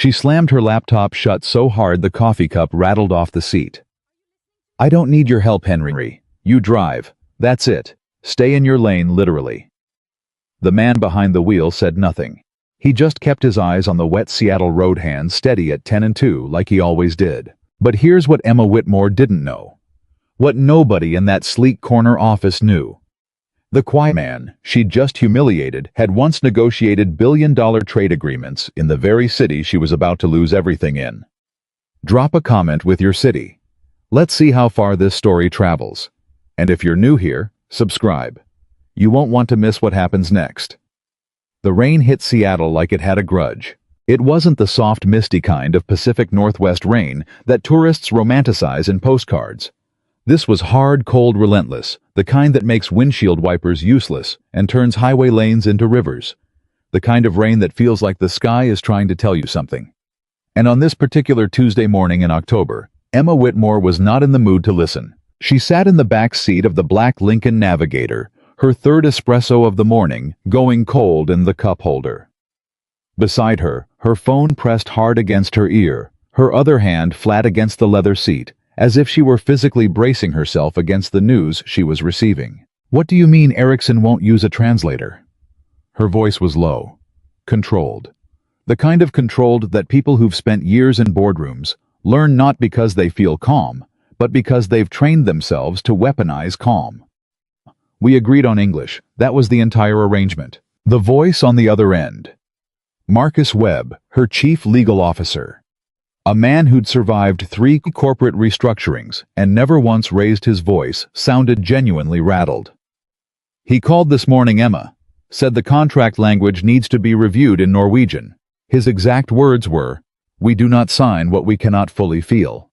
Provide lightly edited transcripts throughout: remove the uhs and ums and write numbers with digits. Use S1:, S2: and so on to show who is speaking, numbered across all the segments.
S1: She slammed her laptop shut so hard the coffee cup rattled off the seat. "I don't need your help, Henry. You drive. That's it. Stay in your lane, literally." The man behind the wheel said nothing. He just kept his eyes on the wet Seattle road hand steady at 10 and 2 like he always did. But here's what Emma Whitmore didn't know. What nobody in that sleek corner office knew. The quiet man she'd just humiliated had once negotiated billion-dollar trade agreements in the very city she was about to lose everything in. Drop a comment with your city. Let's see how far this story travels. And if you're new here, subscribe. You won't want to miss what happens next. The rain hit Seattle like it had a grudge. It wasn't the soft, misty kind of Pacific Northwest rain that tourists romanticize in postcards. This was hard, cold, relentless, the kind that makes windshield wipers useless and turns highway lanes into rivers. The kind of rain that feels like the sky is trying to tell you something. And on this particular Tuesday morning in October, Emma Whitmore was not in the mood to listen. She sat in the back seat of the black Lincoln Navigator, her third espresso of the morning going cold in the cup holder. Beside her, her phone pressed hard against her ear, her other hand flat against the leather seat, as if she were physically bracing herself against the news she was receiving. "What do you mean Erickson won't use a translator?" Her voice was low, controlled. The kind of controlled that people who've spent years in boardrooms learn not because they feel calm, but because they've trained themselves to weaponize calm. "We agreed on English. That was the entire arrangement." The voice on the other end. Marcus Webb, her chief legal officer. A man who'd survived 3 corporate restructurings and never once raised his voice, sounded genuinely rattled. "He called this morning, Emma. Said the contract language needs to be reviewed in Norwegian. His exact words were, 'We do not sign what we cannot fully feel.'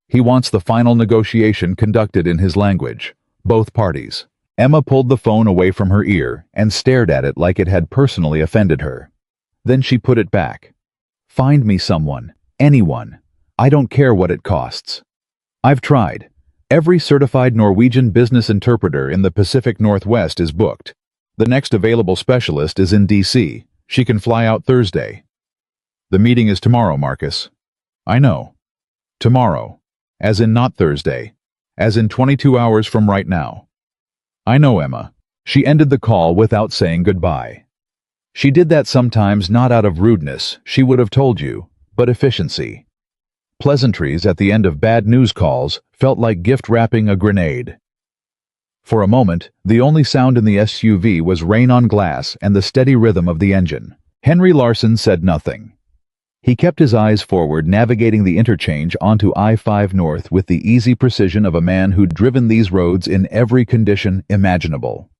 S1: He wants the final negotiation conducted in his language. Both parties." Emma pulled the phone away from her ear and stared at it like it had personally offended her. Then she put it back. "Find me someone. Anyone. I don't care what it costs. I've tried. Every certified Norwegian business interpreter in the Pacific Northwest is booked. The next available specialist is in D.C. She can fly out Thursday." "The meeting is tomorrow, Marcus." "I know. Tomorrow. As in not Thursday. As in 22 hours from right now." "I know, Emma." She ended the call without saying goodbye. She did that sometimes not out of rudeness, she would have told you, but efficiency. Pleasantries at the end of bad news calls felt like gift wrapping a grenade. For a moment, the only sound in the SUV was rain on glass and the steady rhythm of the engine. Henry Larson said nothing. He kept his eyes forward, navigating the interchange onto I-5 North with the easy precision of a man who'd driven these roads in every condition imaginable.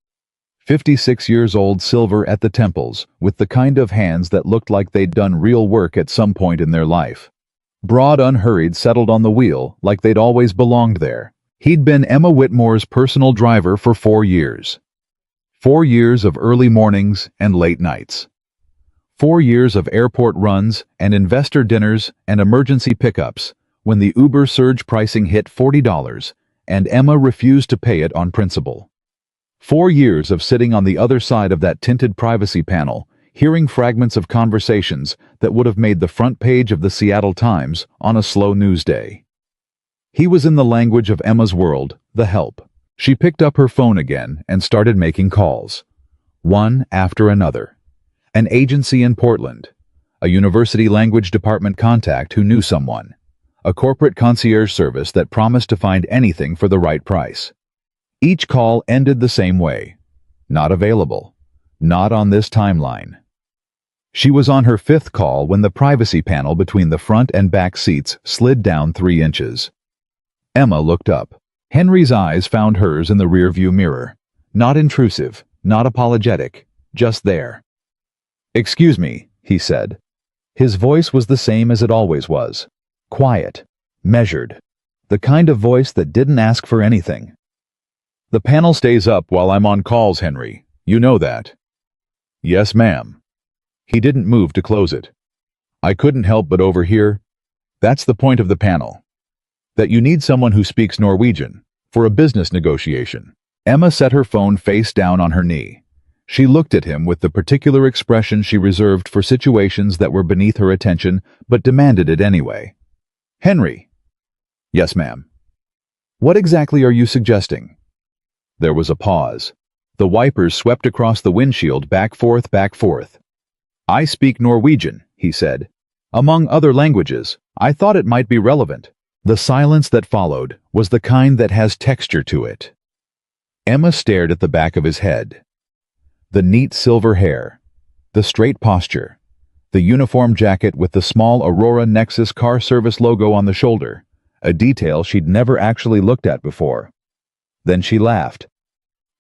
S1: 56-year-old, silver at the temples, with the kind of hands that looked like they'd done real work at some point in their life. Broad, unhurried, settled on the wheel, like they'd always belonged there. He'd been Emma Whitmore's personal driver for 4 years. 4 years of early mornings and late nights. 4 years of airport runs and investor dinners and emergency pickups when the Uber surge pricing hit $40 and Emma refused to pay it on principle. 4 years of sitting on the other side of that tinted privacy panel, hearing fragments of conversations that would have made the front page of the Seattle Times on a slow news day. He was in the language of Emma's world, the help. She picked up her phone again and started making calls. One after another. An agency in Portland. A university language department contact who knew someone. A corporate concierge service that promised to find anything for the right price. Each call ended the same way. Not available. Not on this timeline. She was on her 5th call when the privacy panel between the front and back seats slid down 3 inches. Emma looked up. Henry's eyes found hers in the rearview mirror. Not intrusive, not apologetic, just there. "Excuse me," he said. His voice was the same as it always was. Quiet. Measured. The kind of voice that didn't ask for anything. "The panel stays up while I'm on calls, Henry. You know that." "Yes, ma'am." He didn't move to close it. "I couldn't help but overhear. That's the point of the panel. That you need someone who speaks Norwegian for a business negotiation." Emma set her phone face down on her knee. She looked at him with the particular expression she reserved for situations that were beneath her attention but demanded it anyway. "Henry." "Yes, ma'am." "What exactly are you suggesting?" There was a pause. The wipers swept across the windshield, back forth, back forth. "I speak Norwegian," he said. "Among other languages, I thought it might be relevant." The silence that followed was the kind that has texture to it. Emma stared at the back of his head. The neat silver hair, the straight posture, the uniform jacket with the small Aurora Nexus car service logo on the shoulder, a detail she'd never actually looked at before. Then she laughed.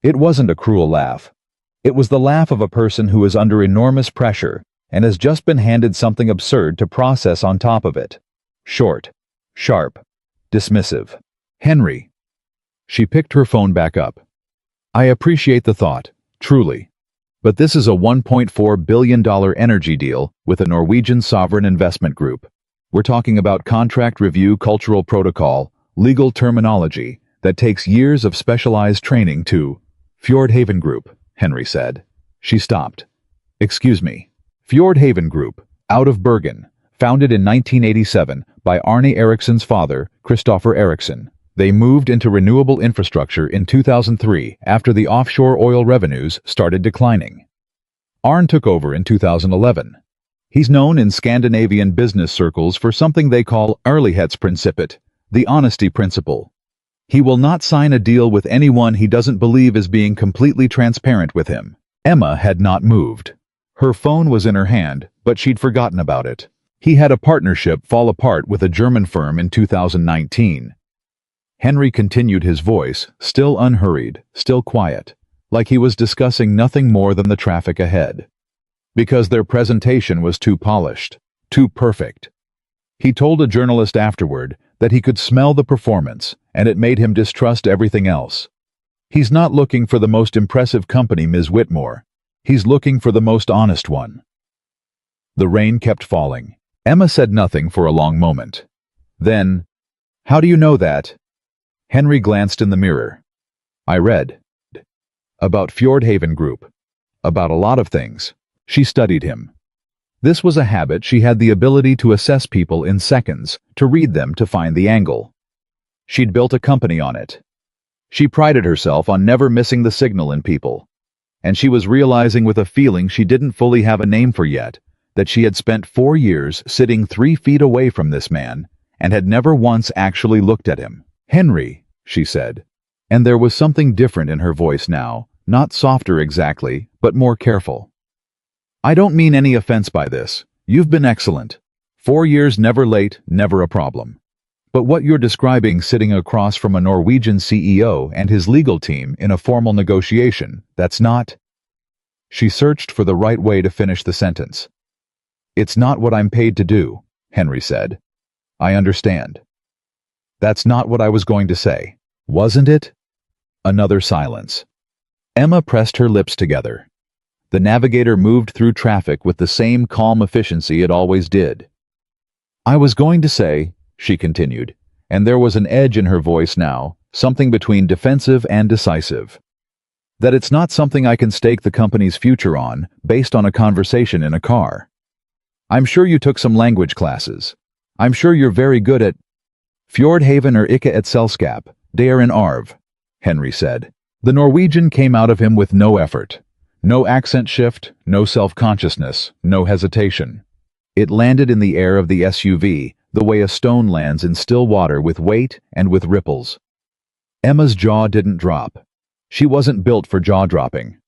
S1: It wasn't a cruel laugh. It was the laugh of a person who is under enormous pressure and has just been handed something absurd to process on top of it. Short, sharp, dismissive. "Henry." She picked her phone back up. "I appreciate the thought, truly. But this is a $1.4 billion energy deal with a Norwegian sovereign investment group. We're talking about contract review, cultural protocol, legal terminology that takes years of specialized training to—" "Fjordhaven Group," Henry said. She stopped. "Excuse me. Fjordhaven Group, out of Bergen, founded in 1987 by Arne Eriksson's father, Christopher Eriksson. They moved into renewable infrastructure in 2003 after the offshore oil revenues started declining. Arne took over in 2011. He's known in Scandinavian business circles for something they call ærlighetsprincippet, the honesty principle. He will not sign a deal with anyone he doesn't believe is being completely transparent with him." Emma had not moved. Her phone was in her hand, but she'd forgotten about it. He had a partnership fall apart with a German firm in 2019. Henry continued, his voice, still unhurried, still quiet, like he was discussing nothing more than the traffic ahead. Because their presentation was too polished, too perfect. He told a journalist afterward that he could smell the performance, and it made him distrust everything else. He's not looking for the most impressive company, Ms. Whitmore. He's looking for the most honest one. The rain kept falling. Emma said nothing for a long moment. Then, "How do you know that?" Henry glanced in the mirror. "I read. About Fjordhaven Group. About a lot of things." She studied him. This was a habit she had the ability to assess people in seconds, to read them, to find the angle. She'd built a company on it. She prided herself on never missing the signal in people. And she was realizing with a feeling she didn't fully have a name for yet, that she had spent 4 years sitting 3 feet away from this man, and had never once actually looked at him. "Henry," she said, and there was something different in her voice now, not softer exactly, but more careful. "I don't mean any offense by this. You've been excellent. 4 years never late, never a problem. But what you're describing, sitting across from a Norwegian CEO and his legal team in a formal negotiation, that's not—" She searched for the right way to finish the sentence. "It's not what I'm paid to do," Henry said. "I understand." "That's not what I was going to say. Wasn't it?" Another silence. Emma pressed her lips together. The navigator moved through traffic with the same calm efficiency it always did. "I was going to say," she continued, and there was an edge in her voice now, something between defensive and decisive, "that it's not something I can stake the company's future on, based on a conversation in a car. I'm sure you took some language classes. I'm sure you're very good at—" "Fjordhaven er ikke et selskap, det er en arv," Henry said. The Norwegian came out of him with no effort. No accent shift, no self-consciousness, no hesitation. It landed in the air of the SUV, the way a stone lands in still water, with weight and with ripples. Emma's jaw didn't drop. She wasn't built for jaw-dropping.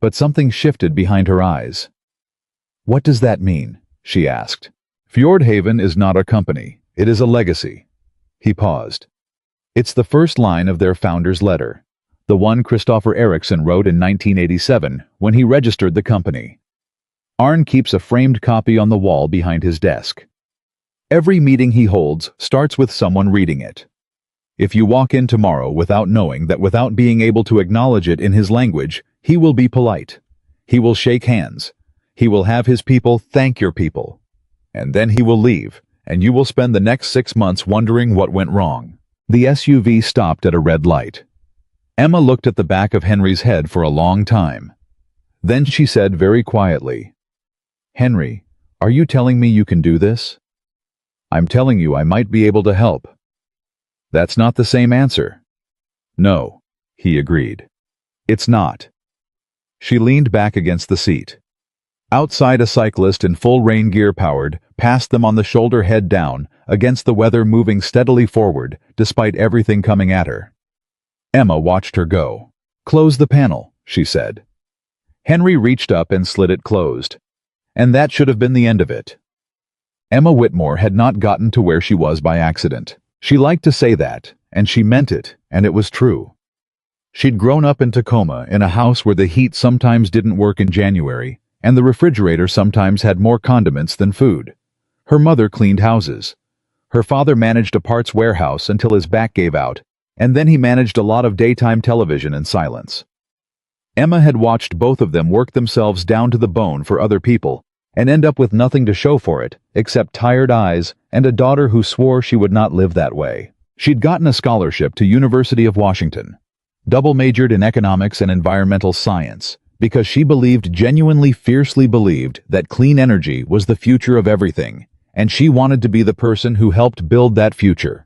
S1: But something shifted behind her eyes. "What does that mean?" she asked. "Fjordhaven is not a company. It is a legacy." He paused. "It's the first line of their founder's letter. The one Christopher Eriksson wrote in 1987 when he registered the company. Arne keeps a framed copy on the wall behind his desk. Every meeting he holds starts with someone reading it. If you walk in tomorrow without knowing that, without being able to acknowledge it in his language, he will be polite. He will shake hands. He will have his people thank your people. And then he will leave, and you will spend the next 6 months wondering what went wrong." The SUV stopped at a red light. Emma looked at the back of Henry's head for a long time. Then she said very quietly, "Henry, are you telling me you can do this?" "I'm telling you I might be able to help." "That's not the same answer." "No," he agreed. "It's not." She leaned back against the seat. Outside, a cyclist in full rain gear powered passed them on the shoulder, head down, against the weather, moving steadily forward, despite everything coming at her. Emma watched her go. "Close the panel," she said. Henry reached up and slid it closed. And that should have been the end of it. Emma Whitmore had not gotten to where she was by accident. She liked to say that, and she meant it, and it was true. She'd grown up in Tacoma in a house where the heat sometimes didn't work in January, and the refrigerator sometimes had more condiments than food. Her mother cleaned houses. Her father managed a parts warehouse until his back gave out, and then he managed a lot of daytime television in silence. Emma had watched both of them work themselves down to the bone for other people, and end up with nothing to show for it, except tired eyes and a daughter who swore she would not live that way. She'd gotten a scholarship to University of Washington, double majored in economics and environmental science, because she genuinely fiercely believed that clean energy was the future of everything, and she wanted to be the person who helped build that future.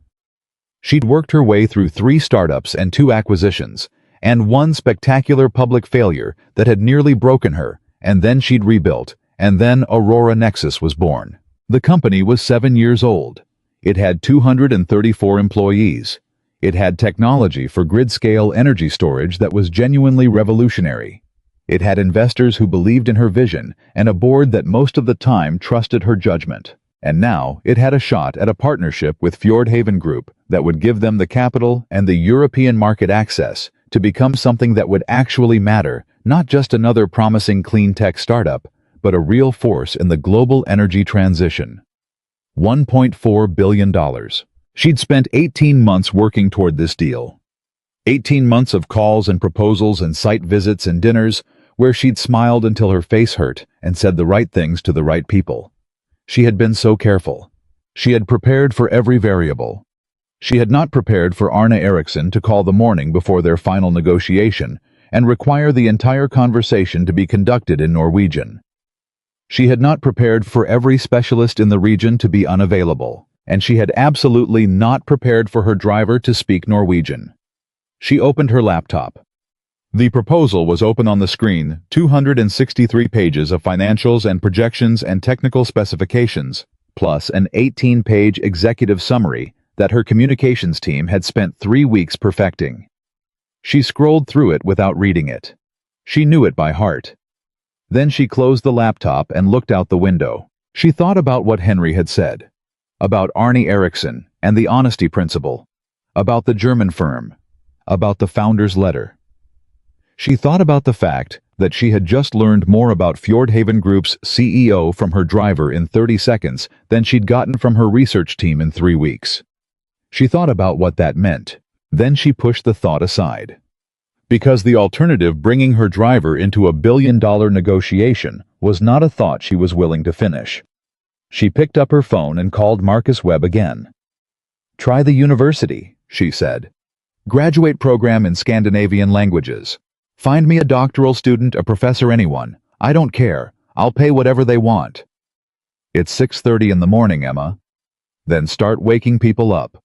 S1: She'd worked her way through 3 startups and 2 acquisitions, and one spectacular public failure that had nearly broken her, and then she'd rebuilt, and then Aurora Nexus was born. The company was 7 years old. It had 234 employees. It had technology for grid-scale energy storage that was genuinely revolutionary. It had investors who believed in her vision and a board that most of the time trusted her judgment. And now it had a shot at a partnership with Fjordhaven Group that would give them the capital and the European market access to become something that would actually matter, not just another promising clean tech startup, but a real force in the global energy transition. $1.4 billion. She'd spent 18 months working toward this deal. 18 months of calls and proposals and site visits and dinners where she'd smiled until her face hurt and said the right things to the right people. She had been so careful. She had prepared for every variable. She had not prepared for Arne Eriksson to call the morning before their final negotiation and require the entire conversation to be conducted in Norwegian. She had not prepared for every specialist in the region to be unavailable, and she had absolutely not prepared for her driver to speak Norwegian. She opened her laptop. The proposal was open on the screen, 263 pages of financials and projections and technical specifications, plus an 18-page executive summary that her communications team had spent 3 weeks perfecting. She scrolled through it without reading it. She knew it by heart. Then she closed the laptop and looked out the window. She thought about what Henry had said, about Arne Eriksson and the honesty principle, about the German firm, about the founder's letter. She thought about the fact that she had just learned more about Fjordhaven Group's CEO from her driver in 30 seconds than she'd gotten from her research team in 3 weeks. She thought about what that meant. Then she pushed the thought aside. Because the alternative, bringing her driver into a billion-dollar negotiation, was not a thought she was willing to finish. She picked up her phone and called Marcus Webb again. "Try the university," she said. "Graduate program in Scandinavian languages. Find me a doctoral student, a professor, anyone. I don't care. I'll pay whatever they want." "It's 6:30 in the morning, Emma." "Then start waking people up."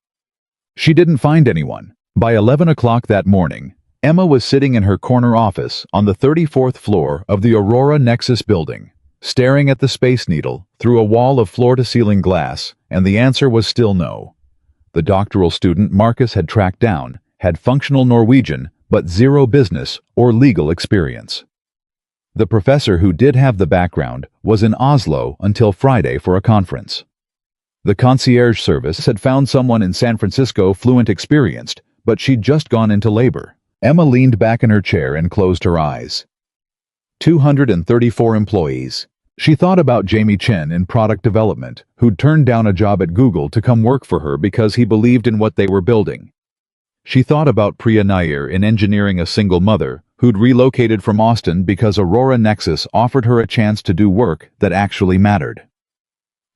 S1: She didn't find anyone. By 11 o'clock that morning, Emma was sitting in her corner office on the 34th floor of the Aurora Nexus building, staring at the Space Needle through a wall of floor-to-ceiling glass, and the answer was still no. The doctoral student Marcus had tracked down had functional Norwegian, but zero business or legal experience. The professor who did have the background was in Oslo until Friday for a conference. The concierge service had found someone in San Francisco fluent experienced, but she'd just gone into labor. Emma leaned back in her chair and closed her eyes. 234 employees. She thought about Jamie Chen in product development, who'd turned down a job at Google to come work for her because he believed in what they were building. She thought about Priya Nair in engineering, a single mother, who'd relocated from Austin because Aurora Nexus offered her a chance to do work that actually mattered.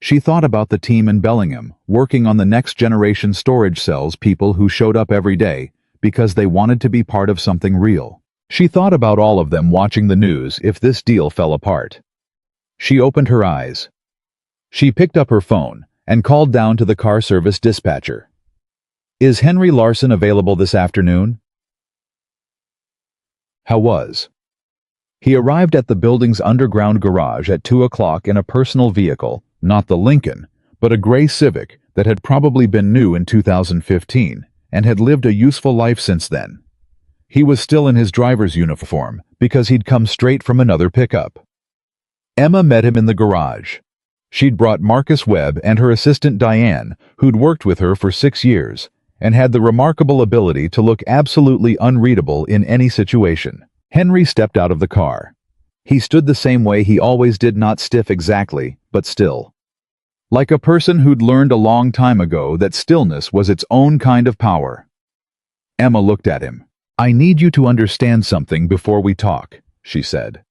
S1: She thought about the team in Bellingham, working on the next-generation storage cells, people who showed up every day because they wanted to be part of something real. She thought about all of them watching the news if this deal fell apart. She opened her eyes. She picked up her phone and called down to the car service dispatcher. "Is Henry Larson available this afternoon?" How was? He arrived at the building's underground garage at 2 o'clock in a personal vehicle, not the Lincoln, but a gray Civic that had probably been new in 2015 and had lived a useful life since then. He was still in his driver's uniform because he'd come straight from another pickup. Emma met him in the garage. She'd brought Marcus Webb and her assistant Diane, who'd worked with her for 6 years, and had the remarkable ability to look absolutely unreadable in any situation. Henry stepped out of the car. He stood the same way he always did, not stiff exactly, but still. Like a person who'd learned a long time ago that stillness was its own kind of power. Emma looked at him. "I need you to understand something before we talk," she said.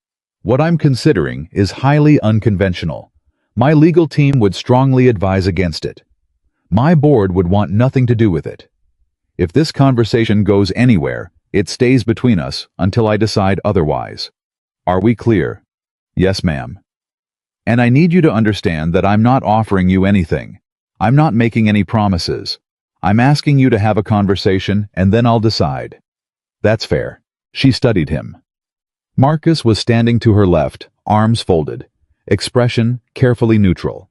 S1: "What I'm considering is highly unconventional. My legal team would strongly advise against it. My board would want nothing to do with it. If this conversation goes anywhere, it stays between us until I decide otherwise. Are we clear?" "Yes, ma'am." "And I need you to understand that I'm not offering you anything. I'm not making any promises. I'm asking you to have a conversation and then I'll decide." "That's fair." She studied him. Marcus was standing to her left, arms folded, expression carefully neutral.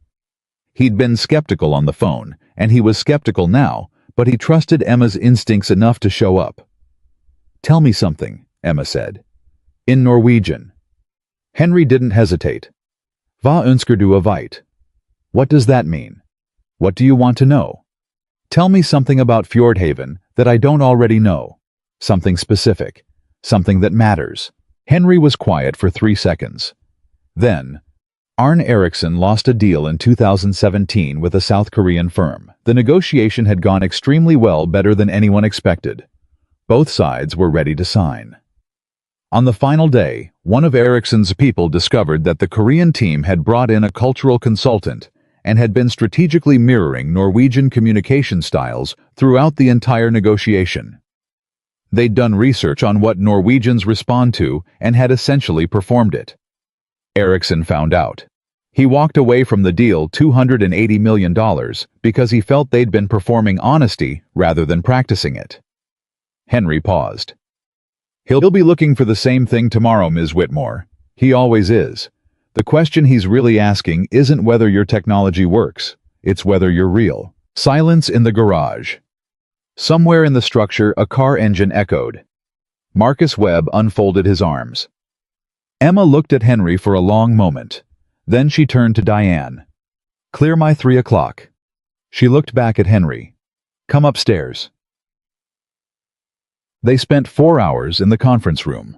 S1: He'd been skeptical on the phone, and he was skeptical now, but he trusted Emma's instincts enough to show up. "Tell me something," Emma said. In Norwegian. Henry didn't hesitate. "Hva ønsker du å vite?" What does that mean? What do you want to know? Tell me something about Fjordhaven that I don't already know. Something specific. Something that matters. Henry was quiet for 3 seconds. Then, Arne Eriksson lost a deal in 2017 with a South Korean firm. The negotiation had gone extremely well, better than anyone expected. Both sides were ready to sign. On the final day, one of Eriksson's people discovered that the Korean team had brought in a cultural consultant and had been strategically mirroring Norwegian communication styles throughout the entire negotiation. They'd done research on what Norwegians respond to and had essentially performed it. Eriksson found out. He walked away from the deal $280 million because he felt they'd been performing honesty rather than practicing it. Henry paused. "He'll be looking for the same thing tomorrow, Ms. Whitmore. He always is. The question he's really asking isn't whether your technology works, it's whether you're real." Silence in the garage. Somewhere in the structure, a car engine echoed. Marcus Webb unfolded his arms. Emma looked at Henry for a long moment. Then she turned to Diane. "Clear my 3 o'clock." She looked back at Henry. "Come upstairs." They spent 4 hours in the conference room.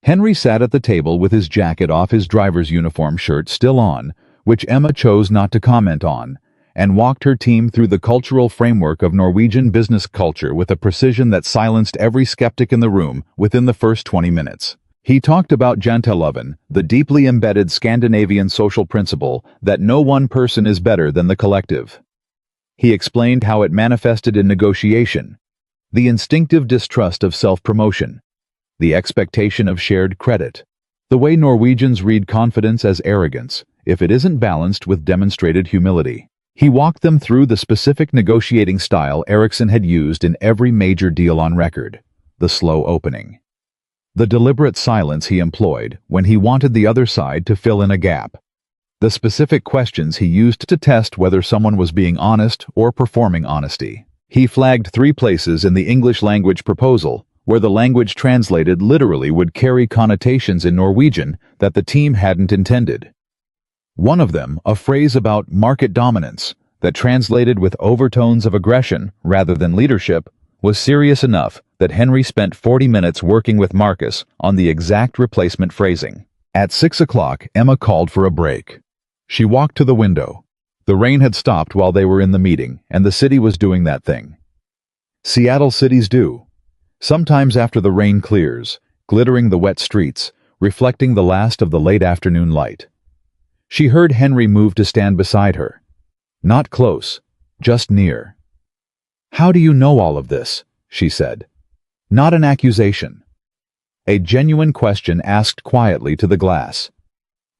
S1: Henry sat at the table with his jacket off, his driver's uniform shirt still on, which Emma chose not to comment on, and walked her team through the cultural framework of Norwegian business culture with a precision that silenced every skeptic in the room within the first 20 minutes. He talked about janteloven, the deeply embedded Scandinavian social principle that no one person is better than the collective. He explained how it manifested in negotiation, the instinctive distrust of self-promotion, the expectation of shared credit, the way Norwegians read confidence as arrogance if it isn't balanced with demonstrated humility. He walked them through the specific negotiating style Eriksson had used in every major deal on record, the slow opening. The deliberate silence he employed when he wanted the other side to fill in a gap. The specific questions he used to test whether someone was being honest or performing honesty. He flagged 3 places in the English language proposal where the language translated literally would carry connotations in Norwegian that the team hadn't intended. One of them, a phrase about market dominance that translated with overtones of aggression rather than leadership, was serious enough that Henry spent 40 minutes working with Marcus on the exact replacement phrasing. At 6 o'clock, Emma called for a break. She walked to the window. The rain had stopped while they were in the meeting, and the city was doing that thing Seattle cities do. Sometimes after the rain clears, glittering the wet streets, reflecting the last of the late afternoon light. She heard Henry move to stand beside her. Not close, just near. "How do you know all of this?" she said. Not an accusation. A genuine question asked quietly to the glass.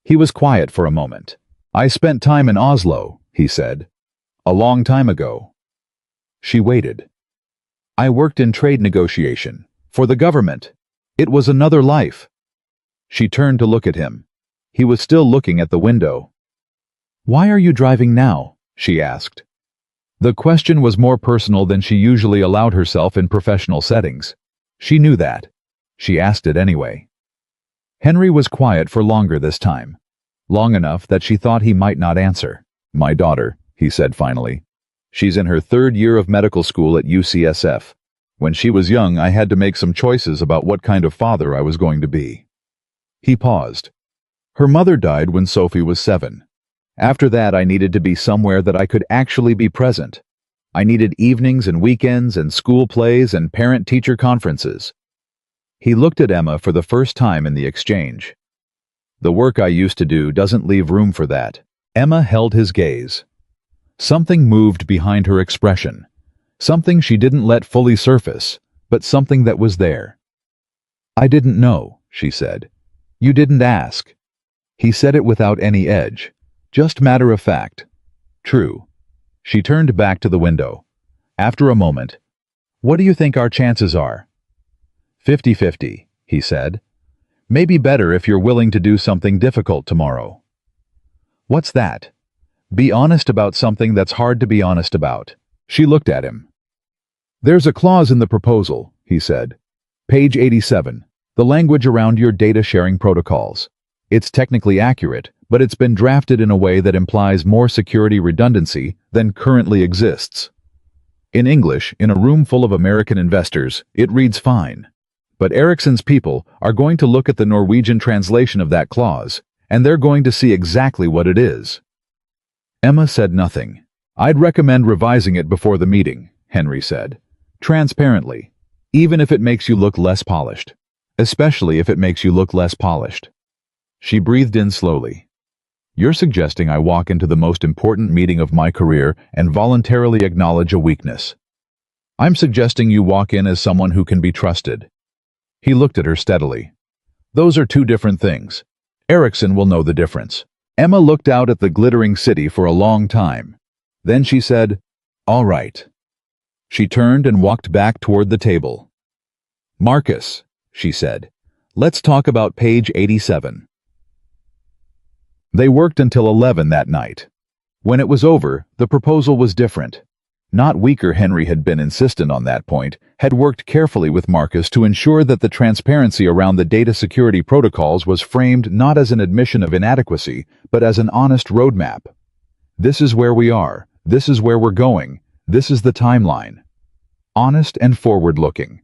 S1: He was quiet for a moment. "I spent time in Oslo," he said. "A long time ago." She waited. "I worked in trade negotiation. For the government. It was another life." She turned to look at him. He was still looking at the window. "Why are you driving now?" she asked. The question was more personal than she usually allowed herself in professional settings. She knew that. She asked it anyway. Henry was quiet for longer this time. Long enough that she thought he might not answer. "My daughter," he said finally. "She's in her 3rd year of medical school at UCSF. When she was young, I had to make some choices about what kind of father I was going to be." He paused. "Her mother died when Sophie was 7. After that, I needed to be somewhere that I could actually be present. I needed evenings and weekends and school plays and parent-teacher conferences." He looked at Emma for the first time in the exchange. "The work I used to do doesn't leave room for that." Emma held his gaze. Something moved behind her expression. Something she didn't let fully surface, but something that was there. "I didn't know," she said. "You didn't ask." He said it without any edge, just matter of fact. "True." She turned back to the window. After a moment, "What do you think our chances are?" 50-50, he said. "Maybe better if you're willing to do something difficult tomorrow." "What's that?" "Be honest about something that's hard to be honest about." She looked at him. "There's a clause in the proposal," he said. "Page 87, the language around your data sharing protocols. It's technically accurate, but it's been drafted in a way that implies more security redundancy than currently exists. In English, in a room full of American investors, it reads fine. But Ericsson's people are going to look at the Norwegian translation of that clause, and they're going to see exactly what it is." Emma said nothing. "I'd recommend revising it before the meeting," Henry said. "Transparently. Even if it makes you look less polished. Especially if it makes you look less polished." She breathed in slowly. "You're suggesting I walk into the most important meeting of my career and voluntarily acknowledge a weakness. I'm suggesting you walk in as someone who can be trusted." He looked at her steadily. "Those are 2 different things. Ericsson will know the difference." Emma looked out at the glittering city for a long time. Then she said, "All right." She turned and walked back toward the table. "Marcus," she said, "let's talk about page 87. They worked until 11 that night. When it was over, the proposal was different. Not weaker. Henry had been insistent on that point, had worked carefully with Marcus to ensure that the transparency around the data security protocols was framed not as an admission of inadequacy, but as an honest roadmap. This is where we are, this is where we're going, this is the timeline. Honest and forward-looking.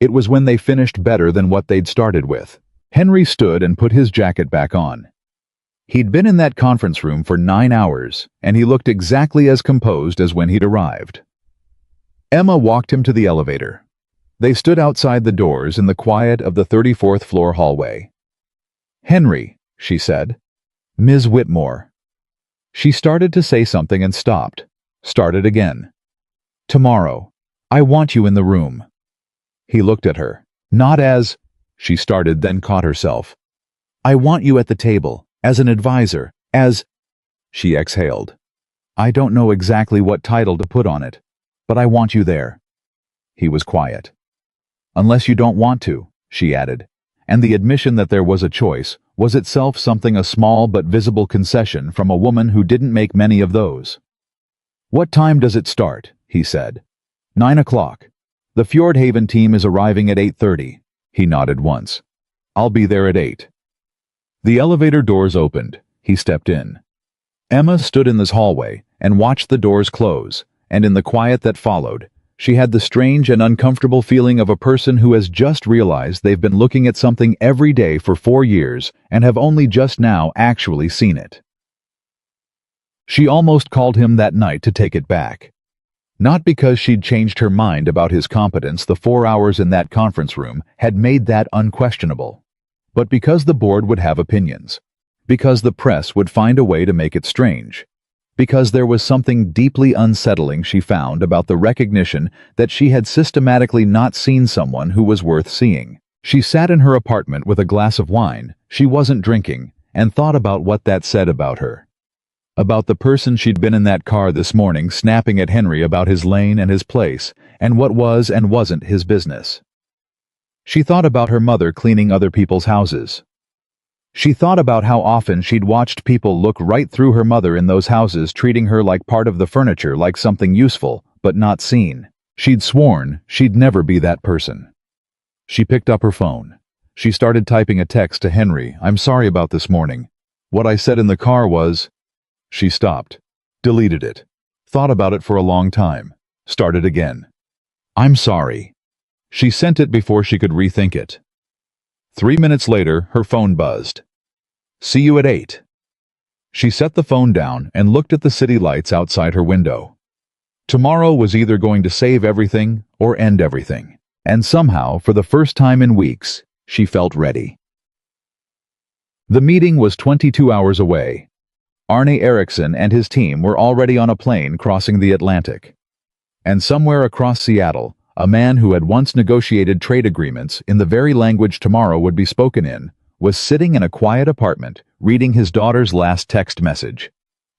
S1: It was when they finished better than what they'd started with. Henry stood and put his jacket back on. He'd been in that conference room for 9 hours, and he looked exactly as composed as when he'd arrived. Emma walked him to the elevator. They stood outside the doors in the quiet of the 34th floor hallway. "Henry," she said. "Ms. Whitmore." She started to say something and stopped. Started again. "Tomorrow. I want you in the room." He looked at her. "Not as—" she started, then caught herself. "I want you at the table. As an advisor, as—" she exhaled. "I don't know exactly what title to put on it, but I want you there." He was quiet. "Unless you don't want to," she added, and the admission that there was a choice was itself something, a small but visible concession from a woman who didn't make many of those. "What time does it start?" he said. 9 o'clock. The Fjordhaven team is arriving at 8:30. He nodded once. "I'll be there at 8. The elevator doors opened. He stepped in. Emma stood in this hallway and watched the doors close, and in the quiet that followed, she had the strange and uncomfortable feeling of a person who has just realized they've been looking at something every day for 4 years and have only just now actually seen it. She almost called him that night to take it back. Not because she'd changed her mind about his competence. The 4 hours in that conference room had made that unquestionable. But because the board would have opinions. Because the press would find a way to make it strange. Because there was something deeply unsettling she found about the recognition that she had systematically not seen someone who was worth seeing. She sat in her apartment with a glass of wine, she wasn't drinking, and thought about what that said about her. About the person she'd been in that car this morning snapping at Henry about his lane and his place, and what was and wasn't his business. She thought about her mother cleaning other people's houses. She thought about how often she'd watched people look right through her mother in those houses, treating her like part of the furniture, like something useful, but not seen. She'd sworn she'd never be that person. She picked up her phone. She started typing a text to Henry. "I'm sorry about this morning. What I said in the car was..." She stopped, deleted it, thought about it for a long time, started again. "I'm sorry." She sent it before she could rethink it. 3 minutes later, her phone buzzed. "See you at 8. She set the phone down and looked at the city lights outside her window. Tomorrow was either going to save everything or end everything. And somehow, for the first time in weeks, she felt ready. The meeting was 22 hours away. Arne Eriksson and his team were already on a plane crossing the Atlantic. And somewhere across Seattle, a man who had once negotiated trade agreements in the very language tomorrow would be spoken in, was sitting in a quiet apartment, reading his daughter's last text message.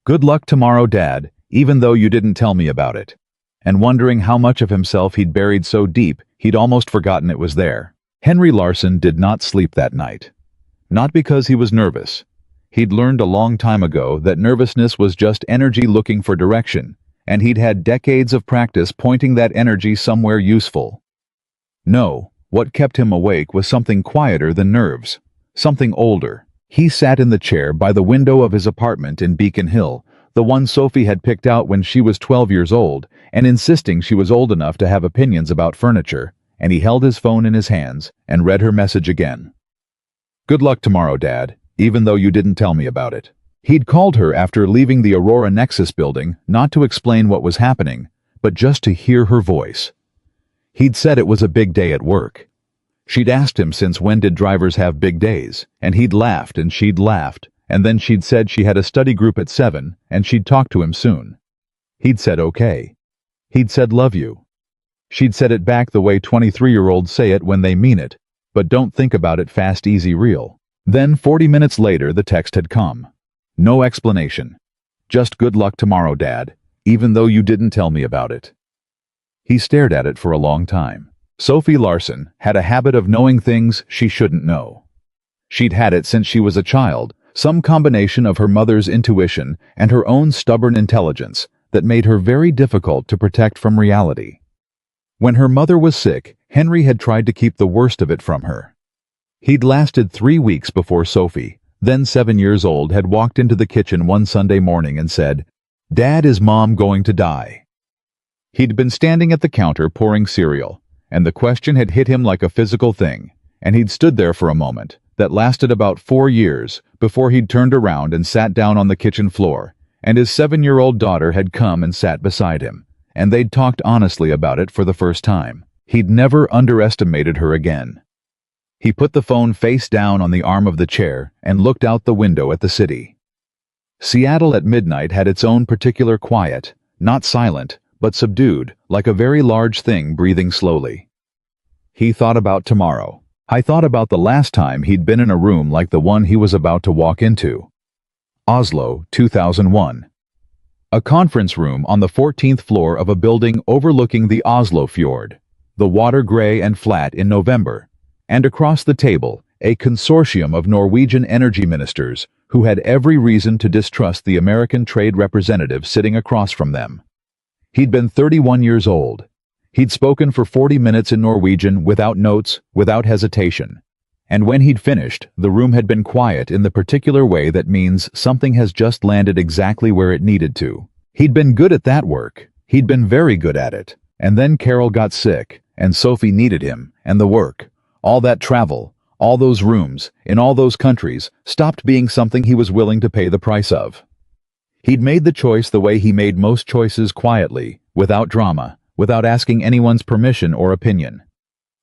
S1: "Good luck tomorrow, Dad, even though you didn't tell me about it," and wondering how much of himself he'd buried so deep he'd almost forgotten it was there. Henry Larsson did not sleep that night. Not because he was nervous. He'd learned a long time ago that nervousness was just energy looking for direction, and he'd had decades of practice pointing that energy somewhere useful. No, what kept him awake was something quieter than nerves, something older. He sat in the chair by the window of his apartment in Beacon Hill, the one Sophie had picked out when she was 12 years old, and insisting she was old enough to have opinions about furniture, and he held his phone in his hands and read her message again. "Good luck tomorrow, Dad, even though you didn't tell me about it." He'd called her after leaving the Aurora Nexus building, not to explain what was happening, but just to hear her voice. He'd said it was a big day at work. She'd asked him since when did drivers have big days, and he'd laughed and she'd laughed, and then she'd said she had a study group at 7 and she'd talk to him soon. He'd said okay. He'd said love you. She'd said it back the way 23-year-olds say it when they mean it, but don't think about it, fast, easy, real. Then 40 minutes later the text had come. No explanation. Just "Good luck tomorrow, Dad, even though you didn't tell me about it." He stared at it for a long time. Sophie Larsson had a habit of knowing things she shouldn't know. She'd had it since she was a child, some combination of her mother's intuition and her own stubborn intelligence that made her very difficult to protect from reality. When her mother was sick, Henry had tried to keep the worst of it from her. He'd lasted 3 weeks before Sophie, then 7 years old, had walked into the kitchen one Sunday morning and said, "Dad, is Mom going to die?" He'd been standing at the counter pouring cereal, and the question had hit him like a physical thing, and he'd stood there for a moment that lasted about 4 years before he'd turned around and sat down on the kitchen floor, and his 7-year-old daughter had come and sat beside him, and they'd talked honestly about it for the first time. He'd never underestimated her again. He put the phone face down on the arm of the chair and looked out the window at the city. Seattle at midnight had its own particular quiet, not silent, but subdued, like a very large thing breathing slowly. He thought about tomorrow. I thought about the last time he'd been in a room like the one he was about to walk into. Oslo, 2001. A conference room on the 14th floor of a building overlooking the Oslo fjord, the water gray and flat in November, and across the table, a consortium of Norwegian energy ministers who had every reason to distrust the American trade representative sitting across from them. He'd been 31 years old. He'd spoken for 40 minutes in Norwegian without notes, without hesitation. And when he'd finished, the room had been quiet in the particular way that means something has just landed exactly where it needed to. He'd been good at that work. He'd been very good at it. And then Carol got sick, and Sophie needed him, and the work. All that travel, all those rooms, in all those countries, stopped being something he was willing to pay the price of. He'd made the choice the way he made most choices, quietly, without drama, without asking anyone's permission or opinion.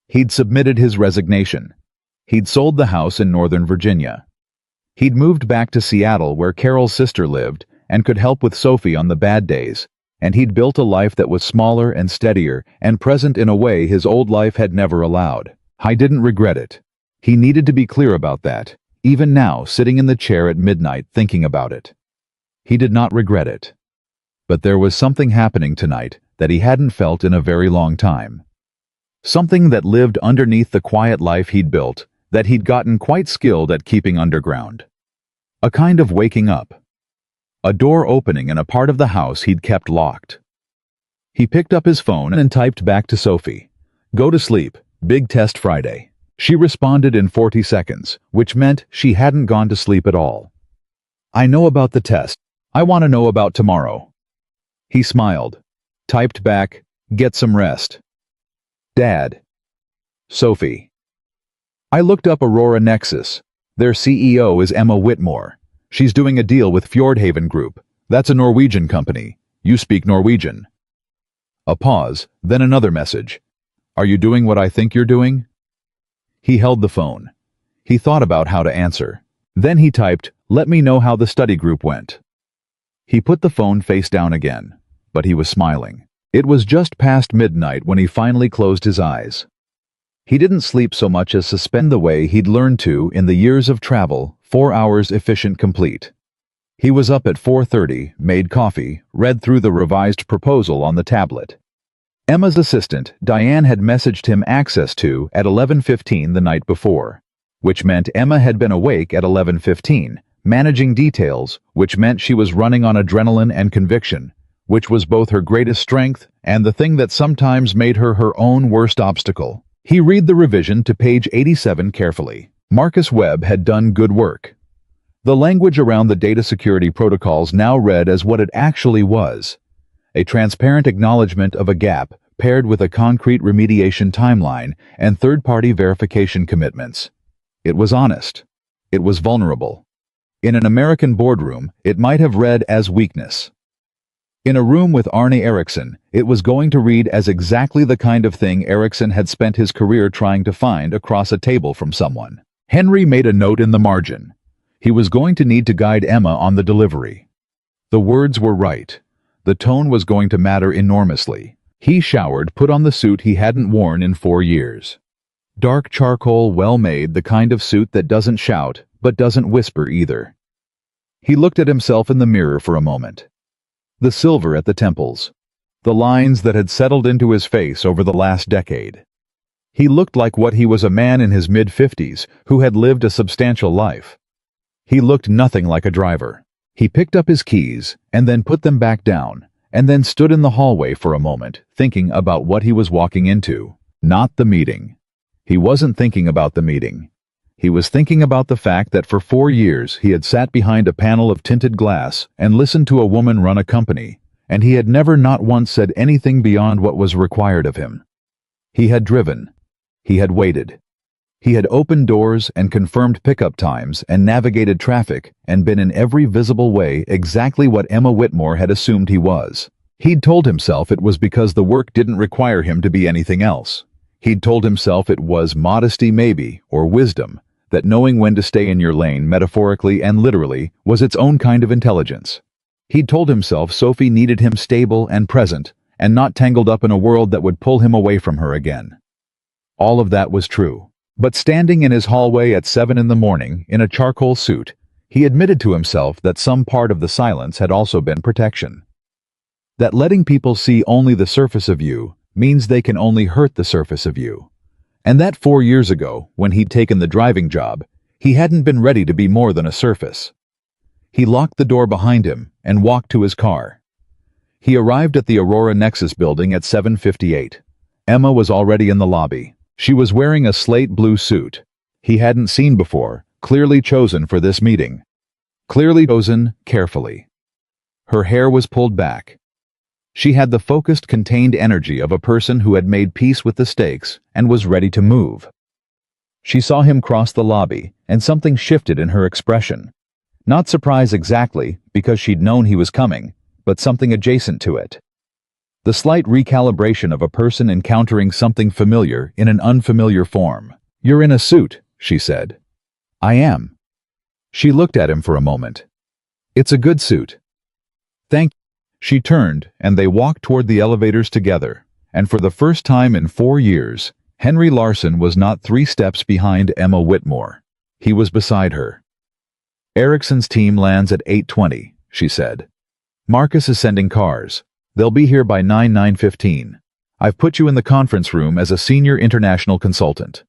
S1: He'd submitted his resignation. He'd sold the house in Northern Virginia. He'd moved back to Seattle where Carol's sister lived and could help with Sophie on the bad days, and he'd built a life that was smaller and steadier and present in a way his old life had never allowed. I didn't regret it. He needed to be clear about that, even now sitting in the chair at midnight thinking about it. He did not regret it. But there was something happening tonight that he hadn't felt in a very long time. Something that lived underneath the quiet life he'd built, that he'd gotten quite skilled at keeping underground. A kind of waking up. A door opening in a part of the house he'd kept locked. He picked up his phone and typed back to Sophie. "Go to sleep. Big test Friday." She responded in 40 seconds, which meant she hadn't gone to sleep at all. "I know about the test. I want to know about tomorrow." He smiled. Typed back, "Get some rest." Dad. Sophie. I looked up Aurora Nexus. Their CEO is Emma Whitmore. She's doing a deal with Fjordhaven Group. That's a Norwegian company. You speak Norwegian. A pause, then another message. "Are you doing what I think you're doing?" He held the phone. He thought about how to answer. Then he typed, "Let me know how the study group went." He put the phone face down again, but he was smiling. It was just past midnight when he finally closed his eyes. He didn't sleep so much as suspend the way he'd learned to in the years of travel, 4 hours efficient complete. He was up at 4:30, made coffee, read through the revised proposal on the tablet. Emma's assistant, Diane, had messaged him access to at 11:15 the night before, which meant Emma had been awake at 11:15, managing details, which meant she was running on adrenaline and conviction, which was both her greatest strength and the thing that sometimes made her her own worst obstacle. He read the revision to page 87 carefully. Marcus Webb had done good work. The language around the data security protocols now read as what it actually was: a transparent acknowledgement of a gap paired with a concrete remediation timeline and third-party verification commitments. It was honest. It was vulnerable. In an American boardroom, it might have read as weakness. In a room with Arne Eriksson, it was going to read as exactly the kind of thing Eriksson had spent his career trying to find across a table from someone. Henry made a note in the margin. He was going to need to guide Emma on the delivery. The words were right. The tone was going to matter enormously. He showered, put on the suit he hadn't worn in 4 years. Dark charcoal, well-made, the kind of suit that doesn't shout, but doesn't whisper either. He looked at himself in the mirror for a moment. The silver at the temples. The lines that had settled into his face over the last decade. He looked like what he was, a man in his mid-50s who had lived a substantial life. He looked nothing like a driver. He picked up his keys and then put them back down, and then stood in the hallway for a moment, thinking about what he was walking into. Not the meeting. He wasn't thinking about the meeting. He was thinking about the fact that for 4 years he had sat behind a panel of tinted glass and listened to a woman run a company, and he had never not once said anything beyond what was required of him. He had driven. He had waited. He had opened doors and confirmed pickup times and navigated traffic and been in every visible way exactly what Emma Whitmore had assumed he was. He'd told himself it was because the work didn't require him to be anything else. He'd told himself it was modesty maybe, or wisdom, that knowing when to stay in your lane metaphorically and literally was its own kind of intelligence. He'd told himself Sophie needed him stable and present and not tangled up in a world that would pull him away from her again. All of that was true. But standing in his hallway at 7 in the morning in a charcoal suit, he admitted to himself that some part of the silence had also been protection. That letting people see only the surface of you means they can only hurt the surface of you. And that 4 years ago, when he'd taken the driving job, he hadn't been ready to be more than a surface. He locked the door behind him and walked to his car. He arrived at the Aurora Nexus building at 7:58. Emma was already in the lobby. She was wearing a slate blue suit he hadn't seen before, clearly chosen for this meeting. Clearly chosen, carefully. Her hair was pulled back. She had the focused, contained energy of a person who had made peace with the stakes and was ready to move. She saw him cross the lobby, and something shifted in her expression. Not surprise exactly, because she'd known he was coming, but something adjacent to it. The slight recalibration of a person encountering something familiar in an unfamiliar form. "You're in a suit," she said. "I am." She looked at him for a moment. "It's a good suit." "Thank you." She turned, and they walked toward the elevators together, and for the first time in 4 years, Henry Larson was not 3 steps behind Emma Whitmore. He was beside her. Ericsson's team lands at 8:20, she said. Marcus is sending cars. They'll be here by 9:15. I've put you in the conference room as a senior international consultant.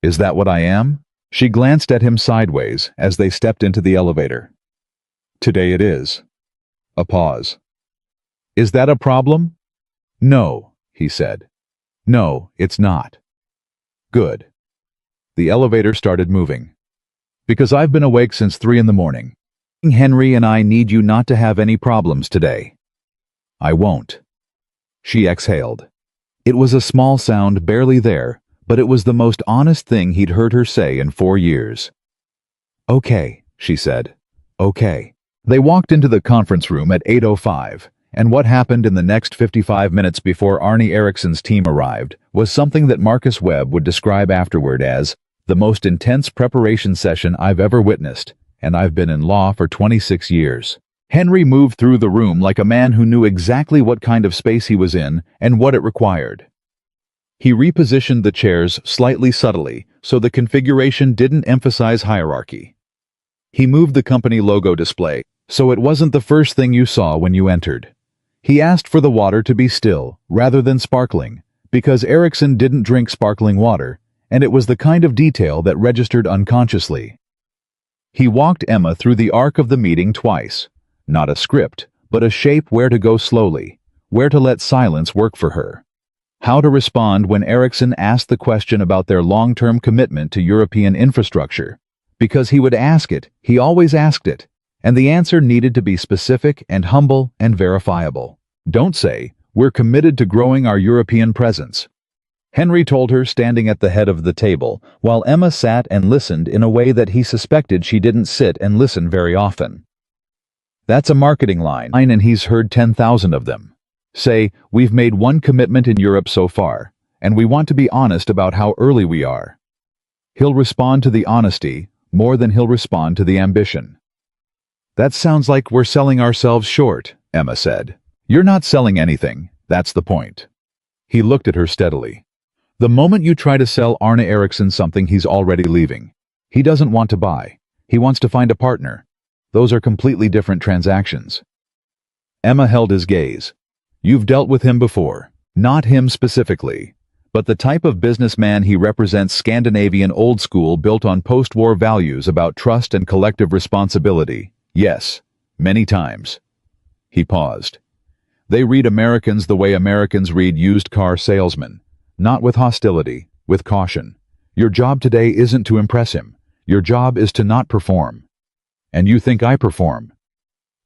S1: Is that what I am? She glanced at him sideways as they stepped into the elevator. Today it is. A pause. Is that a problem? No, he said. No, it's not. Good. The elevator started moving. Because I've been awake since 3 in the morning. Henry and I need you not to have any problems today. I won't. She exhaled. It was a small sound barely there, but it was the most honest thing he'd heard her say in 4 years. Okay, she said. Okay. They walked into the conference room at 8:05, and what happened in the next 55 minutes before Arnie Ericsson's team arrived was something that Marcus Webb would describe afterward as the most intense preparation session I've ever witnessed, and I've been in law for 26 years. Henry moved through the room like a man who knew exactly what kind of space he was in and what it required. He repositioned the chairs slightly subtly so the configuration didn't emphasize hierarchy. He moved the company logo display so it wasn't the first thing you saw when you entered. He asked for the water to be still rather than sparkling because Ericsson didn't drink sparkling water, and it was the kind of detail that registered unconsciously. He walked Emma through the arc of the meeting twice. Not a script, but a shape where to go slowly, where to let silence work for her. How to respond when Ericsson asked the question about their long-term commitment to European infrastructure. Because he would ask it, he always asked it, and the answer needed to be specific and humble and verifiable. Don't say, "We're committed to growing our European presence." Henry told her standing at the head of the table, while Emma sat and listened in a way that he suspected she didn't sit and listen very often. That's a marketing line, and he's heard 10,000 of them. Say, "We've made one commitment in Europe so far, and we want to be honest about how early we are." He'll respond to the honesty more than he'll respond to the ambition. That sounds like we're selling ourselves short, Emma said. You're not selling anything, that's the point. He looked at her steadily. The moment you try to sell Arne Eriksson something, he's already leaving. He doesn't want to buy. He wants to find a partner. Those are completely different transactions. Emma held his gaze. You've dealt with him before. Not him specifically, but the type of businessman he represents, Scandinavian old school built on post-war values about trust and collective responsibility. Yes, many times. He paused. They read Americans the way Americans read used car salesmen. Not with hostility, with caution. Your job today isn't to impress him. Your job is to not perform. And you think I perform?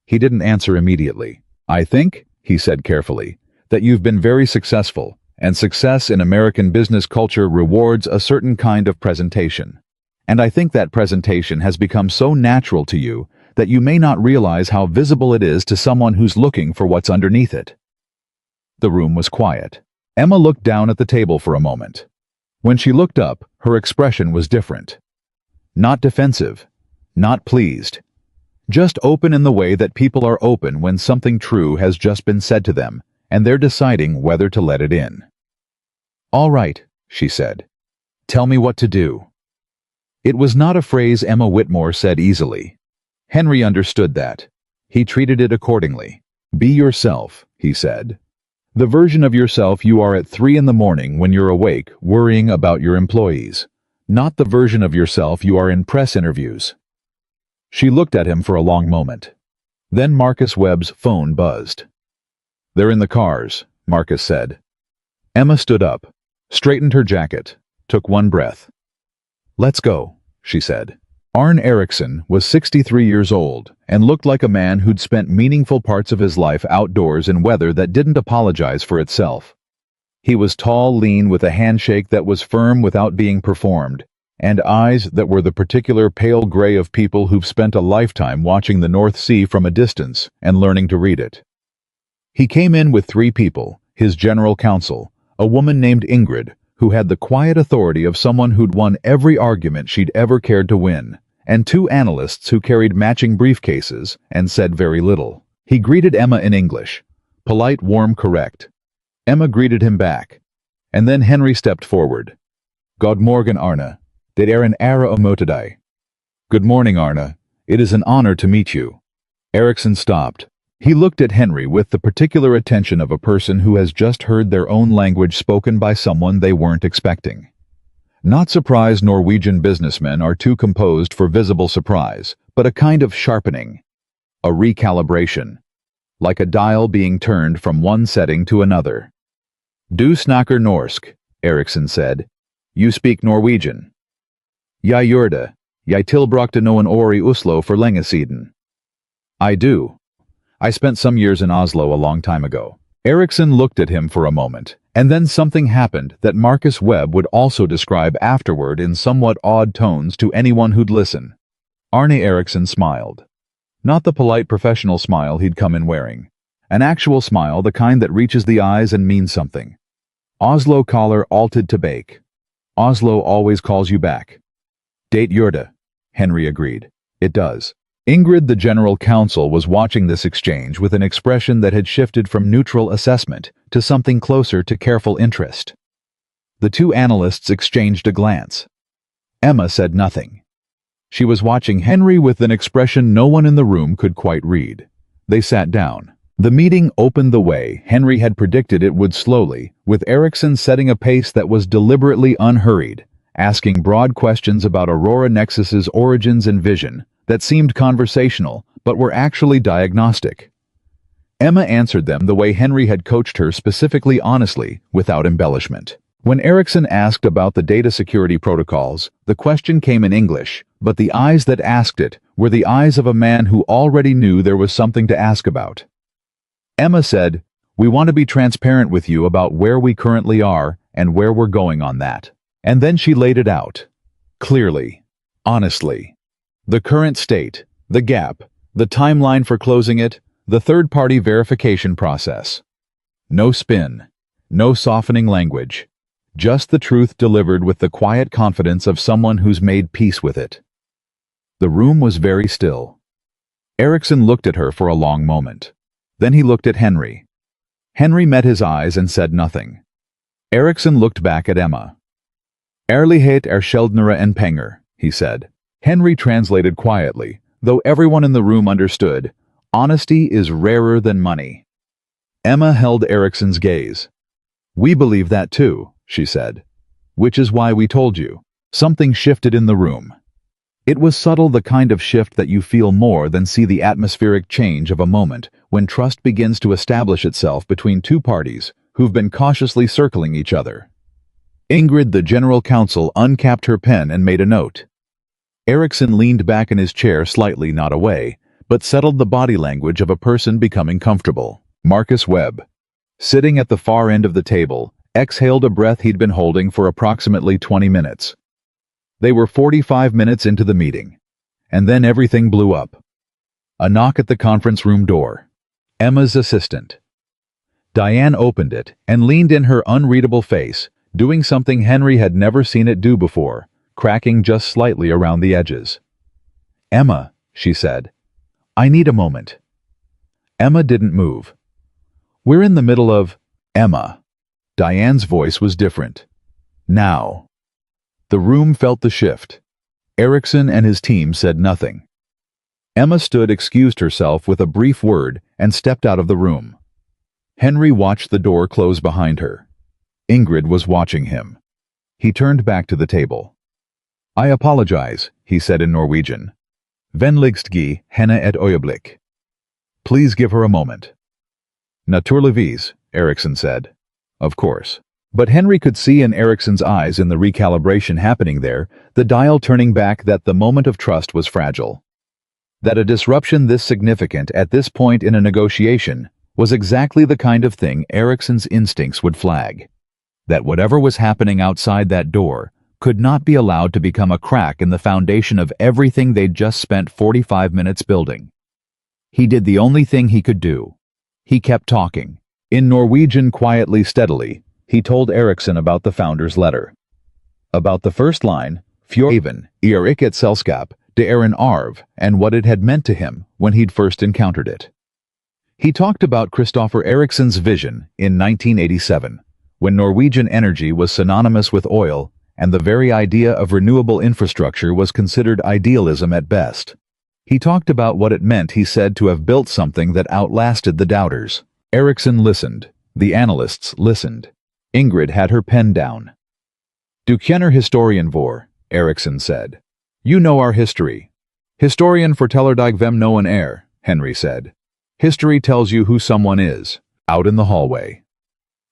S1: He didn't answer immediately. I think, he said carefully, that you've been very successful, and success in American business culture rewards a certain kind of presentation. And I think that presentation has become so natural to you that you may not realize how visible it is to someone who's looking for what's underneath it. The room was quiet. Emma looked down at the table for a moment. When she looked up, her expression was different. Not defensive, not pleased. Just open in the way that people are open when something true has just been said to them, and they're deciding whether to let it in. All right, she said. Tell me what to do. It was not a phrase Emma Whitmore said easily. Henry understood that. He treated it accordingly. Be yourself, he said. The version of yourself you are at 3 in the morning when you're awake, worrying about your employees. Not the version of yourself you are in press interviews. She looked at him for a long moment. Then Marcus Webb's phone buzzed. They're in the cars, Marcus said. Emma stood up, straightened her jacket, took one breath. Let's go, she said. Arne Eriksson was 63 years old and looked like a man who'd spent meaningful parts of his life outdoors in weather that didn't apologize for itself. He was tall, lean, with a handshake that was firm without being performed, and eyes that were the particular pale gray of people who've spent a lifetime watching the North Sea from a distance and learning to read it. He came in with 3 people, his general counsel, a woman named Ingrid, who had the quiet authority of someone who'd won every argument she'd ever cared to win, and 2 analysts who carried matching briefcases and said very little. He greeted Emma in English. Polite, warm, correct. Emma greeted him back. And then Henry stepped forward. God morgen Arne. Det en ära att möta dig. Good morning, Arne. It is an honor to meet you. Eriksson stopped. He looked at Henry with the particular attention of a person who has just heard their own language spoken by someone they weren't expecting. Not surprised Norwegian businessmen are too composed for visible surprise, but a kind of sharpening. A recalibration. Like a dial being turned from one setting to another. Du snakker norsk, Eriksson said. You speak Norwegian. Jeg gjør det. Jeg tilbrakte noen år I Oslo for lenge siden. I do. I spent some years in Oslo a long time ago. Eriksson looked at him for a moment, and then something happened that Marcus Webb would also describe afterward in somewhat odd tones to anyone who'd listen. Arne Eriksson smiled. Not the polite professional smile he'd come in wearing. An actual smile, the kind that reaches the eyes and means something. Oslo caller alltid tilbake. Oslo always calls you back. Det gjør det, Henry agreed. It does. Ingrid, the general counsel, was watching this exchange with an expression that had shifted from neutral assessment to something closer to careful interest. The two analysts exchanged a glance. Emma said nothing. She was watching Henry with an expression no one in the room could quite read. They sat down. The meeting opened the way Henry had predicted it would slowly, with Eriksson setting a pace that was deliberately unhurried, asking broad questions about Aurora Nexus's origins and vision that seemed conversational but were actually diagnostic. Emma answered them the way Henry had coached her, specifically, honestly, without embellishment. When Eriksson asked about the data security protocols, the question came in English, but the eyes that asked it were the eyes of a man who already knew there was something to ask about. Emma said, "We want to be transparent with you about where we currently are and where we're going on that." And then she laid it out. Clearly. Honestly. The current state, the gap, the timeline for closing it, the third-party verification process. No spin. No softening language. Just the truth delivered with the quiet confidence of someone who's made peace with it. The room was very still. Eriksson looked at her for a long moment. Then he looked at Henry. Henry met his eyes and said nothing. Eriksson looked back at Emma. Ærlighed sjeldnere enn penger, he said. Henry translated quietly, though everyone in the room understood. Honesty is rarer than money. Emma held Eriksson's gaze. We believe that too, she said. Which is why we told you. Something shifted in the room. It was subtle, the kind of shift that you feel more than see the atmospheric change of a moment when trust begins to establish itself between two parties who've been cautiously circling each other. Ingrid, the general counsel, uncapped her pen and made a note. Eriksson leaned back in his chair slightly, not away, but settled the body language of a person becoming comfortable. Marcus Webb, sitting at the far end of the table, exhaled a breath he'd been holding for approximately 20 minutes. They were 45 minutes into the meeting. And then everything blew up. A knock at the conference room door. Emma's assistant. Diane opened it and leaned in, her unreadable face, doing something Henry had never seen it do before, cracking just slightly around the edges. Emma, she said. I need a moment. Emma didn't move. We're in the middle of... Emma. Diane's voice was different. Now. The room felt the shift. Eriksson and his team said nothing. Emma stood, excused herself with a brief word, and stepped out of the room. Henry watched the door close behind her. Ingrid was watching him. He turned back to the table. I apologize, he said in Norwegian. Vennligst gi henne et øyeblikk. Please give her a moment. Naturligvis, Eriksson said. Of course. But Henry could see in Eriksson's eyes, in the recalibration happening there, the dial turning back, that the moment of trust was fragile. That a disruption this significant at this point in a negotiation was exactly the kind of thing Eriksson's instincts would flag. That whatever was happening outside that door could not be allowed to become a crack in the foundation of everything they'd just spent 45 minutes building. He did the only thing he could do. He kept talking. In Norwegian, quietly, steadily, he told Eriksson about the founder's letter. About the first line, Fjorden, ikke et selskap, det en arv, and what it had meant to him when he'd first encountered it. He talked about Christopher Eriksson's vision in 1987, when Norwegian energy was synonymous with oil, and the very idea of renewable infrastructure was considered idealism at best. He talked about what it meant, he said, to have built something that outlasted the doubters. Ericsson listened. The analysts listened. Ingrid had her pen down. "Du kjenner historien vår," Ericsson said. "You know our history." "Historien forteller deg hvem noen Henry said. "History tells you who someone is." Out in the hallway,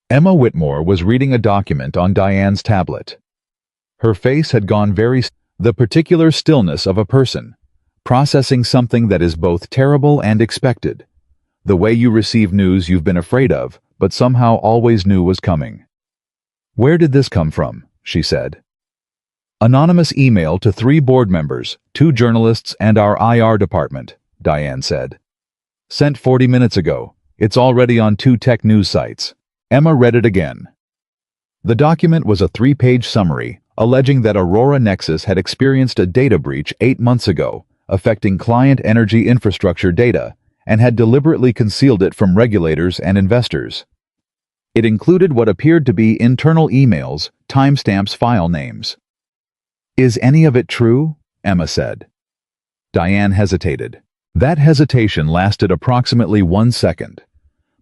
S1: Emma Whitmore was reading a document on Diane's tablet. Her face had gone the particular stillness of a person, processing something that is both terrible and expected. The way you receive news you've been afraid of, but somehow always knew was coming. "Where did this come from?" she said. "Anonymous email to 3 board members, 2 journalists and our IR department," Diane said. "Sent 40 minutes ago. It's already on 2 tech news sites." Emma read it again. The document was a 3-page summary alleging that Aurora Nexus had experienced a data breach 8 months ago, affecting client energy infrastructure data, and had deliberately concealed it from regulators and investors. It included what appeared to be internal emails, timestamps, file names. "Is any of it true?" Emma said. Diane hesitated. That hesitation lasted approximately 1 second,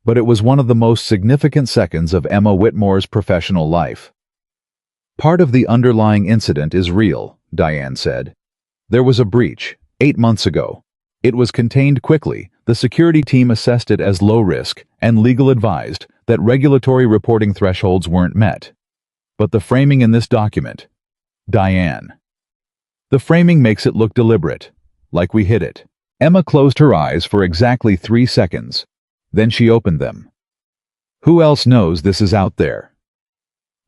S1: but it was one of the most significant seconds of Emma Whitmore's professional life. "Part of the underlying incident is real," Diane said. "There was a breach 8 months ago. It was contained quickly. The security team assessed it as low risk and legal advised that regulatory reporting thresholds weren't met. But the framing in this document, Diane. The framing makes it look deliberate, like we hid it." Emma closed her eyes for exactly 3 seconds. Then she opened them. "Who else knows this is out there?"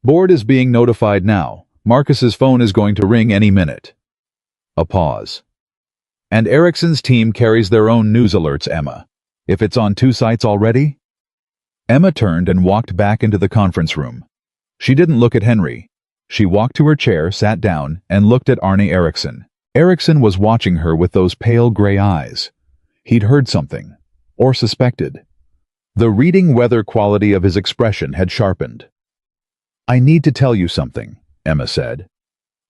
S1: "Board is being notified now. Marcus's phone is going to ring any minute." A pause. "And Ericsson's team carries their own news alerts, Emma. If it's on 2 sites already?" Emma turned and walked back into the conference room. She didn't look at Henry. She walked to her chair, sat down, and looked at Arne Eriksson. Eriksson was watching her with those pale gray eyes. He'd heard something, or suspected. The reading weather quality of his expression had sharpened. "I need to tell you something," Emma said.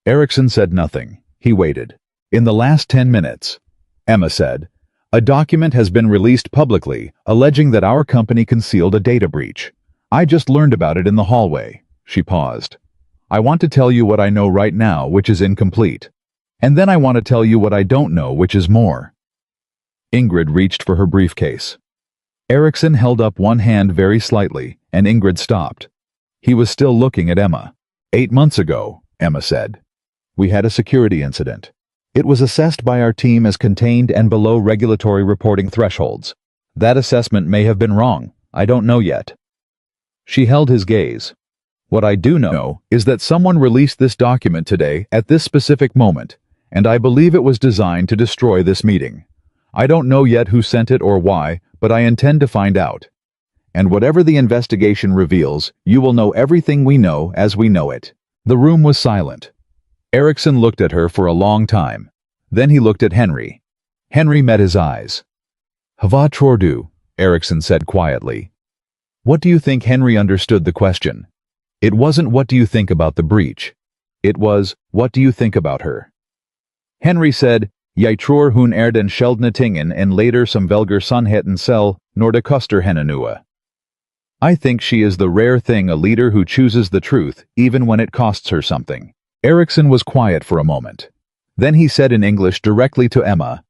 S1: Eriksson said nothing. He waited. "In the last 10 minutes, Emma said, "a document has been released publicly alleging that our company concealed a data breach. I just learned about it in the hallway." She paused. "I want to tell you what I know right now, which is incomplete. And then I want to tell you what I don't know, which is more." Ingrid reached for her briefcase. Eriksson held up one hand very slightly, and Ingrid stopped. He was still looking at Emma. 8 months ago," Emma said, "we had a security incident. It was assessed by our team as contained and below regulatory reporting thresholds. That assessment may have been wrong. I don't know yet." She held his gaze. "What I do know is that someone released this document today at this specific moment, and I believe it was designed to destroy this meeting. I don't know yet who sent it or why, but I intend to find out. And whatever the investigation reveals, you will know everything we know as we know it." The room was silent. Eriksson looked at her for a long time. Then he looked at Henry. Henry met his eyes. "Hva tror du?" Eriksson said quietly. "What do you think?" Henry understood the question. It wasn't "what do you think about the breach?" It was "what do you think about her?" Henry said, "Jeg tror hun den sjeldne tingen en later som velger sannheten selv, når det koster henne noe." I think she is the rare thing, a leader who chooses the truth, even when it costs her something. Eriksson was quiet for a moment. Then he said in English directly to Emma,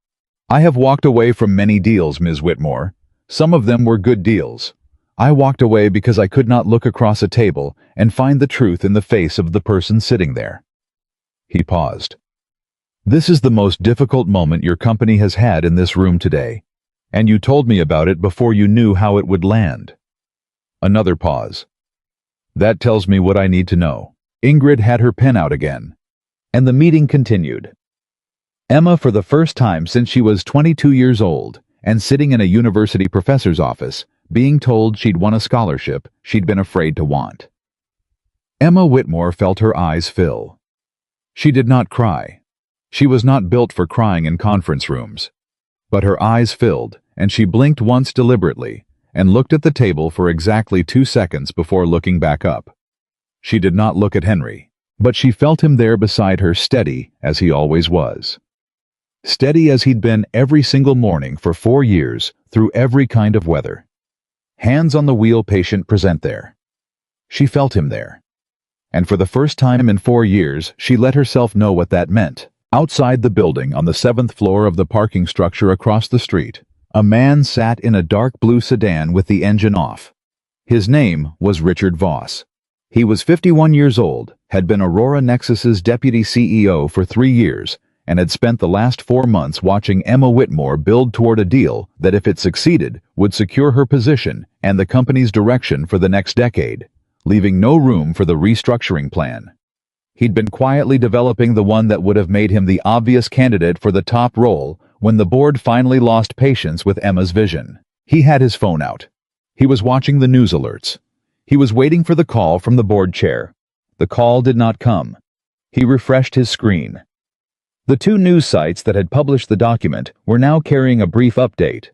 S1: "I have walked away from many deals, Ms. Whitmore. Some of them were good deals. I walked away because I could not look across a table and find the truth in the face of the person sitting there." He paused. "This is the most difficult moment your company has had in this room today, and you told me about it before you knew how it would land." Another pause. "That tells me what I need to know." Ingrid had her pen out again, and the meeting continued. Emma, for the first time since she was 22 years old, and sitting in a university professor's office, being told she'd won a scholarship she'd been afraid to want. Emma Whitmore felt her eyes fill. She did not cry. She was not built for crying in conference rooms. But her eyes filled, and she blinked once deliberately, and looked at the table for exactly 2 seconds before looking back up. She did not look at Henry, but she felt him there beside her, steady as he always was. Steady as he'd been every single morning for 4 years, through every kind of weather. Hands on the wheel, patient present there. She felt him there. And for the first time in 4 years, she let herself know what that meant. Outside the building, on the 7th floor of the parking structure across the street, a man sat in a dark blue sedan with the engine off. His name was Richard Voss. He was 51 years old, had been Aurora Nexus's deputy CEO for 3 years, and had spent the last 4 months watching Emma Whitmore build toward a deal that, if it succeeded, would secure her position and the company's direction for the next decade, leaving no room for the restructuring plan. He'd been quietly developing the one that would have made him the obvious candidate for the top role when the board finally lost patience with Emma's vision. He had his phone out. He was watching the news alerts. He was waiting for the call from the board chair. The call did not come. He refreshed his screen. The 2 news sites that had published the document were now carrying a brief update.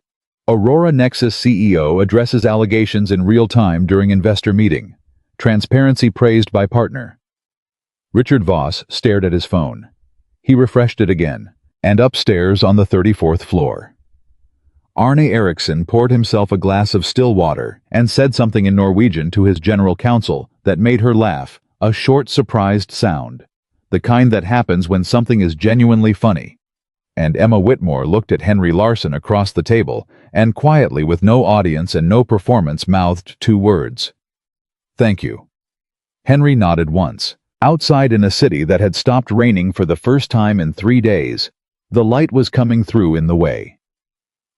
S1: Aurora Nexus CEO addresses allegations in real time during investor meeting. Transparency praised by partner. Richard Voss stared at his phone. He refreshed it again, and upstairs on the 34th floor. Arne Eriksson poured himself a glass of still water and said something in Norwegian to his general counsel that made her laugh, a short, surprised sound, the kind that happens when something is genuinely funny. And Emma Whitmore looked at Henry Larson across the table and quietly, with no audience and no performance, mouthed 2 words. "Thank you." Henry nodded once. Outside, in a city that had stopped raining for the first time in 3 days, the light was coming through in the way.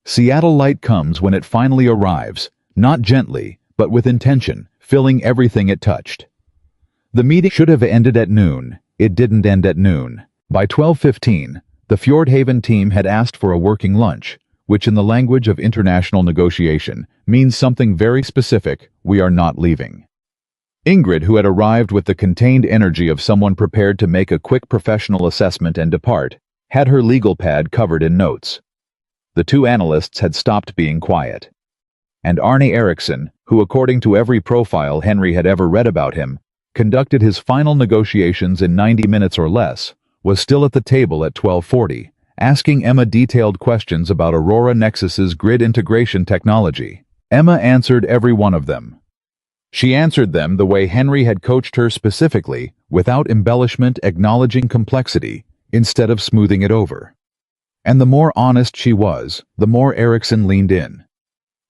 S1: Seattle light comes when it finally arrives, not gently, but with intention, filling everything it touched. The meeting should have ended at noon. It didn't end at noon. By 12:15, the Fjordhaven team had asked for a working lunch, which in the language of international negotiation means something very specific: we are not leaving. Ingrid, who had arrived with the contained energy of someone prepared to make a quick professional assessment and depart, had her legal pad covered in notes. The 2 analysts had stopped being quiet. And Arne Eriksson, who according to every profile Henry had ever read about him, conducted his final negotiations in 90 minutes or less, was still at the table at 12:40, asking Emma detailed questions about Aurora Nexus's grid integration technology. Emma answered every one of them. She answered them the way Henry had coached her, specifically, without embellishment, acknowledging complexity, instead of smoothing it over. And the more honest she was, the more Eriksson leaned in.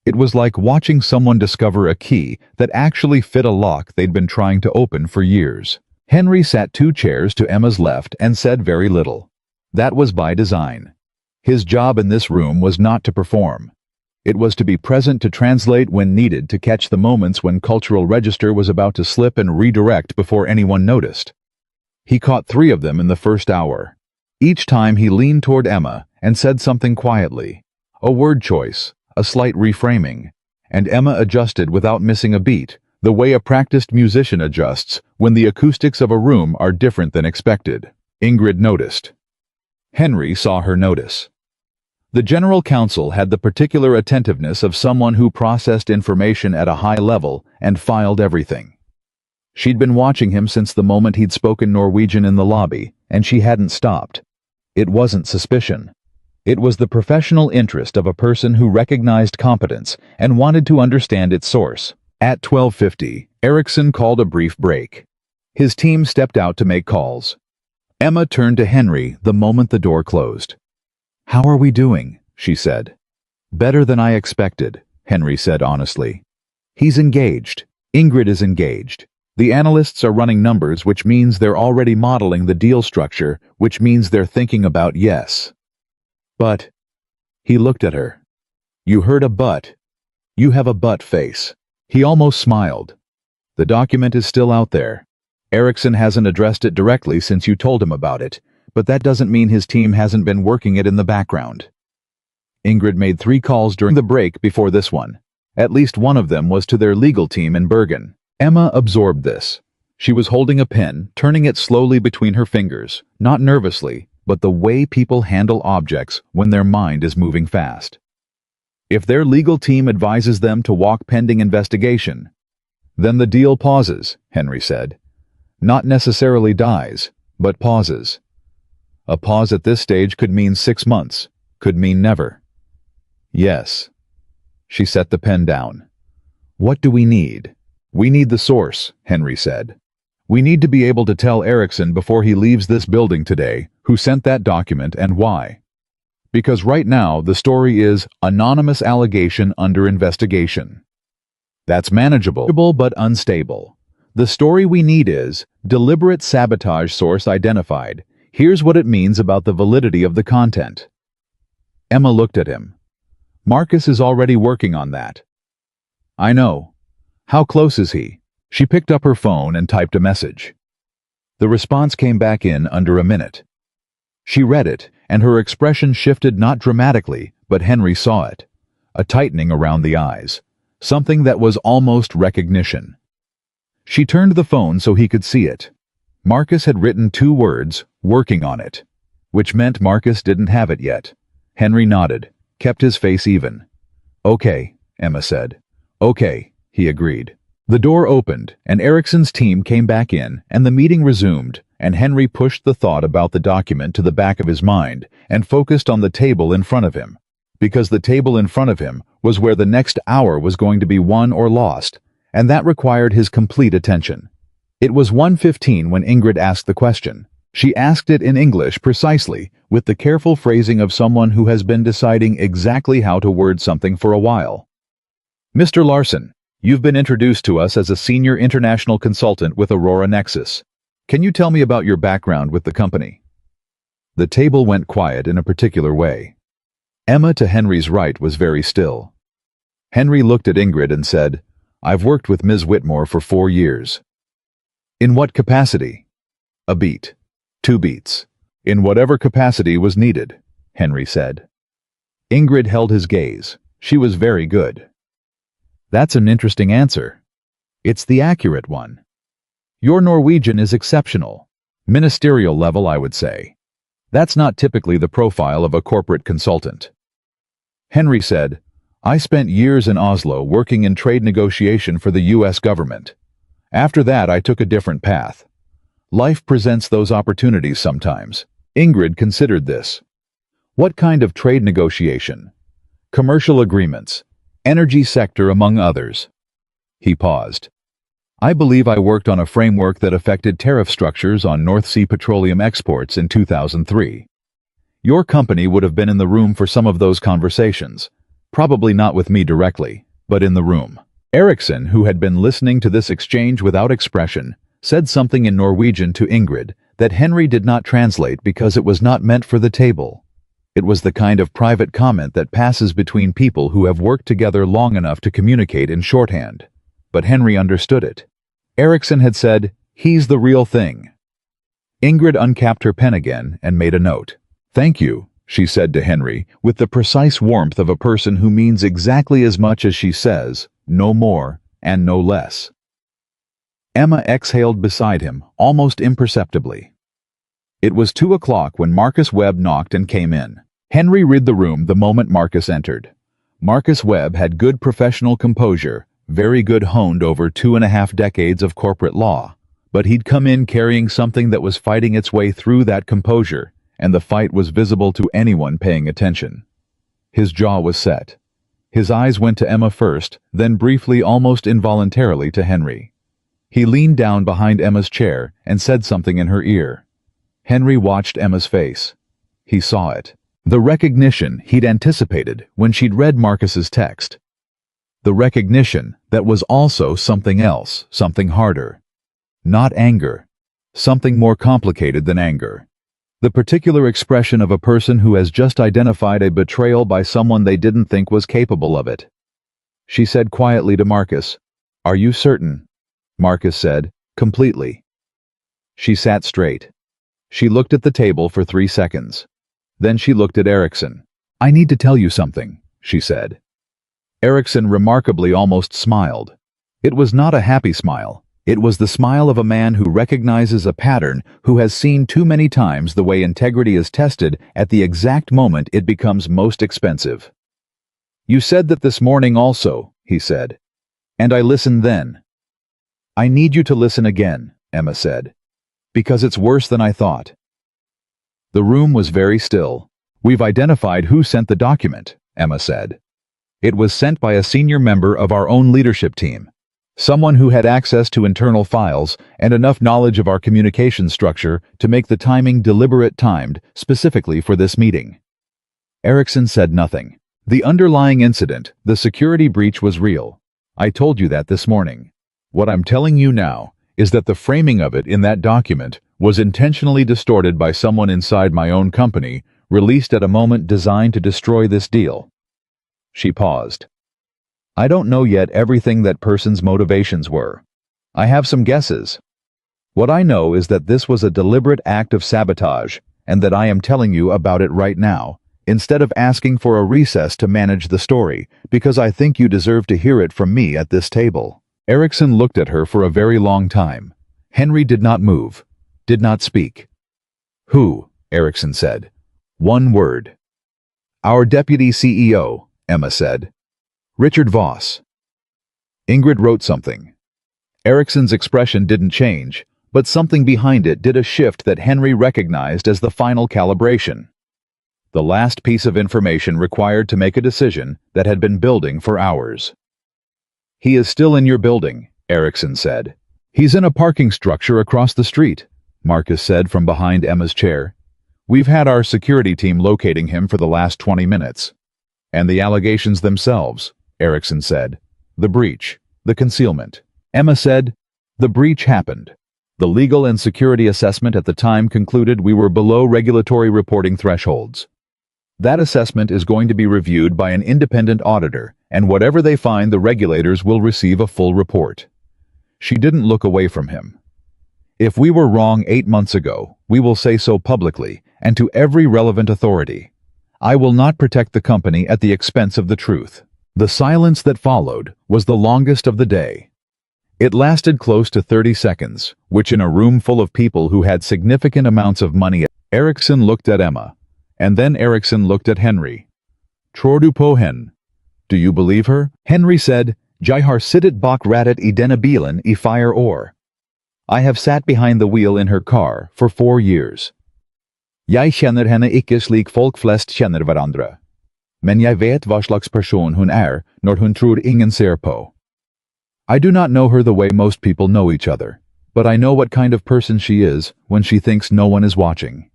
S1: It was like watching someone discover a key that actually fit a lock they'd been trying to open for years. Henry sat 2 chairs to Emma's left and said very little. That was by design. His job in this room was not to perform. It was to be present, to translate when needed, to catch the moments when cultural register was about to slip and redirect before anyone noticed. He caught 3 of them in the first hour. Each time he leaned toward Emma and said something quietly, a word choice, a slight reframing, and Emma adjusted without missing a beat, the way a practiced musician adjusts when the acoustics of a room are different than expected. Ingrid noticed. Henry saw her notice. The general counsel had the particular attentiveness of someone who processed information at a high level and filed everything. She'd been watching him since the moment he'd spoken Norwegian in the lobby, and she hadn't stopped. It wasn't suspicion. It was the professional interest of a person who recognized competence and wanted to understand its source. At 12:50, Eriksson called a brief break. His team stepped out to make calls. Emma turned to Henry the moment the door closed. "How are we doing?" she said. "Better than I expected," Henry said honestly. "He's engaged. Ingrid is engaged. The analysts are running numbers, which means they're already modeling the deal structure, which means they're thinking about yes. But," he looked at her. "You heard a but. You have a but face." He almost smiled. "The document is still out there. Eriksson hasn't addressed it directly since you told him about it, but that doesn't mean his team hasn't been working it in the background." Ingrid made 3 calls during the break before this one. At least one of them was to their legal team in Bergen. Emma absorbed this. She was holding a pen, turning it slowly between her fingers, not nervously, but the way people handle objects when their mind is moving fast. If their legal team advises them to walk pending investigation, then the deal pauses, Henry said. Not necessarily dies, but pauses. A pause at this stage could mean 6 months, could mean never. Yes. She set the pen down. What do we need? We need the source, Henry said. We need to be able to tell Erickson before he leaves this building today who sent that document and why. Because right now the story is anonymous allegation under investigation. That's manageable but unstable. The story we need is deliberate sabotage source identified. Here's what it means about the validity of the content. Emma looked at him. Marcus is already working on that. I know. How close is he? She picked up her phone and typed a message. The response came back in under a minute. She read it, and her expression shifted not dramatically, but Henry saw it. A tightening around the eyes. Something that was almost recognition. She turned the phone so he could see it. Marcus had written 2 words, working on it, which meant Marcus didn't have it yet. Henry nodded, kept his face even. Okay, Emma said. Okay, he agreed. The door opened, and Erickson's team came back in, and the meeting resumed, and Henry pushed the thought about the document to the back of his mind and focused on the table in front of him, because the table in front of him was where the next hour was going to be won or lost, and that required his complete attention. It was 1:15 when Ingrid asked the question. She asked it in English precisely, with the careful phrasing of someone who has been deciding exactly how to word something for a while. Mr. Larson, you've been introduced to us as a senior international consultant with Aurora Nexus. Can you tell me about your background with the company? The table went quiet in a particular way. Emma to Henry's right was very still. Henry looked at Ingrid and said, I've worked with Ms. Whitmore for 4 years. In what capacity? A beat. 2 beats. In whatever capacity was needed, Henry said. Ingrid held his gaze. She was very good. That's an interesting answer. It's the accurate one. Your Norwegian is exceptional. Ministerial level, I would say. That's not typically the profile of a corporate consultant. Henry said, I spent years in Oslo working in trade negotiation for the U.S. government. After that, I took a different path. Life presents those opportunities sometimes. Ingrid considered this. What kind of trade negotiation? Commercial agreements. Energy sector, among others. He paused. I believe I worked on a framework that affected tariff structures on North Sea petroleum exports in 2003. Your company would have been in the room for some of those conversations. Probably not with me directly, but in the room. Erickson, who had been listening to this exchange without expression, said something in Norwegian to Ingrid that Henry did not translate because it was not meant for the table. It was the kind of private comment that passes between people who have worked together long enough to communicate in shorthand. But Henry understood it. Erickson had said, he's the real thing. Ingrid uncapped her pen again and made a note. Thank you, she said to Henry, with the precise warmth of a person who means exactly as much as she says, no more and no less. Emma exhaled beside him, almost imperceptibly. It was 2 o'clock when Marcus Webb knocked and came in. Henry read the room the moment Marcus entered. Marcus Webb had good professional composure, very good honed over 2.5 decades of corporate law, but he'd come in carrying something that was fighting its way through that composure, and the fight was visible to anyone paying attention. His jaw was set. His eyes went to Emma first, then briefly, almost involuntarily, to Henry. He leaned down behind Emma's chair and said something in her ear. Henry watched Emma's face. He saw it. The recognition he'd anticipated when she'd read Marcus's text. The recognition that was also something else, something harder. Not anger. Something more complicated than anger. The particular expression of a person who has just identified a betrayal by someone they didn't think was capable of it. She said quietly to Marcus, "Are you certain?" Marcus said, "Completely." She sat straight. She looked at the table for 3 seconds. Then she looked at Erickson. "I need to tell you something," she said. Erickson remarkably almost smiled. It was not a happy smile. It was the smile of a man who recognizes a pattern, who has seen too many times the way integrity is tested at the exact moment it becomes most expensive. You said that this morning also, he said. And I listened then. I need you to listen again, Emma said. Because it's worse than I thought. The room was very still. We've identified who sent the document, Emma said. It was sent by a senior member of our own leadership team. Someone who had access to internal files and enough knowledge of our communication structure to make the timing deliberate timed specifically for this meeting. Erickson said nothing. The underlying incident, the security breach, was real. I told you that this morning. What I'm telling you now is that the framing of it in that document was intentionally distorted by someone inside my own company, released at a moment designed to destroy this deal. She paused. I don't know yet everything that person's motivations were. I have some guesses. What I know is that this was a deliberate act of sabotage, and that I am telling you about it right now, instead of asking for a recess to manage the story, because I think you deserve to hear it from me at this table. Erickson looked at her for a very long time. Henry did not move, did not speak. Who? Erickson said. One word. Our deputy CEO, Emma said. Richard Voss. Ingrid wrote something. Erickson's expression didn't change, but something behind it did a shift that Henry recognized as the final calibration. The last piece of information required to make a decision that had been building for hours. He is still in your building, Erickson said. He's in a parking structure across the street, Marcus said from behind Emma's chair. We've had our security team locating him for the last 20 minutes. And the allegations themselves, Erickson said. The breach, the concealment. Emma said, the breach happened. The legal and security assessment at the time concluded we were below regulatory reporting thresholds. That assessment is going to be reviewed by an independent auditor, and whatever they find, the regulators will receive a full report. She didn't look away from him. If we were wrong 8 months ago, we will say so publicly and to every relevant authority. I will not protect the company at the expense of the truth. The silence that followed was the longest of the day. It lasted close to 30 seconds, which in a room full of people who had significant amounts of money. Erickson looked at Emma, and then Erickson looked at Henry. Tror du på henne? Do you believe her? Henry said, Jeg har sittet bak rattet I denne bilen I 4 år. I have sat behind the wheel in her car for 4 years. Jeg kjenner henne ikke slik folk flest kjenner hverandre. Men jeg vet hva slags person hun når hun tror ingen ser på. I do not know her the way most people know each other, but I know what kind of person she is when she thinks no one is watching.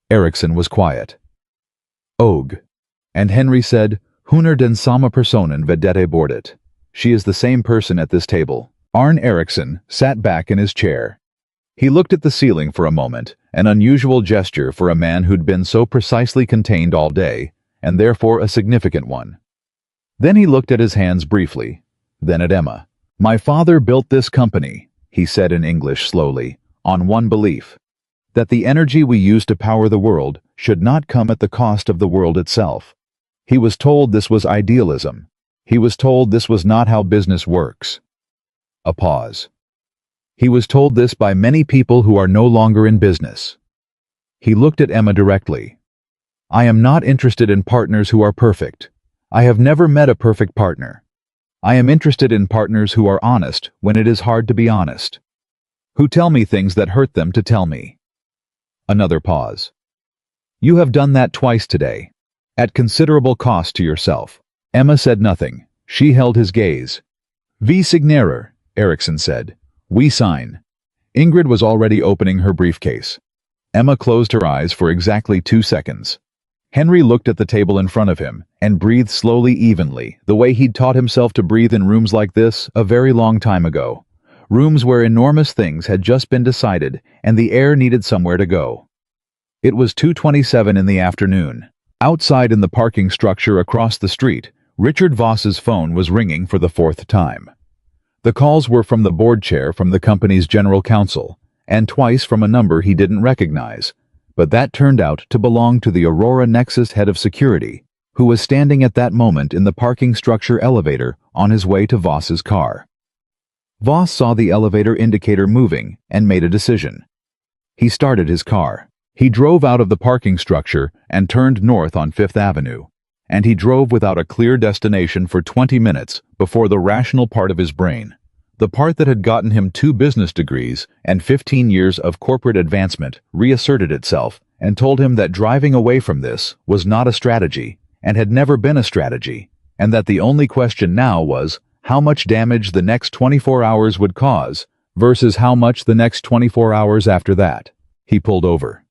S1: Erickson was quiet. Og. And Henry said, Hun den samme personen ved dette bordet. She is the same person at this table. Arne Erickson sat back in his chair. He looked at the ceiling for a moment, an unusual gesture for a man who'd been so precisely contained all day, and therefore a significant one. Then he looked at his hands briefly, then at Emma. My father built this company, he said in English slowly, on one belief, that the energy we use to power the world should not come at the cost of the world itself. He was told this was idealism. He was told this was not how business works. A pause. He was told this by many people who are no longer in business. He looked at Emma directly. I am not interested in partners who are perfect. I have never met a perfect partner. I am interested in partners who are honest when it is hard to be honest. Who tell me things that hurt them to tell me. Another pause. You have done that twice today, at considerable cost to yourself. Emma said nothing. She held his gaze. Vi signerer, Erickson said. We sign. Ingrid was already opening her briefcase. Emma closed her eyes for exactly 2 seconds. Henry looked at the table in front of him and breathed slowly, evenly, the way he'd taught himself to breathe in rooms like this a very long time ago. Rooms where enormous things had just been decided and the air needed somewhere to go. It was 2:27 in the afternoon. Outside in the parking structure across the street, Richard Voss's phone was ringing for the 4th time. The calls were from the board chair from the company's general counsel, and twice from a number he didn't recognize, but that turned out to belong to the Aurora Nexus head of security, who was standing at that moment in the parking structure elevator on his way to Voss's car. Voss saw the elevator indicator moving and made a decision. He started his car. He drove out of the parking structure and turned north on 5th Avenue, and he drove without a clear destination for 20 minutes before the rational part of his brain, the part that had gotten him 2 business degrees and 15 years of corporate advancement, reasserted itself and told him that driving away from this was not a strategy and had never been a strategy, and that the only question now was how much damage the next 24 hours would cause versus how much the next 24 hours after that. He pulled over.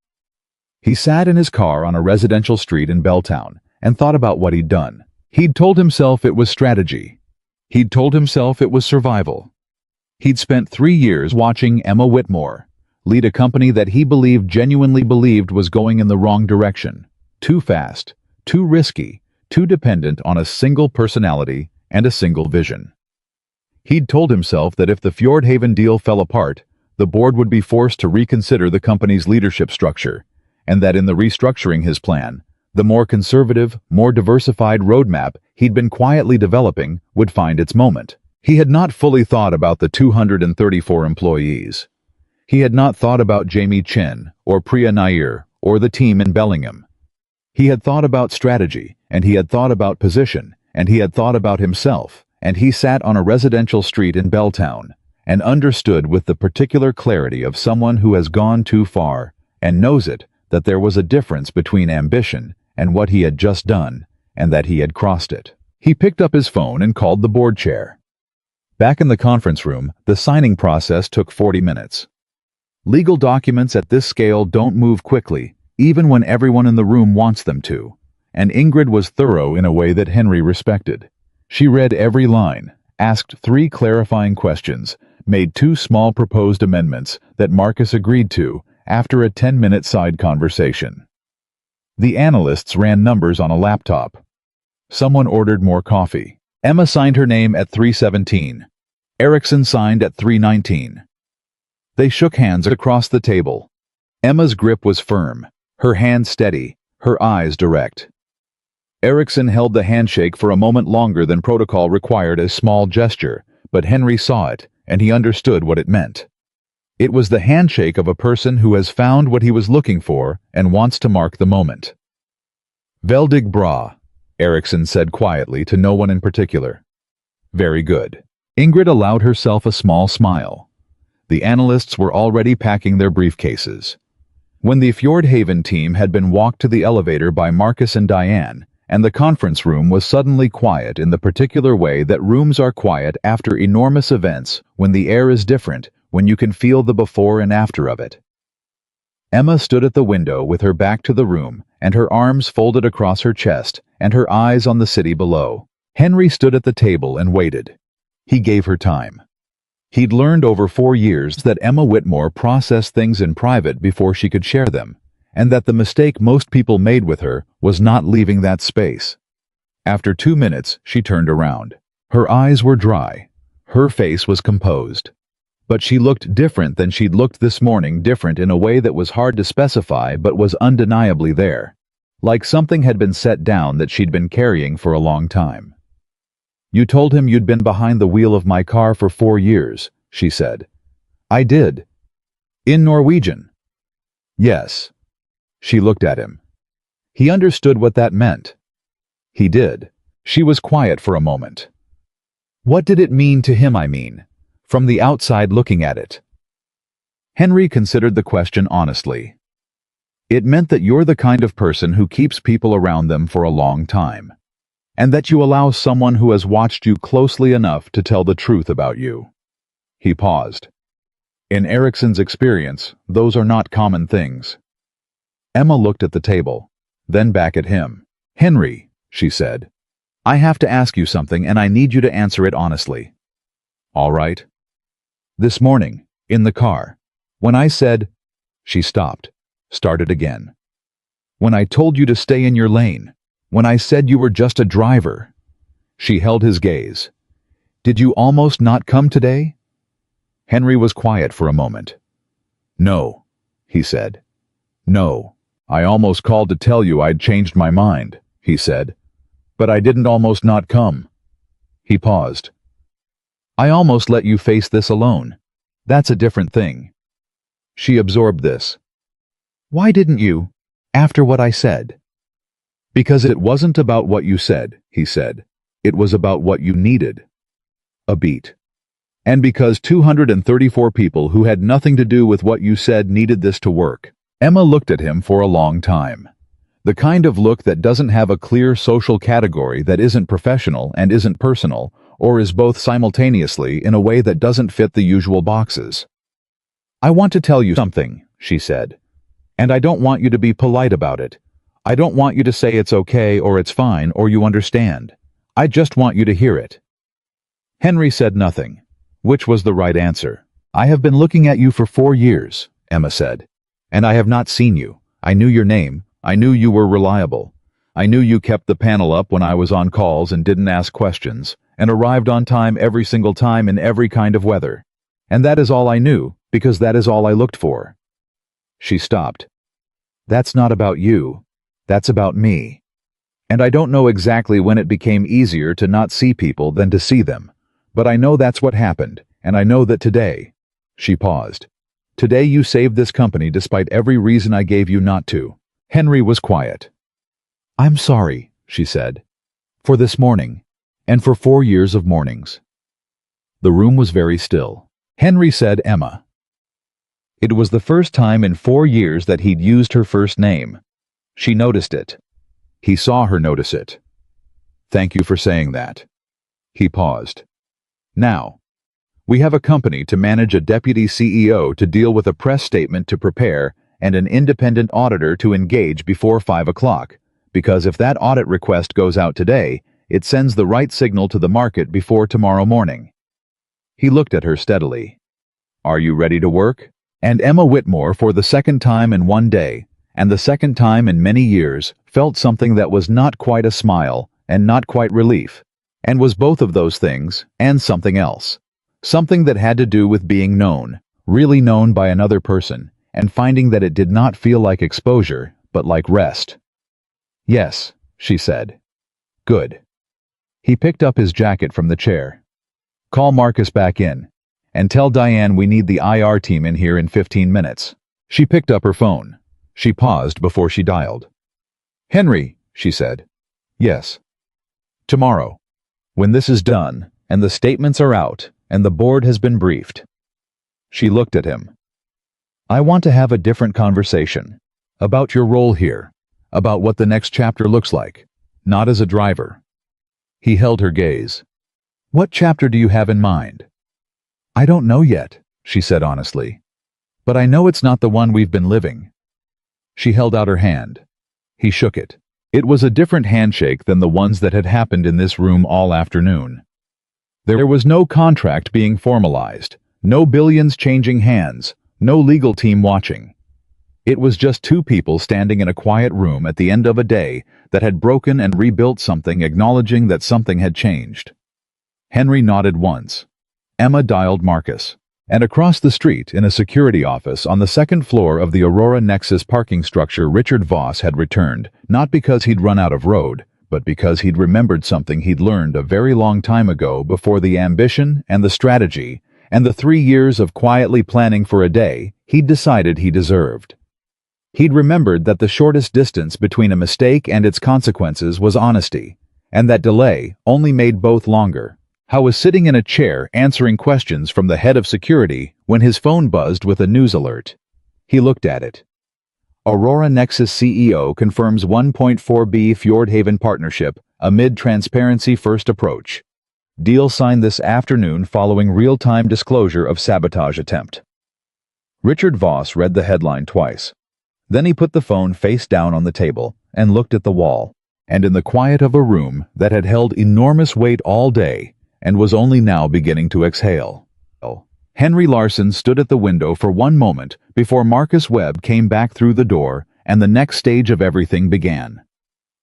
S1: He sat in his car on a residential street in Belltown and thought about what he'd done. He'd told himself it was strategy. He'd told himself it was survival. He'd spent 3 years watching Emma Whitmore lead a company that he genuinely believed was going in the wrong direction. Too fast, too risky, too dependent on a single personality and a single vision. He'd told himself that if the Fjordhaven deal fell apart, the board would be forced to reconsider the company's leadership structure, and that in the restructuring his plan, the more conservative, more diversified roadmap he'd been quietly developing would find its moment. He had not fully thought about the 234 employees. He had not thought about Jamie Chin or Priya Nair or the team in Bellingham. He had thought about strategy, and he had thought about position, and he had thought about himself, and he sat on a residential street in Belltown and understood with the particular clarity of someone who has gone too far and knows it that there was a difference between ambition and what he had just done, and that he had crossed it. He picked up his phone and called the board chair. Back in the conference room, the signing process took 40 minutes. Legal documents at this scale don't move quickly, even when everyone in the room wants them to, and Ingrid was thorough in a way that Henry respected. She read every line, asked 3 clarifying questions, made 2 small proposed amendments that Marcus agreed to after a 10-minute side conversation. The analysts ran numbers on a laptop. Someone ordered more coffee. Emma signed her name at 3:17. Erickson signed at 3:19. They shook hands across the table. Emma's grip was firm, her hand steady, her eyes direct. Erickson held the handshake for a moment longer than protocol required, a small gesture, but Henry saw it, and he understood what it meant. It was the handshake of a person who has found what he was looking for and wants to mark the moment. "Veldig bra," Erickson said quietly to no one in particular. "Very good." Ingrid allowed herself a small smile. The analysts were already packing their briefcases. When the Fjordhaven team had been walked to the elevator by Marcus and Diane, and the conference room was suddenly quiet in the particular way that rooms are quiet after enormous events, when the air is different, when you can feel the before and after of it. Emma stood at the window with her back to the room and her arms folded across her chest and her eyes on the city below. Henry stood at the table and waited. He gave her time. He'd learned over 4 years that Emma Whitmore processed things in private before she could share them, and that the mistake most people made with her was not leaving that space. After 2 minutes, she turned around. Her eyes were dry. Her face was composed. But she looked different than she'd looked this morning, different in a way that was hard to specify but was undeniably there. Like something had been set down that she'd been carrying for a long time. "You told him you'd been behind the wheel of my car for 4 years, she said. "I did." "In Norwegian?" "Yes." She looked at him. He understood what that meant. He did. She was quiet for a moment. What did it mean to him, I mean, from the outside looking at it? Henry considered the question honestly. It meant that you're the kind of person who keeps people around them for a long time, and that you allow someone who has watched you closely enough to tell the truth about you. He paused. In Erickson's experience, those are not common things. Emma looked at the table, then back at him. "Henry," she said, "I have to ask you something and I need you to answer it honestly." "All right." "This morning, in the car, when I said—" She stopped, started again. "When I told you to stay in your lane, when I said you were just a driver." She held his gaze. "Did you almost not come today?" Henry was quiet for a moment. "No," he said. "No. I almost called to tell you I'd changed my mind," he said. "But I didn't almost not come." He paused. "I almost let you face this alone. That's a different thing." She absorbed this. "Why didn't you, after what I said?" Because it wasn't about what you said, he said. It was about what you needed. A beat. And because 234 people who had nothing to do with what you said needed this to work. Emma looked at him for a long time. The kind of look that doesn't have a clear social category, that isn't professional and isn't personal, or is both simultaneously in a way that doesn't fit the usual boxes. I want to tell you something, she said. And I don't want you to be polite about it. I don't want you to say it's okay or it's fine or you understand. I just want you to hear it. Henry said nothing, which was the right answer. I have been looking at you for 4 years, Emma said. And I have not seen you. I knew your name. I knew you were reliable. I knew you kept the panel up when I was on calls and didn't ask questions, and arrived on time every single time in every kind of weather. And that is all I knew, because that is all I looked for. She stopped. That's not about you. That's about me. And I don't know exactly when it became easier to not see people than to see them. But I know that's what happened, and I know that today. She paused. Today you saved this company despite every reason I gave you not to. Henry was quiet. I'm sorry, she said. For this morning, and for 4 years of mornings. The room was very still. Henry said Emma. It was the first time in 4 years that he'd used her first name. She noticed it. He saw her notice it. Thank you for saying that. He paused. Now, we have a company to manage, a deputy CEO to deal with, a press statement to prepare, and an independent auditor to engage before 5 o'clock, because if that audit request goes out today, it sends the right signal to the market before tomorrow morning. He looked at her steadily. Are you ready to work? And Emma Whitmore, for the second time in one day, and the second time in many years, felt something that was not quite a smile and not quite relief, and was both of those things and something else. Something that had to do with being known, really known by another person, and finding that it did not feel like exposure, but like rest. Yes, she said. Good. He picked up his jacket from the chair. Call Marcus back in, and tell Diane we need the IR team in here in 15 minutes. She picked up her phone. She paused before she dialed. Henry, she said. Yes. Tomorrow. When this is done, and the statements are out, and the board has been briefed. She looked at him. I want to have a different conversation. About your role here. About what the next chapter looks like. Not as a driver. He held her gaze. What chapter do you have in mind? I don't know yet, she said honestly. But I know it's not the one we've been living. She held out her hand. He shook it. It was a different handshake than the ones that had happened in this room all afternoon. There was no contract being formalized, no billions changing hands, no legal team watching. It was just two people standing in a quiet room at the end of a day that had broken and rebuilt something, acknowledging that something had changed. Henry nodded once. Emma dialed Marcus. And across the street, in a security office on the second floor of the Aurora Nexus parking structure, Richard Voss had returned, not because he'd run out of road, but because he'd remembered something he'd learned a very long time ago, before the ambition and the strategy and the 3 years of quietly planning for a day he'd decided he deserved. He'd remembered that the shortest distance between a mistake and its consequences was honesty, and that delay only made both longer. How was sitting in a chair answering questions from the head of security when his phone buzzed with a news alert. He looked at it. Aurora Nexus CEO confirms 1.4B Fjordhaven partnership amid transparency first approach. Deal signed this afternoon following real-time disclosure of sabotage attempt. Richard Voss read the headline twice. Then he put the phone face down on the table and looked at the wall, and in the quiet of a room that had held enormous weight all day and was only now beginning to exhale. Henry Larson stood at the window for one moment before Marcus Webb came back through the door and the next stage of everything began.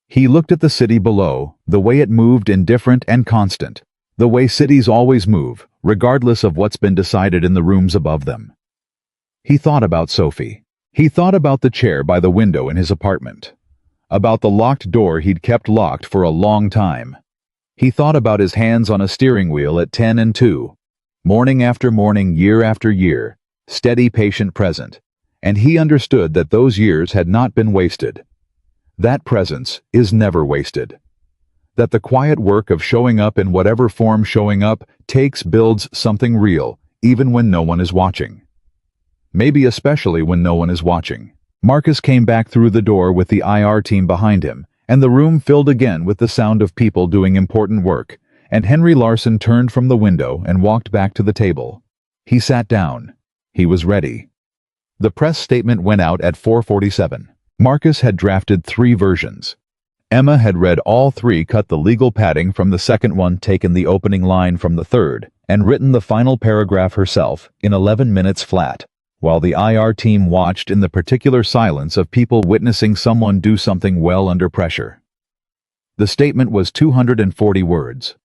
S1: He looked at the city below, the way it moved, indifferent and constant, the way cities always move, regardless of what's been decided in the rooms above them. He thought about Sophie. He thought about the chair by the window in his apartment, about the locked door he'd kept locked for a long time. He thought about his hands on a steering wheel at 10 and 2, morning after morning, year after year, steady, patient, present, and he understood that those years had not been wasted. That presence is never wasted. That the quiet work of showing up in whatever form showing up takes builds something real, even when no one is watching. Maybe especially when no one is watching. Marcus came back through the door with the IR team behind him, and the room filled again with the sound of people doing important work, and Henry Larson turned from the window and walked back to the table. He sat down. He was ready. The press statement went out at 4:47. Marcus had drafted 3 versions. Emma had read all 3, cut the legal padding from the second one, taken the opening line from the third, and written the final paragraph herself in 11 minutes flat, while the IR team watched in the particular silence of people witnessing someone do something well under pressure. The statement was 240 words.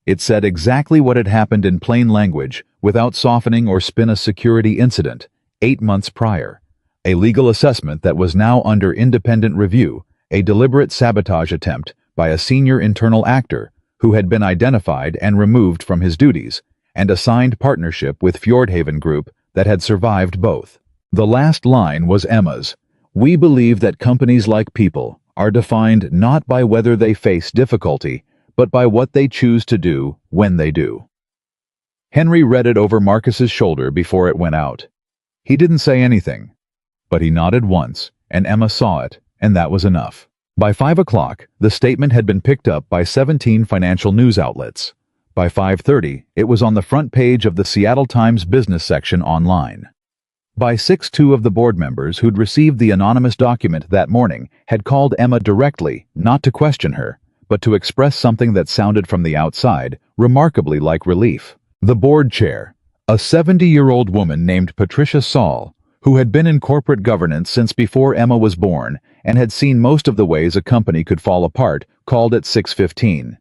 S1: It said exactly what had happened in plain language, without softening or spin a security incident, 8 months prior. A legal assessment that was now under independent review, a deliberate sabotage attempt by a senior internal actor who had been identified and removed from his duties, and a signed partnership with Fjordhaven Group that had survived both. The last line was Emma's. "We believe that companies like people are defined not by whether they face difficulty, but by what they choose to do when they do." Henry read it over Marcus's shoulder before it went out. He didn't say anything, but he nodded once, and Emma saw it, and that was enough. By 5 o'clock, the statement had been picked up by 17 financial news outlets. By 5:30, it was on the front page of the Seattle Times business section online. By 6, 2 of the board members who'd received the anonymous document that morning had called Emma directly, not to question her, but to express something that sounded from the outside remarkably like relief. The board chair, a 70-year-old woman named Patricia Saul, who had been in corporate governance since before Emma was born and had seen most of the ways a company could fall apart, called at 6:15.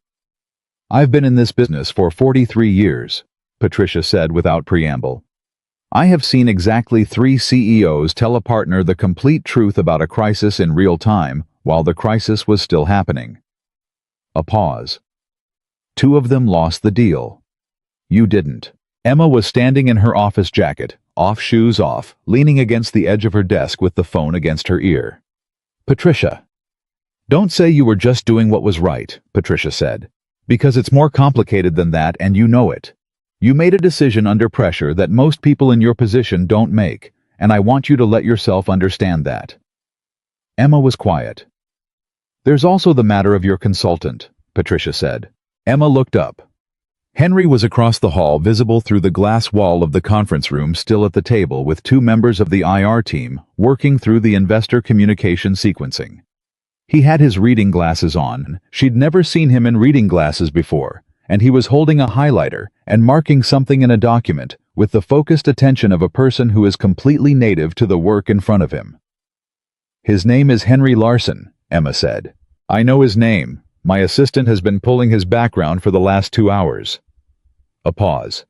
S1: "I've been in this business for 43 years, Patricia said without preamble. "I have seen exactly 3 CEOs tell a partner the complete truth about a crisis in real time while the crisis was still happening." A pause. "2 of them lost the deal. You didn't." Emma was standing in her office jacket, off shoes off, leaning against the edge of her desk with the phone against her ear. "Patricia, don't say you were just doing what was right," Patricia said, "because it's more complicated than that and you know it. You made a decision under pressure that most people in your position don't make, and I want you to let yourself understand that." Emma was quiet. "There's also the matter of your consultant," Patricia said. Emma looked up. Henry was across the hall, visible through the glass wall of the conference room, still at the table with 2 members of the IR team working through the investor communication sequencing. He had his reading glasses on. She'd never seen him in reading glasses before, and he was holding a highlighter and marking something in a document with the focused attention of a person who is completely native to the work in front of him. "His name is Henry Larson," Emma said. "I know his name. My assistant has been pulling his background for the last 2 hours. A pause.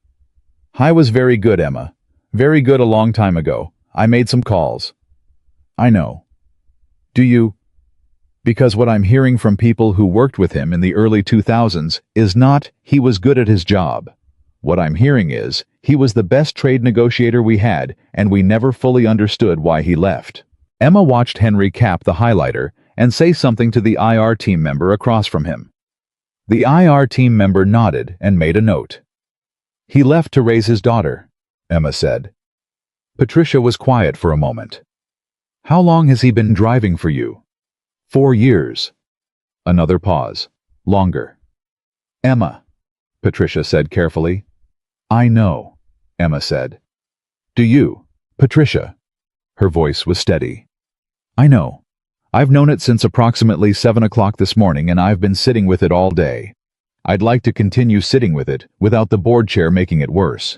S1: "I was very good, Emma. Very good a long time ago. I made some calls." "I know. Do you?" "Because what I'm hearing from people who worked with him in the early 2000s is not he was good at his job. What I'm hearing is he was the best trade negotiator we had, and we never fully understood why he left." Emma watched Henry cap the highlighter and say something to the IR team member across from him. The IR team member nodded and made a note. "He left to raise his daughter," Emma said. Patricia was quiet for a moment. "How long has he been driving for you?" 4 years. Another pause. "Longer." "Emma," Patricia said carefully. "I know," Emma said. "Do you?" "Patricia." Her voice was steady. "I know. I've known it since approximately 7 o'clock this morning, and I've been sitting with it all day. I'd like to continue sitting with it without the board chair making it worse."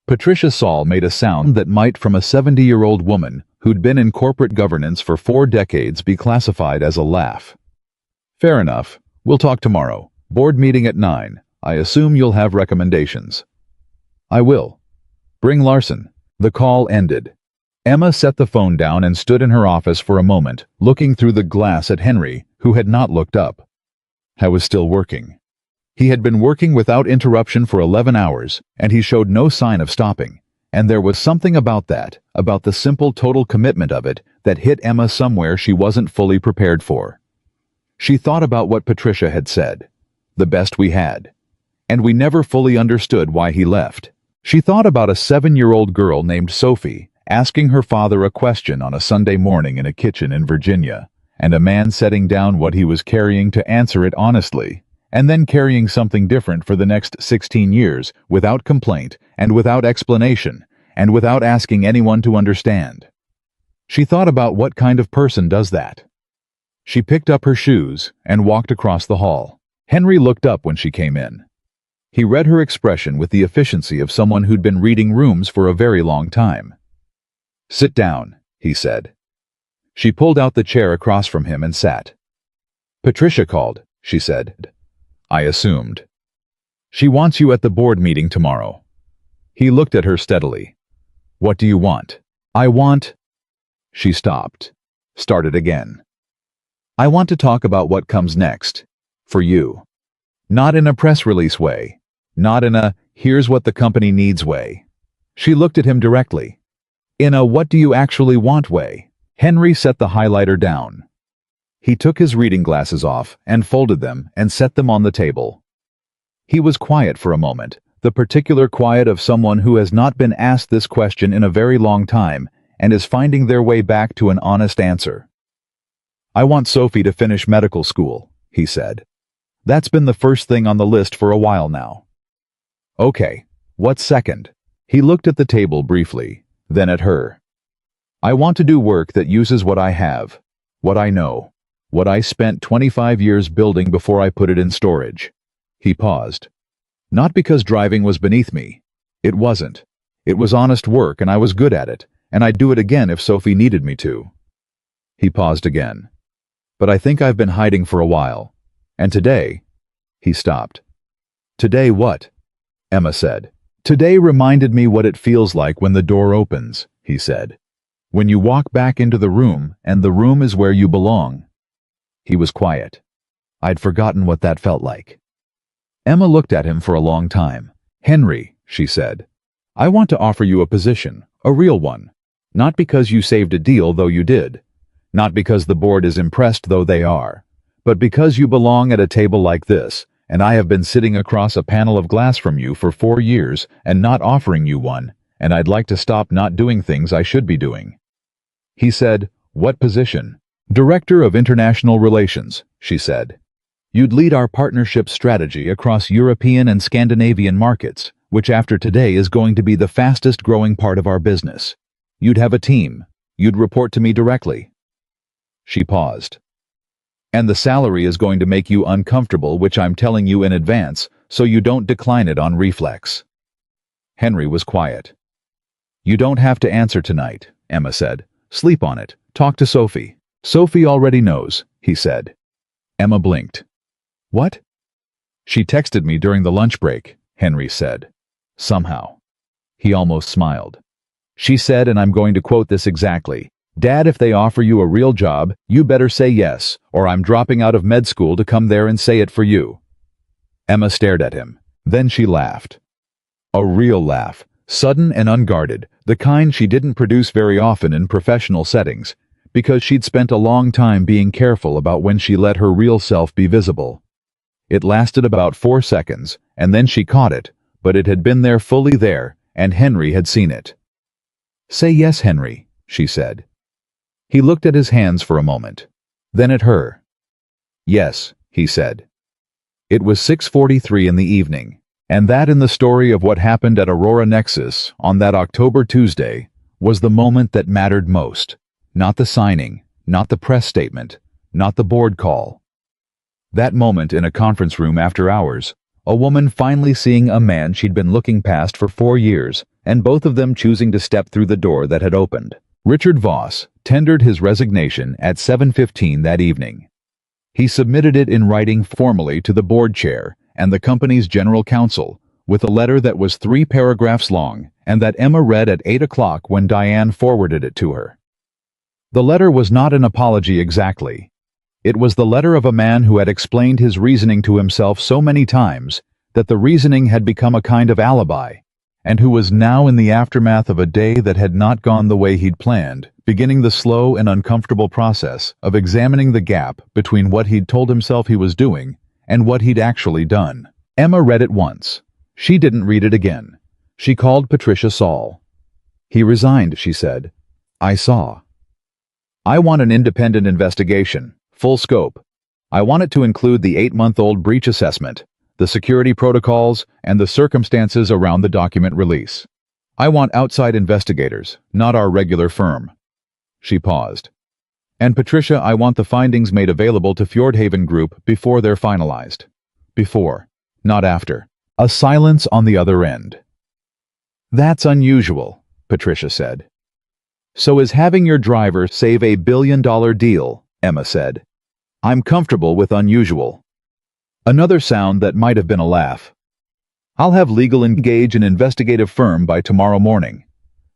S1: Patricia Saul made a sound that might, from a 70-year-old woman who'd been in corporate governance for 4 decades, be classified as a laugh. "Fair enough. We'll talk tomorrow. Board meeting at 9. I assume you'll have recommendations." "I will. Bring Larson." The call ended. Emma set the phone down and stood in her office for a moment, looking through the glass at Henry, who had not looked up. I was still working. He had been working without interruption for 11 hours, and he showed no sign of stopping. And there was something about that, about the simple total commitment of it, that hit Emma somewhere she wasn't fully prepared for. She thought about what Patricia had said. The best we had. And we never fully understood why he left. She thought about a 7-year-old girl named Sophie asking her father a question on a Sunday morning in a kitchen in Virginia, and a man setting down what he was carrying to answer it honestly, and then carrying something different for the next 16 years without complaint and without explanation and without asking anyone to understand. She thought about what kind of person does that. She picked up her shoes and walked across the hall. Henry looked up when she came in. He read her expression with the efficiency of someone who'd been reading rooms for a very long time. "Sit down," he said. She pulled out the chair across from him and sat. "Patricia called," she said. "I assumed. She wants you at the board meeting tomorrow." He looked at her steadily. "What do you want?" "I want—" She stopped. Started again. "I want to talk about what comes next. For you. Not in a press release way. Not in a, here's what the company needs way." She looked at him directly. "In a what do you actually want way." Henry set the highlighter down. He took his reading glasses off and folded them and set them on the table. He was quiet for a moment, the particular quiet of someone who has not been asked this question in a very long time and is finding their way back to an honest answer. "I want Sophie to finish medical school," he said. "That's been the first thing on the list for a while now." "Okay, what's second?" He looked at the table briefly, then at her. "I want to do work that uses what I have, what I know, what I spent 25 years building before I put it in storage." He paused. "Not because driving was beneath me. It wasn't. It was honest work and I was good at it, and I'd do it again if Sophie needed me to." He paused again. "But I think I've been hiding for a while. And today—" He stopped. "Today what?" Emma said. "Today reminded me what it feels like when the door opens," he said. "When you walk back into the room and the room is where you belong." He was quiet. I'd forgotten what that felt like. Emma looked at him for a long time. "Henry," she said, "I want to offer you a position, a real one. Not because you saved a deal, though you did. Not because the board is impressed, though they are. But because you belong at a table like this, and I have been sitting across a panel of glass from you for 4 years and not offering you one, and I'd like to stop not doing things I should be doing." He said, "What position?" "Director of International Relations," she said. "You'd lead our partnership strategy across European and Scandinavian markets, which after today is going to be the fastest growing part of our business. You'd have a team. You'd report to me directly." She paused. "And the salary is going to make you uncomfortable, which I'm telling you in advance, so you don't decline it on reflex." Henry was quiet. "You don't have to answer tonight," Emma said. "Sleep on it. Talk to Sophie." "Sophie already knows," he said. Emma blinked. "What?" "She texted me during the lunch break," Henry said. "Somehow." He almost smiled. "She said, and I'm going to quote this exactly, 'Dad, if they offer you a real job, you better say yes, or I'm dropping out of med school to come there and say it for you.'" Emma stared at him. Then she laughed. A real laugh, sudden and unguarded, the kind she didn't produce very often in professional settings, because she'd spent a long time being careful about when she let her real self be visible. It lasted about 4 seconds, and then she caught it, but it had been there, fully there, and Henry had seen it. "Say yes, Henry," she said. He looked at his hands for a moment, then at her. "Yes," he said. It was 6:43 in the evening, and that in the story of what happened at Aurora Nexus on that October Tuesday was the moment that mattered most. Not the signing, not the press statement, not the board call. That moment in a conference room after hours, a woman finally seeing a man she'd been looking past for 4 years, and both of them choosing to step through the door that had opened. Richard Voss tendered his resignation at 7:15 that evening. He submitted it in writing formally to the board chair and the company's general counsel, with a letter that was 3 paragraphs long and that Emma read at 8 o'clock when Diane forwarded it to her. The letter was not an apology exactly. It was the letter of a man who had explained his reasoning to himself so many times that the reasoning had become a kind of alibi, and who was now in the aftermath of a day that had not gone the way he'd planned, beginning the slow and uncomfortable process of examining the gap between what he'd told himself he was doing and what he'd actually done. Emma read it once. She didn't read it again. She called Patricia Saul. "He resigned," she said. "I saw. I want an independent investigation, full scope. I want it to include the 8-month-old breach assessment, the security protocols, and the circumstances around the document release. I want outside investigators, not our regular firm." She paused. "And Patricia, I want the findings made available to Fjordhaven Group before they're finalized. Before, not after." A silence on the other end. "That's unusual," Patricia said. "So is having your driver save a billion-dollar deal," Emma said. "I'm comfortable with unusual." Another sound that might have been a laugh. "I'll have legal engage an investigative firm by tomorrow morning.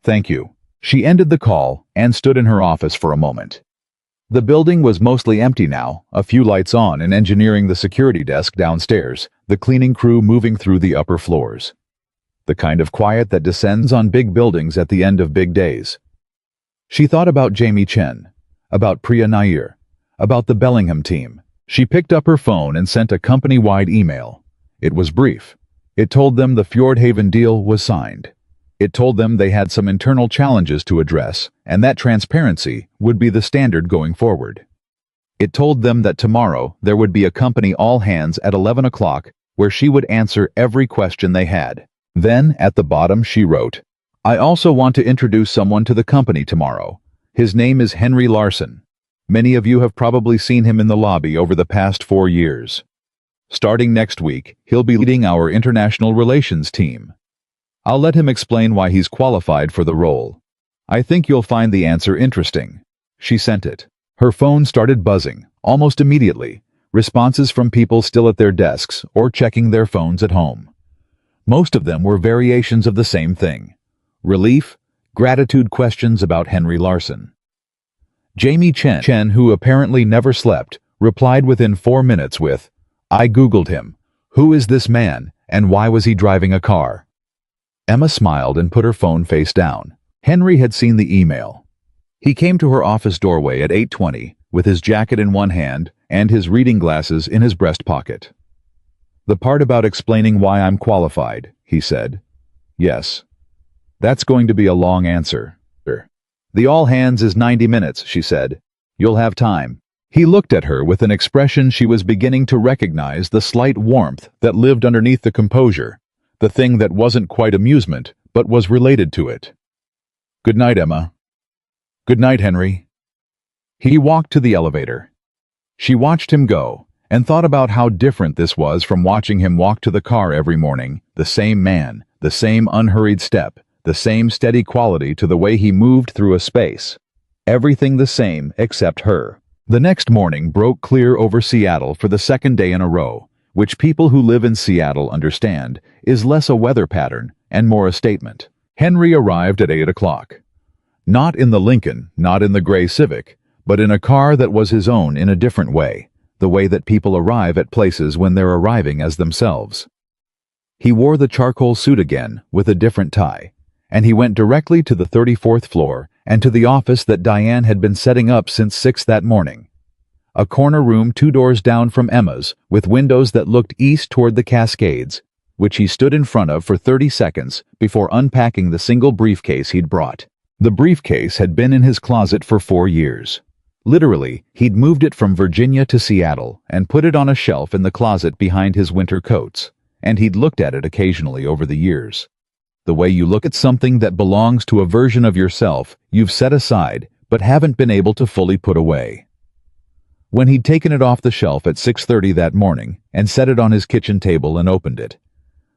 S1: Thank you." She ended the call and stood in her office for a moment. The building was mostly empty now, a few lights on and engineering the security desk downstairs, the cleaning crew moving through the upper floors. The kind of quiet that descends on big buildings at the end of big days. She thought about Jamie Chen, about Priya Nair, about the Bellingham team. She picked up her phone and sent a company-wide email. It was brief. It told them the Fjordhaven deal was signed. It told them they had some internal challenges to address, and that transparency would be the standard going forward. It told them that tomorrow there would be a company all-hands at 11 o'clock where she would answer every question they had. Then, at the bottom, she wrote, "I also want to introduce someone to the company tomorrow. His name is Henry Larson. Many of you have probably seen him in the lobby over the past 4 years. Starting next week, he'll be leading our international relations team. I'll let him explain why he's qualified for the role. I think you'll find the answer interesting." She sent it. Her phone started buzzing, almost immediately, responses from people still at their desks or checking their phones at home. Most of them were variations of the same thing. Relief, gratitude questions about Henry Larson. Jamie Chen, who apparently never slept, replied within 4 minutes with, "I Googled him. Who is this man, and why was he driving a car?" Emma smiled and put her phone face down. Henry had seen the email. He came to her office doorway at 8:20 with his jacket in one hand and his reading glasses in his breast pocket. "The part about explaining why I'm qualified," he said. "Yes. That's going to be a long answer." "The all hands is 90 minutes, she said. "You'll have time." He looked at her with an expression she was beginning to recognize the slight warmth that lived underneath the composure, the thing that wasn't quite amusement, but was related to it. "Good night, Emma." "Good night, Henry." He walked to the elevator. She watched him go, and thought about how different this was from watching him walk to the car every morning, the same man, the same unhurried step, the same steady quality to the way he moved through a space. Everything the same except her. The next morning broke clear over Seattle for the second day in a row, which people who live in Seattle understand is less a weather pattern and more a statement. Henry arrived at 8 o'clock. Not in the Lincoln, not in the gray Civic, but in a car that was his own in a different way, the way that people arrive at places when they're arriving as themselves. He wore the charcoal suit again, with a different tie, and he went directly to the 34th floor and to the office that Diane had been setting up since 6 that morning. A corner room 2 doors down from Emma's, with windows that looked east toward the Cascades, which he stood in front of for 30 seconds before unpacking the single briefcase he'd brought. The briefcase had been in his closet for 4 years. Literally, he'd moved it from Virginia to Seattle and put it on a shelf in the closet behind his winter coats, and he'd looked at it occasionally over the years. The way you look at something that belongs to a version of yourself you've set aside but haven't been able to fully put away. When he'd taken it off the shelf at 6:30 that morning and set it on his kitchen table and opened it,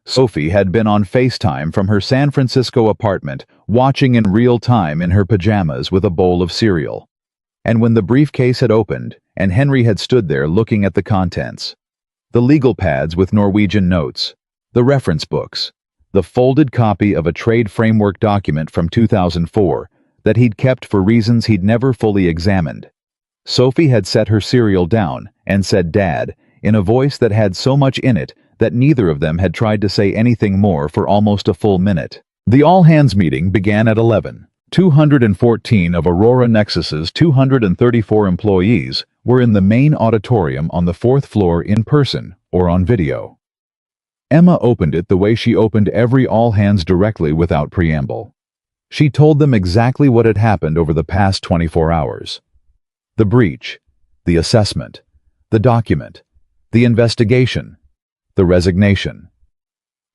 S1: Sophie had been on FaceTime from her San Francisco apartment, watching in real time in her pajamas with a bowl of cereal. And when the briefcase had opened, and Henry had stood there looking at the contents, the legal pads with Norwegian notes, the reference books, the folded copy of a trade framework document from 2004 that he'd kept for reasons he'd never fully examined, Sophie had set her cereal down and said "Dad" in a voice that had so much in it that neither of them had tried to say anything more for almost a full minute. The all-hands meeting began at 11:214 of Aurora Nexus's 234 employees were in the main auditorium on the 4th floor in person or on video. Emma opened it the way she opened every all-hands, directly without preamble. She told them exactly what had happened over the past 24 hours. The breach, the assessment, the document, the investigation, the resignation.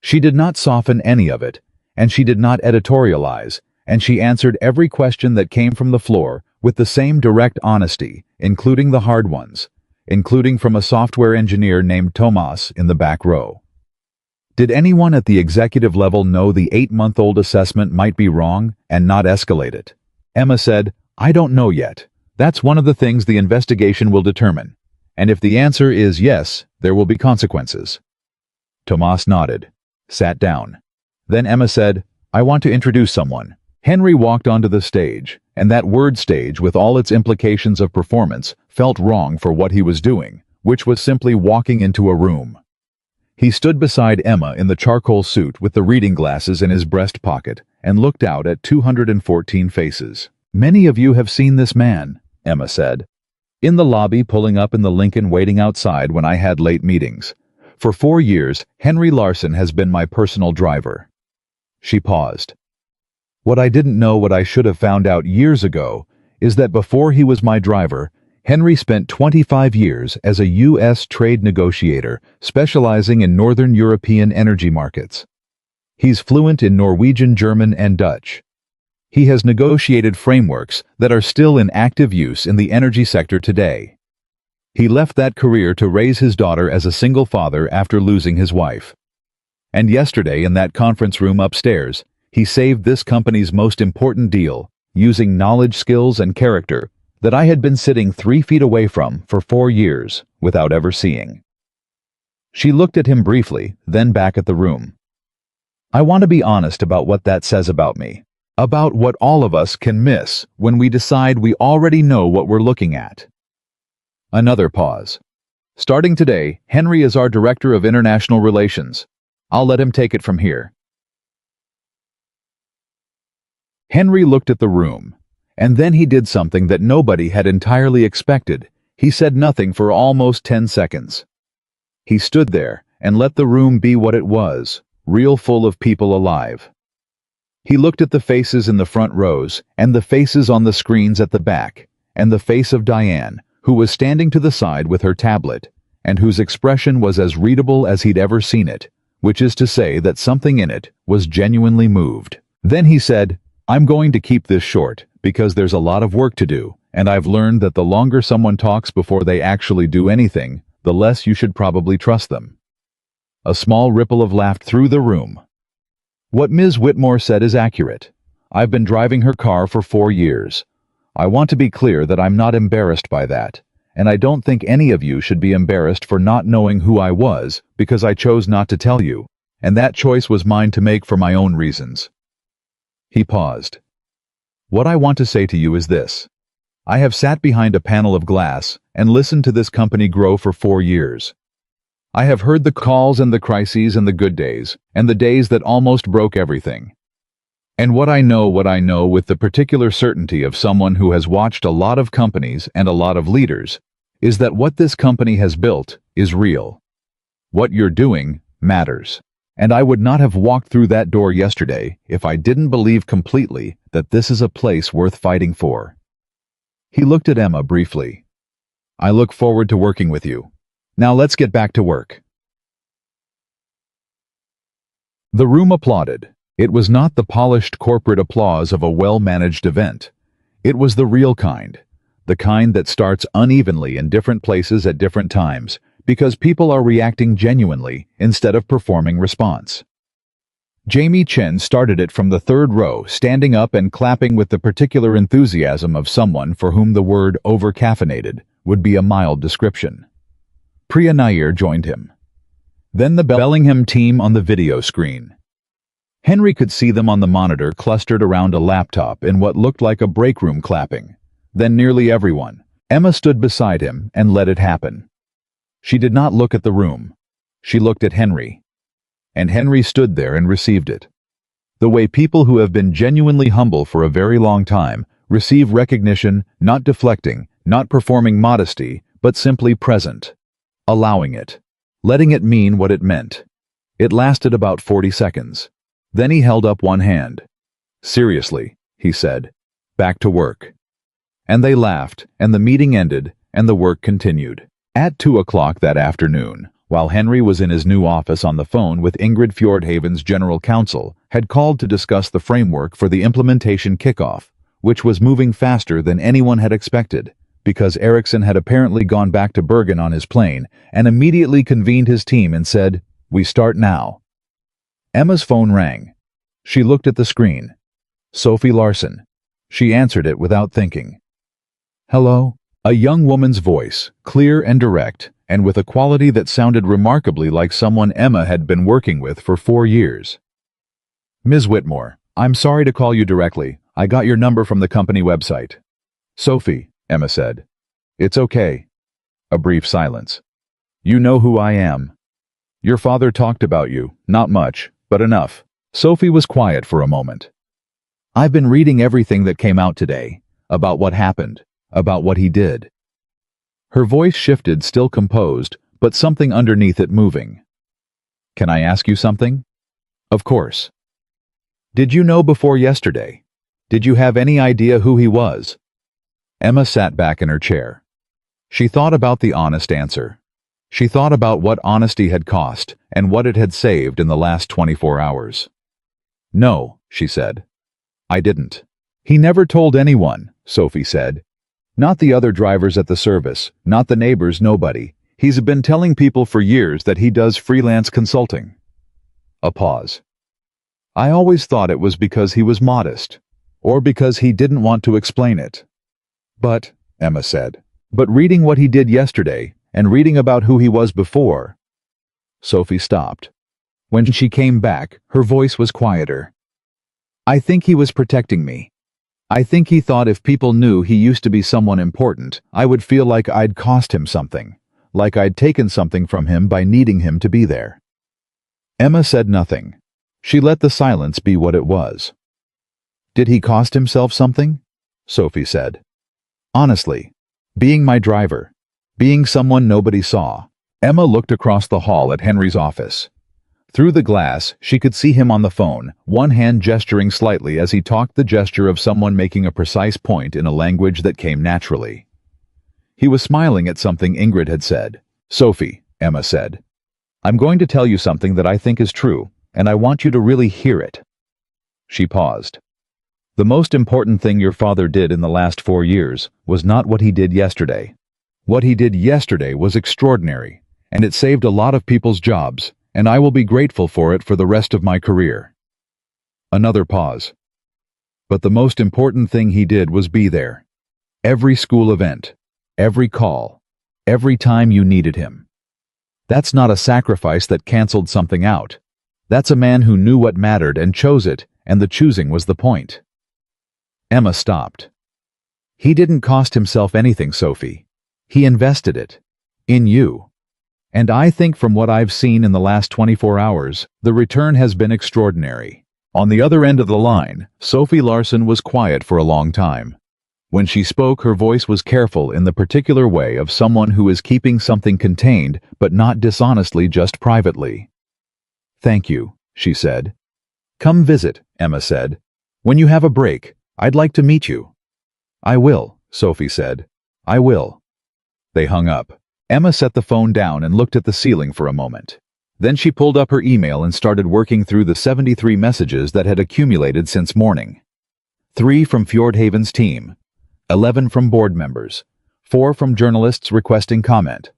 S1: She did not soften any of it, and she did not editorialize, and she answered every question that came from the floor with the same direct honesty, including the hard ones, including from a software engineer named Tomas in the back row. Did anyone at the executive level know the 8-month-old assessment might be wrong and not escalate it? Emma said, "I don't know yet. That's one of the things the investigation will determine. And if the answer is yes, there will be consequences." Tomas nodded, sat down. Then Emma said, "I want to introduce someone." Henry walked onto the stage, and that word stage, with all its implications of performance, felt wrong for what he was doing, which was simply walking into a room. He stood beside Emma in the charcoal suit with the reading glasses in his breast pocket and looked out at 214 faces. "Many of you have seen this man," Emma said. "In the lobby, pulling up in the Lincoln, waiting outside when I had late meetings. For 4 years, Henry Larson has been my personal driver." She paused. "What I didn't know, what I should have found out years ago, is that before he was my driver, Henry spent 25 years as a U.S. trade negotiator, specializing in Northern European energy markets. He's fluent in Norwegian, German, and Dutch. He has negotiated frameworks that are still in active use in the energy sector today. He left that career to raise his daughter as a single father after losing his wife. And yesterday, in that conference room upstairs, he saved this company's most important deal, using knowledge, skills, and character that I had been sitting 3 feet away from for 4 years without ever seeing." She looked at him briefly, then back at the room. "I want to be honest about what that says about me, about what all of us can miss when we decide we already know what we're looking at." Another pause. "Starting today, Henry is our Director of International Relations. I'll let him take it from here." Henry looked at the room, and then he did something that nobody had entirely expected. He said nothing for almost 10 seconds. He stood there and let the room be what it was, real, full of people alive. He looked at the faces in the front rows, and the faces on the screens at the back, and the face of Diane, who was standing to the side with her tablet, and whose expression was as readable as he'd ever seen it, which is to say that something in it was genuinely moved. Then he said, "I'm going to keep this short, because there's a lot of work to do, and I've learned that the longer someone talks before they actually do anything, the less you should probably trust them." A small ripple of laughter through the room. "What Ms. Whitmore said is accurate. I've been driving her car for 4 years. I want to be clear that I'm not embarrassed by that, and I don't think any of you should be embarrassed for not knowing who I was, because I chose not to tell you, and that choice was mine to make for my own reasons." He paused. "What I want to say to you is this. I have sat behind a panel of glass and listened to this company grow for 4 years. I have heard the calls and the crises and the good days, and the days that almost broke everything. And what I know with the particular certainty of someone who has watched a lot of companies and a lot of leaders, is that what this company has built is real. What you're doing matters. And I would not have walked through that door yesterday if I didn't believe completely that this is a place worth fighting for." He looked at Emma briefly. "I look forward to working with you. Now let's get back to work." The room applauded. It was not the polished corporate applause of a well-managed event. It was the real kind, the kind that starts unevenly in different places at different times, because people are reacting genuinely instead of performing response. Jamie Chen started it from the 3rd row, standing up and clapping with the particular enthusiasm of someone for whom the word "over-caffeinated" would be a mild description. Priya Nair joined him. Then the Bellingham team on the video screen. Henry could see them on the monitor clustered around a laptop in what looked like a break room clapping. Then nearly everyone. Emma stood beside him and let it happen. She did not look at the room. She looked at Henry. And Henry stood there and received it. The way people who have been genuinely humble for a very long time receive recognition, not deflecting, not performing modesty, but simply present. Allowing it. Letting it mean what it meant. It lasted about 40 seconds. Then he held up one hand. "Seriously," he said. "Back to work." And they laughed, and the meeting ended, and the work continued. At 2 o'clock that afternoon, while Henry was in his new office on the phone with Ingrid Fjordhaven's general counsel, had called to discuss the framework for the implementation kickoff, which was moving faster than anyone had expected, because Eriksson had apparently gone back to Bergen on his plane and immediately convened his team and said, "We start now." Emma's phone rang. She looked at the screen. Sophie Larson. She answered it without thinking. "Hello?" A young woman's voice, clear and direct, and with a quality that sounded remarkably like someone Emma had been working with for 4 years. "Ms. Whitmore, I'm sorry to call you directly. I got your number from the company website." "Sophie," Emma said. "It's okay." A brief silence. "You know who I am. Your father talked about you, not much, but enough." Sophie was quiet for a moment. "I've been reading everything that came out today, about what happened, about what he did." Her voice shifted, still composed, but something underneath it moving. "Can I ask you something?" "Of course." "Did you know before yesterday? Did you have any idea who he was?" Emma sat back in her chair. She thought about the honest answer. She thought about what honesty had cost and what it had saved in the last 24 hours. "No," she said. "I didn't." "He never told anyone," Sophie said. "Not the other drivers at the service, not the neighbors, nobody. He's been telling people for years that he does freelance consulting." A pause. "I always thought it was because he was modest, or because he didn't want to explain it." "But," Emma said, "but reading what he did yesterday, and reading about who he was before." Sophie stopped. When she came back, her voice was quieter. "I think he was protecting me. I think he thought if people knew he used to be someone important, I would feel like I'd cost him something, like I'd taken something from him by needing him to be there." Emma said nothing. She let the silence be what it was. "Did he cost himself something?" Sophie said. "Honestly, being my driver, being someone nobody saw." Emma looked across the hall at Henry's office. Through the glass, she could see him on the phone, one hand gesturing slightly as he talked, the gesture of someone making a precise point in a language that came naturally. He was smiling at something Ingrid had said. "Sophie," Emma said, "I'm going to tell you something that I think is true, and I want you to really hear it." She paused. "The most important thing your father did in the last 4 years was not what he did yesterday. What he did yesterday was extraordinary, and it saved a lot of people's jobs, and I will be grateful for it for the rest of my career." Another pause. "But the most important thing he did was be there. Every school event, every call, every time you needed him. That's not a sacrifice that canceled something out. That's a man who knew what mattered and chose it, and the choosing was the point." Emma stopped. "He didn't cost himself anything, Sophie. He invested it. In you. And I think from what I've seen in the last 24 hours, the return has been extraordinary." On the other end of the line, Sophie Larson was quiet for a long time. When she spoke, her voice was careful in the particular way of someone who is keeping something contained, but not dishonestly, just privately. "Thank you," she said. "Come visit," Emma said. "When you have a break, I'd like to meet you." "I will," Sophie said. "I will." They hung up. Emma set the phone down and looked at the ceiling for a moment. Then she pulled up her email and started working through the 73 messages that had accumulated since morning. 3 from Fjordhaven's team, 11 from board members, 4 from journalists requesting comment.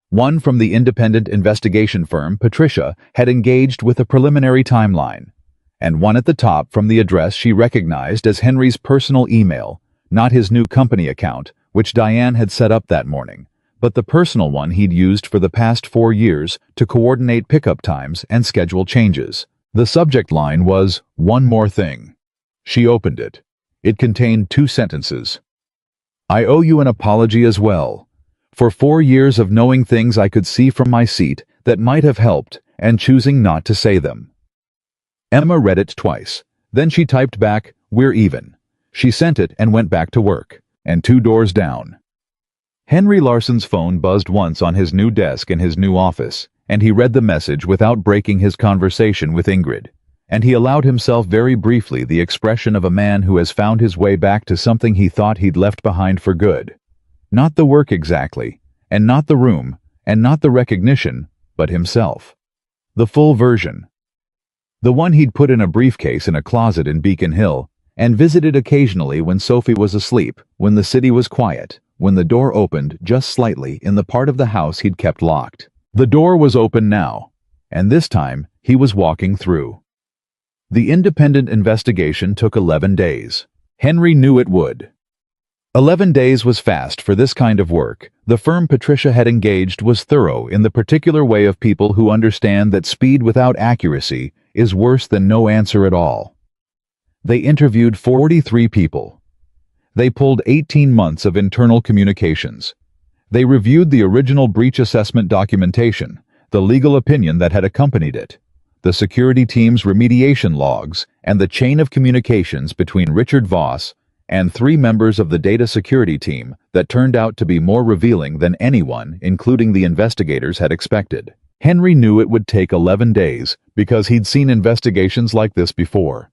S1: 1 from the independent investigation firm Patricia had engaged with a preliminary timeline, and 1 at the top from the address she recognized as Henry's personal email, not his new company account, which Diane had set up that morning, but the personal one he'd used for the past 4 years to coordinate pickup times and schedule changes. The subject line was, "One more thing." She opened it. It contained 2 sentences. "I owe you an apology as well. For 4 years of knowing things I could see from my seat that might have helped and choosing not to say them. Emma read it twice. Then she typed back, "We're even." She sent it and went back to work, and 2 doors down. Henry Larson's phone buzzed once on his new desk in his new office, and he read the message without breaking his conversation with Ingrid. And he allowed himself very briefly the expression of a man who has found his way back to something he thought he'd left behind for good. Not the work exactly, and not the room, and not the recognition, but himself. The full version. The one he'd put in a briefcase in a closet in Beacon Hill, and visited occasionally when Sophie was asleep, when the city was quiet, when the door opened just slightly in the part of the house he'd kept locked. The door was open now, and this time he was walking through. The independent investigation took 11 days. Henry knew it would. 11 days was fast for this kind of work. The firm Patricia had engaged was thorough in the particular way of people who understand that speed without accuracy is worse than no answer at all. They interviewed 43 people. They pulled 18 months of internal communications. They reviewed the original breach assessment documentation, the legal opinion that had accompanied it, the security team's remediation logs, and the chain of communications between Richard Voss and 3 members of the data security team that turned out to be more revealing than anyone, including the investigators, had expected. Henry knew it would take 11 days because he'd seen investigations like this before.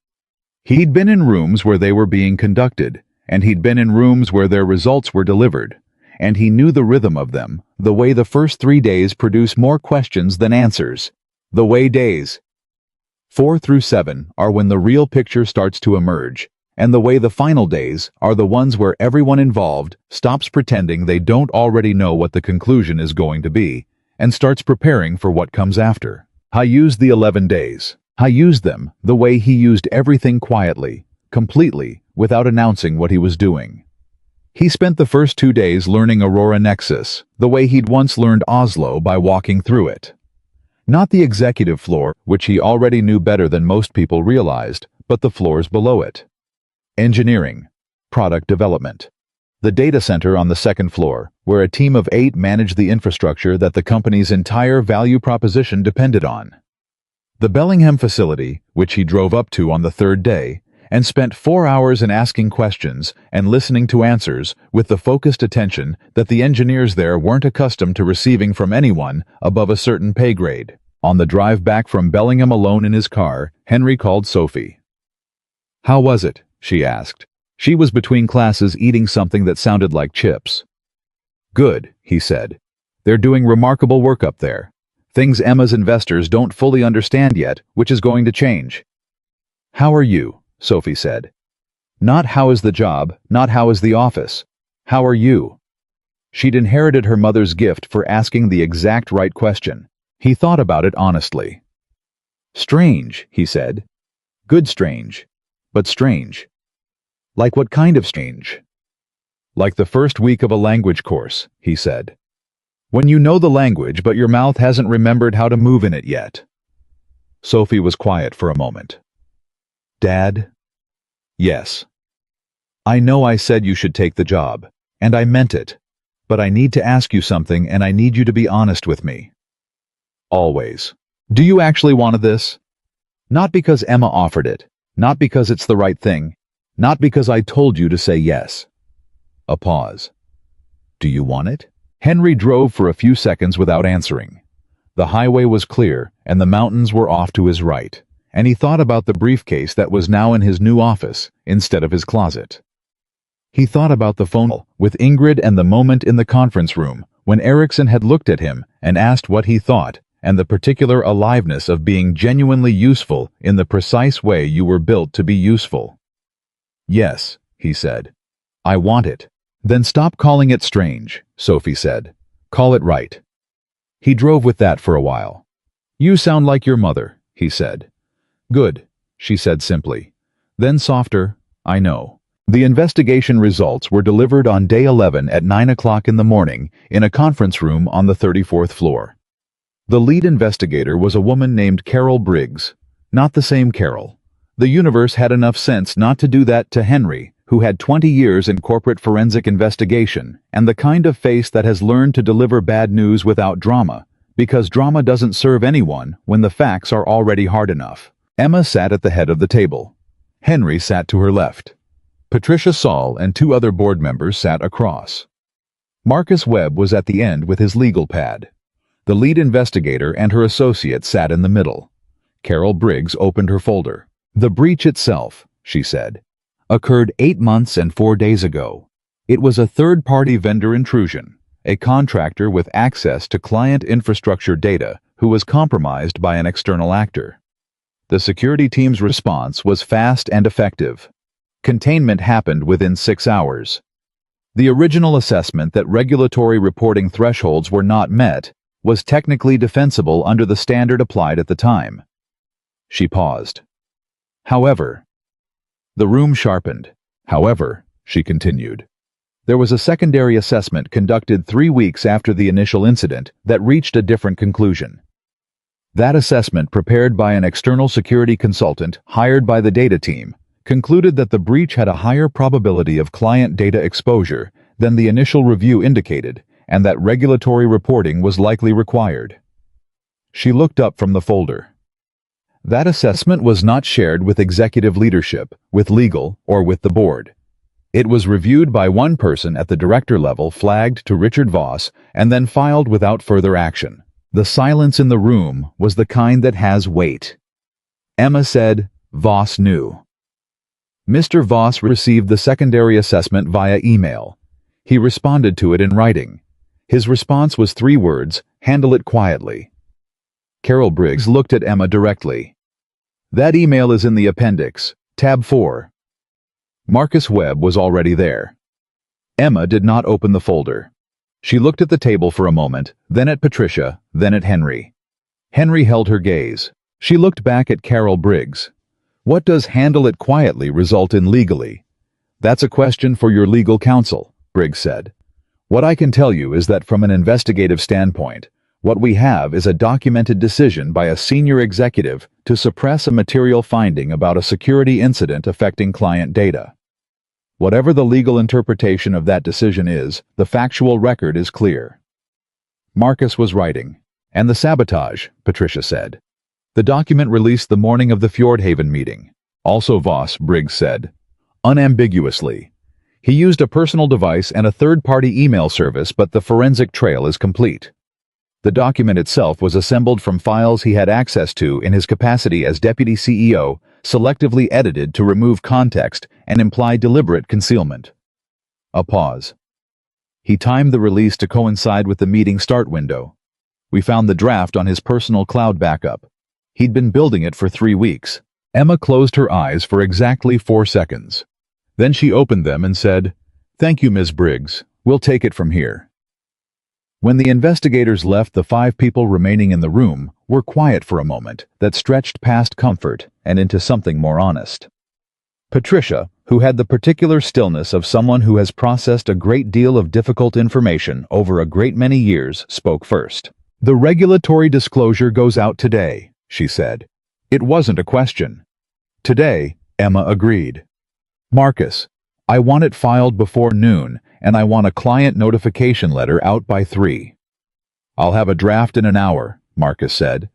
S1: He'd been in rooms where they were being conducted, and he'd been in rooms where their results were delivered, and he knew the rhythm of them, the way the first 3 days produce more questions than answers. The way days 4 through 7 are when the real picture starts to emerge, and the way the final days are the ones where everyone involved stops pretending they don't already know what the conclusion is going to be, and starts preparing for what comes after. I used the 11 days. I used them the way he used everything, quietly, completely, without announcing what he was doing. He spent the first 2 days learning Aurora Nexus, the way he'd once learned Oslo by walking through it. Not the executive floor, which he already knew better than most people realized, but the floors below it. Engineering, product development. The data center on the 2nd floor, where a team of 8 managed the infrastructure that the company's entire value proposition depended on. The Bellingham facility, which he drove up to on the 3rd day, and spent 4 hours in asking questions and listening to answers with the focused attention that the engineers there weren't accustomed to receiving from anyone above a certain pay grade. On the drive back from Bellingham alone in his car, Henry called Sophie. "How was it?" she asked. She was between classes eating something that sounded like chips. "Good," he said. "They're doing remarkable work up there. Things Emma's investors don't fully understand yet, which is going to change." "How are you?" Sophie said. Not how is the job, not how is the office. How are you? She'd inherited her mother's gift for asking the exact right question. He thought about it honestly. "Strange," he said. "Good strange. But strange." "Like what kind of strange?" "Like the first week of a language course," he said. "When you know the language but your mouth hasn't remembered how to move in it yet." Sophie was quiet for a moment. "Dad?" "Yes. I know I said you should take the job, and I meant it, but I need to ask you something and I need you to be honest with me." "Always. Do you actually want this?" "Not because Emma offered it, not because it's the right thing, not because I told you to say yes." A pause. "Do you want it?" Henry drove for a few seconds without answering. The highway was clear, and the mountains were off to his right, and he thought about the briefcase that was now in his new office instead of his closet. He thought about the phone call with Ingrid and the moment in the conference room when Erickson had looked at him and asked what he thought, and the particular aliveness of being genuinely useful in the precise way you were built to be useful. "Yes," he said. "I want it." "Then stop calling it strange," Sophie said. "Call it right." He drove with that for a while. "You sound like your mother," he said. "Good," she said simply. Then softer, "I know." The investigation results were delivered on day 11 at 9 o'clock in the morning in a conference room on the 34th floor. The lead investigator was a woman named Carol Briggs. Not the same Carol. The universe had enough sense not to do that to Henry, who had 20 years in corporate forensic investigation and the kind of face that has learned to deliver bad news without drama, Because drama doesn't serve anyone when the facts are already hard enough. Emma sat at the head of the table. Henry sat to her left. Patricia Saul and two other board members sat across. Marcus Webb was at the end with his legal pad. The lead investigator and her associate sat in the middle. Carol Briggs opened her folder. "The breach itself," she said, "occurred 8 months and 4 days ago. It was a third-party vendor intrusion, a contractor with access to client infrastructure data who was compromised by an external actor. The security team's response was fast and effective. Containment happened within 6 hours. The original assessment that regulatory reporting thresholds were not met was technically defensible under the standard applied at the time." She paused. "However," the room sharpened. "However," she continued, "there was a secondary assessment conducted 3 weeks after the initial incident that reached a different conclusion. That assessment, prepared by an external security consultant hired by the data team, concluded that the breach had a higher probability of client data exposure than the initial review indicated, and that regulatory reporting was likely required." She looked up from the folder. "That assessment was not shared with executive leadership, with legal, or with the board. It was reviewed by one person at the director level, flagged to Richard Voss, and then filed without further action. The silence in the room was the kind that has weight." Emma said, "Voss knew." "Mr. Voss received the secondary assessment via email. He responded to it in writing. His response was 3 words, 'Handle it quietly.'" Carol Briggs looked at Emma directly. "That email is in the appendix, tab 4. Marcus Webb was already there. Emma did not open the folder. She looked at the table for a moment, then at Patricia, then at Henry. Henry held her gaze. She looked back at Carol Briggs. "What does 'handle it quietly' result in legally?" "That's a question for your legal counsel," Briggs said. "What I can tell you is that from an investigative standpoint, what we have is a documented decision by a senior executive to suppress a material finding about a security incident affecting client data. Whatever the legal interpretation of that decision is, the factual record is clear." Marcus was writing. "And the sabotage," Patricia said. "The document released the morning of the Fjordhaven meeting. Also Voss," Briggs said. "Unambiguously. He used a personal device and a third-party email service, but the forensic trail is complete. The document itself was assembled from files he had access to in his capacity as Deputy CEO, selectively edited to remove context and imply deliberate concealment." A pause. "He timed the release to coincide with the meeting start window. We found the draft on his personal cloud backup. He'd been building it for 3 weeks." Emma closed her eyes for exactly 4 seconds. Then she opened them and said, "Thank you, Ms. Briggs. We'll take it from here." When the investigators left, the 5 people remaining in the room were quiet for a moment that stretched past comfort and into something more honest. Patricia, who had the particular stillness of someone who has processed a great deal of difficult information over a great many years, spoke first. "The regulatory disclosure goes out today," she said. It wasn't a question. "Today," Emma agreed. "Marcus, I want it filed before noon, and I want a client notification letter out by 3. "I'll have a draft in an hour," Marcus said.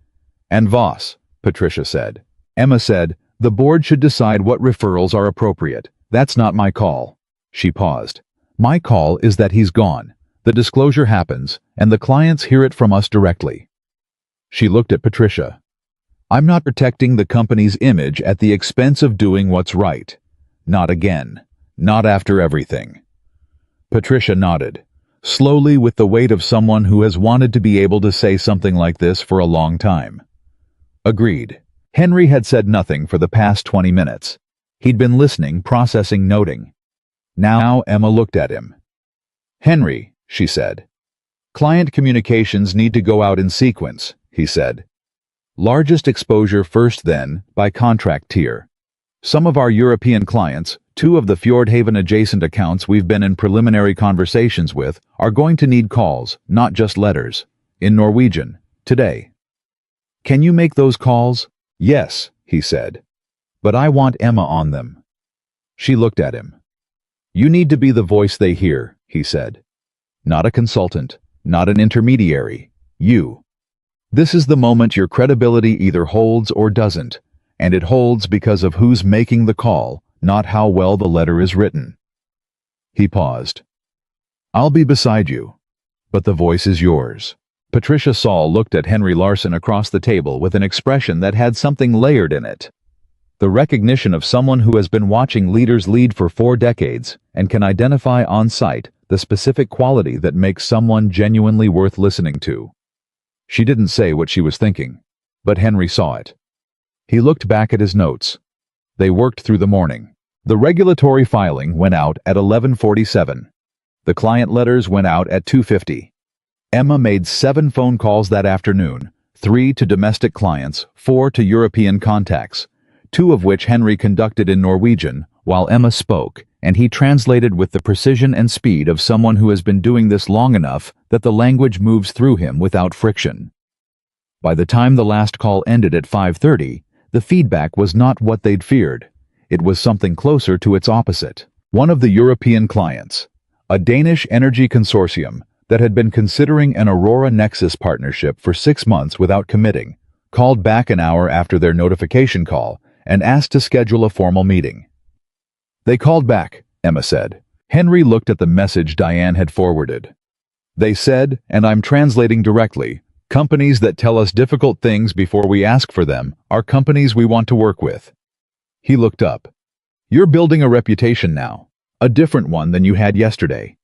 S1: "And Voss," Patricia said. Emma said, "The board should decide what referrals are appropriate. That's not my call." She paused. "My call is that he's gone. The disclosure happens, and the clients hear it from us directly." She looked at Patricia. "I'm not protecting the company's image at the expense of doing what's right. Not again. Not after everything." Patricia nodded, slowly, with the weight of someone who has wanted to be able to say something like this for a long time. "Agreed." Henry had said nothing for the past 20 minutes. He'd been listening, processing, noting. Now Emma looked at him. "Henry," she said. "Client communications need to go out in sequence," he said. "Largest exposure first, then, by contract tier. Some of our European clients, 2 of the Fjordhaven adjacent accounts we've been in preliminary conversations with, are going to need calls, not just letters, in Norwegian, today." "Can you make those calls?" "Yes," he said. "But I want Emma on them." She looked at him. "You need to be the voice they hear," he said. "Not a consultant, not an intermediary. You." This is the moment your credibility either holds or doesn't, and it holds because of who's making the call, not how well the letter is written. He paused. I'll be beside you, but the voice is yours. Patricia Saul looked at Henry Larson across the table with an expression that had something layered in it. The recognition of someone who has been watching leaders lead for 4 decades and can identify on sight the specific quality that makes someone genuinely worth listening to. She didn't say what she was thinking, but Henry saw it. He looked back at his notes. They worked through the morning. The regulatory filing went out at 11:47. The client letters went out at 2:50. Emma made 7 phone calls that afternoon, 3 to domestic clients, 4 to European contacts, 2 of which Henry conducted in Norwegian, while Emma spoke, and he translated with the precision and speed of someone who has been doing this long enough that the language moves through him without friction. By the time the last call ended at 5:30, the feedback was not what they'd feared. It was something closer to its opposite. One of the European clients, a Danish energy consortium that had been considering an Aurora Nexus partnership for 6 months without committing, called back an hour after their notification call and asked to schedule a formal meeting. They called back, Emma said. Henry looked at the message Diane had forwarded. They said, and I'm translating directly, companies that tell us difficult things before we ask for them are companies we want to work with. He looked up. You're building a reputation now, a different one than you had yesterday.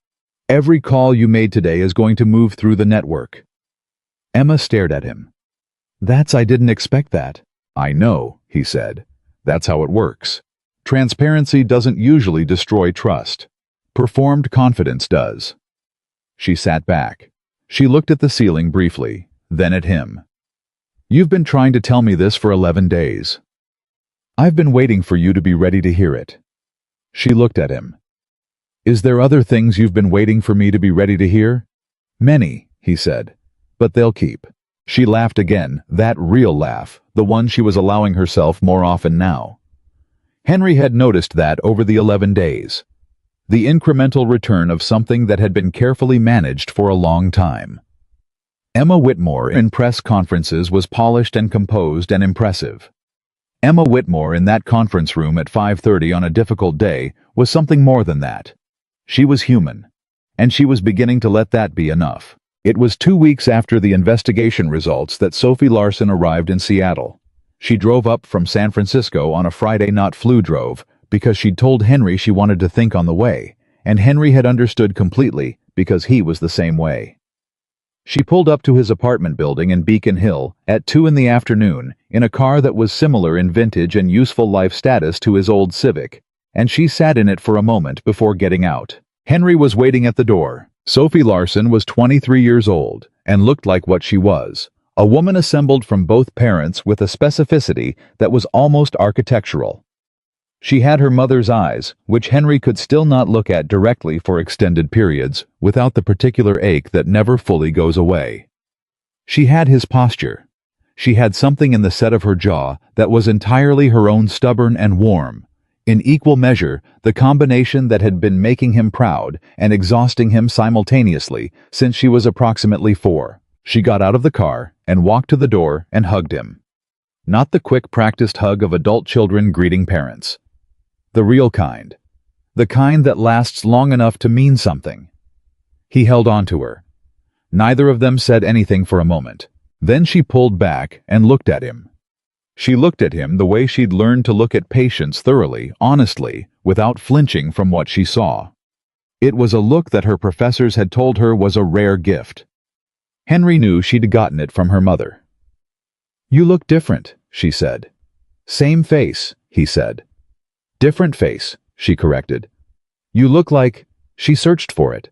S1: Every call you made today is going to move through the network. Emma stared at him. I didn't expect that. I know, he said. That's how it works. Transparency doesn't usually destroy trust. Performed confidence does. She sat back. She looked at the ceiling briefly, then at him. You've been trying to tell me this for 11 days. I've been waiting for you to be ready to hear it. She looked at him. Is there other things you've been waiting for me to be ready to hear? Many, he said. But they'll keep. She laughed again, that real laugh, the one she was allowing herself more often now. Henry had noticed that over the 11 days. The incremental return of something that had been carefully managed for a long time. Emma Whitmore in press conferences was polished and composed and impressive. Emma Whitmore in that conference room at 5:30 on a difficult day was something more than that. She was human, and she was beginning to let that be enough. It was 2 weeks after the investigation results that Sophie Larson arrived in Seattle. She drove up from San Francisco on a Friday, not flew drove, because she'd told Henry she wanted to think on the way, and Henry had understood completely because he was the same way. She pulled up to his apartment building in Beacon Hill at 2 in the afternoon in a car that was similar in vintage and useful life status to his old Civic, and she sat in it for a moment before getting out. Henry was waiting at the door. Sophie Larson was 23 years old and looked like what she was, a woman assembled from both parents with a specificity that was almost architectural. She had her mother's eyes, which Henry could still not look at directly for extended periods, without the particular ache that never fully goes away. She had his posture. She had something in the set of her jaw that was entirely her own, stubborn and warm. In equal measure, the combination that had been making him proud and exhausting him simultaneously since she was approximately 4. She got out of the car and walked to the door and hugged him. Not the quick, practiced hug of adult children greeting parents. The real kind. The kind that lasts long enough to mean something. He held on to her. Neither of them said anything for a moment. Then she pulled back and looked at him. She looked at him the way she'd learned to look at patients thoroughly, honestly, without flinching from what she saw. It was a look that her professors had told her was a rare gift. Henry knew she'd gotten it from her mother. You look different, she said. Same face, he said. Different face, she corrected. You look like... She searched for it.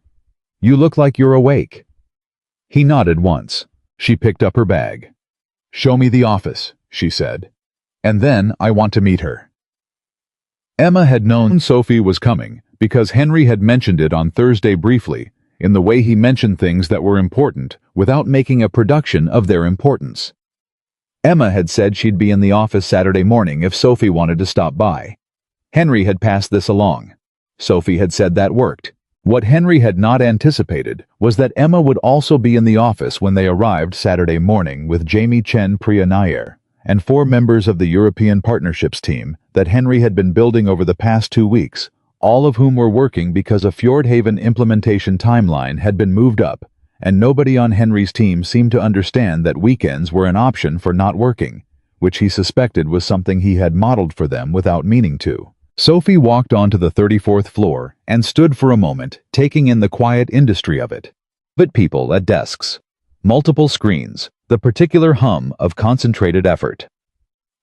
S1: You look like you're awake. He nodded once. She picked up her bag. Show me the office, she said. And then I want to meet her. Emma had known Sophie was coming because Henry had mentioned it on Thursday briefly, in the way he mentioned things that were important without making a production of their importance. Emma had said she'd be in the office Saturday morning if Sophie wanted to stop by. Henry had passed this along. Sophie had said that worked. What Henry had not anticipated was that Emma would also be in the office when they arrived Saturday morning with Jamie Chen Priya Nair and 4 members of the European Partnerships team that Henry had been building over the past 2 weeks, all of whom were working because a Fjordhaven implementation timeline had been moved up, and nobody on Henry's team seemed to understand that weekends were an option for not working, which he suspected was something he had modeled for them without meaning to. Sophie walked onto the 34th floor and stood for a moment, taking in the quiet industry of it. But people at desks, multiple screens, the particular hum of concentrated effort.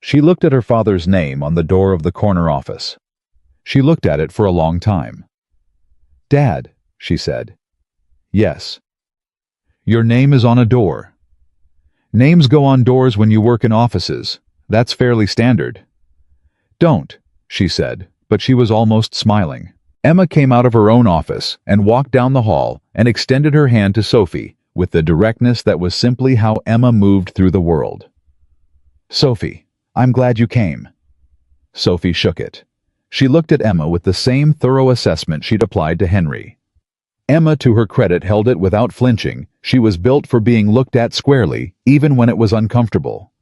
S1: She looked at her father's name on the door of the corner office. She looked at it for a long time. "Dad," she said. "Yes." "Your name is on a door." "Names go on doors when you work in offices. That's fairly standard." "Don't," she said, but she was almost smiling. Emma came out of her own office and walked down the hall and extended her hand to Sophie with the directness that was simply how Emma moved through the world. "Sophie, I'm glad you came." Sophie shook it. She looked at Emma with the same thorough assessment she'd applied to Henry. Emma, to her credit, held it without flinching. She was built for being looked at squarely, even when it was uncomfortable.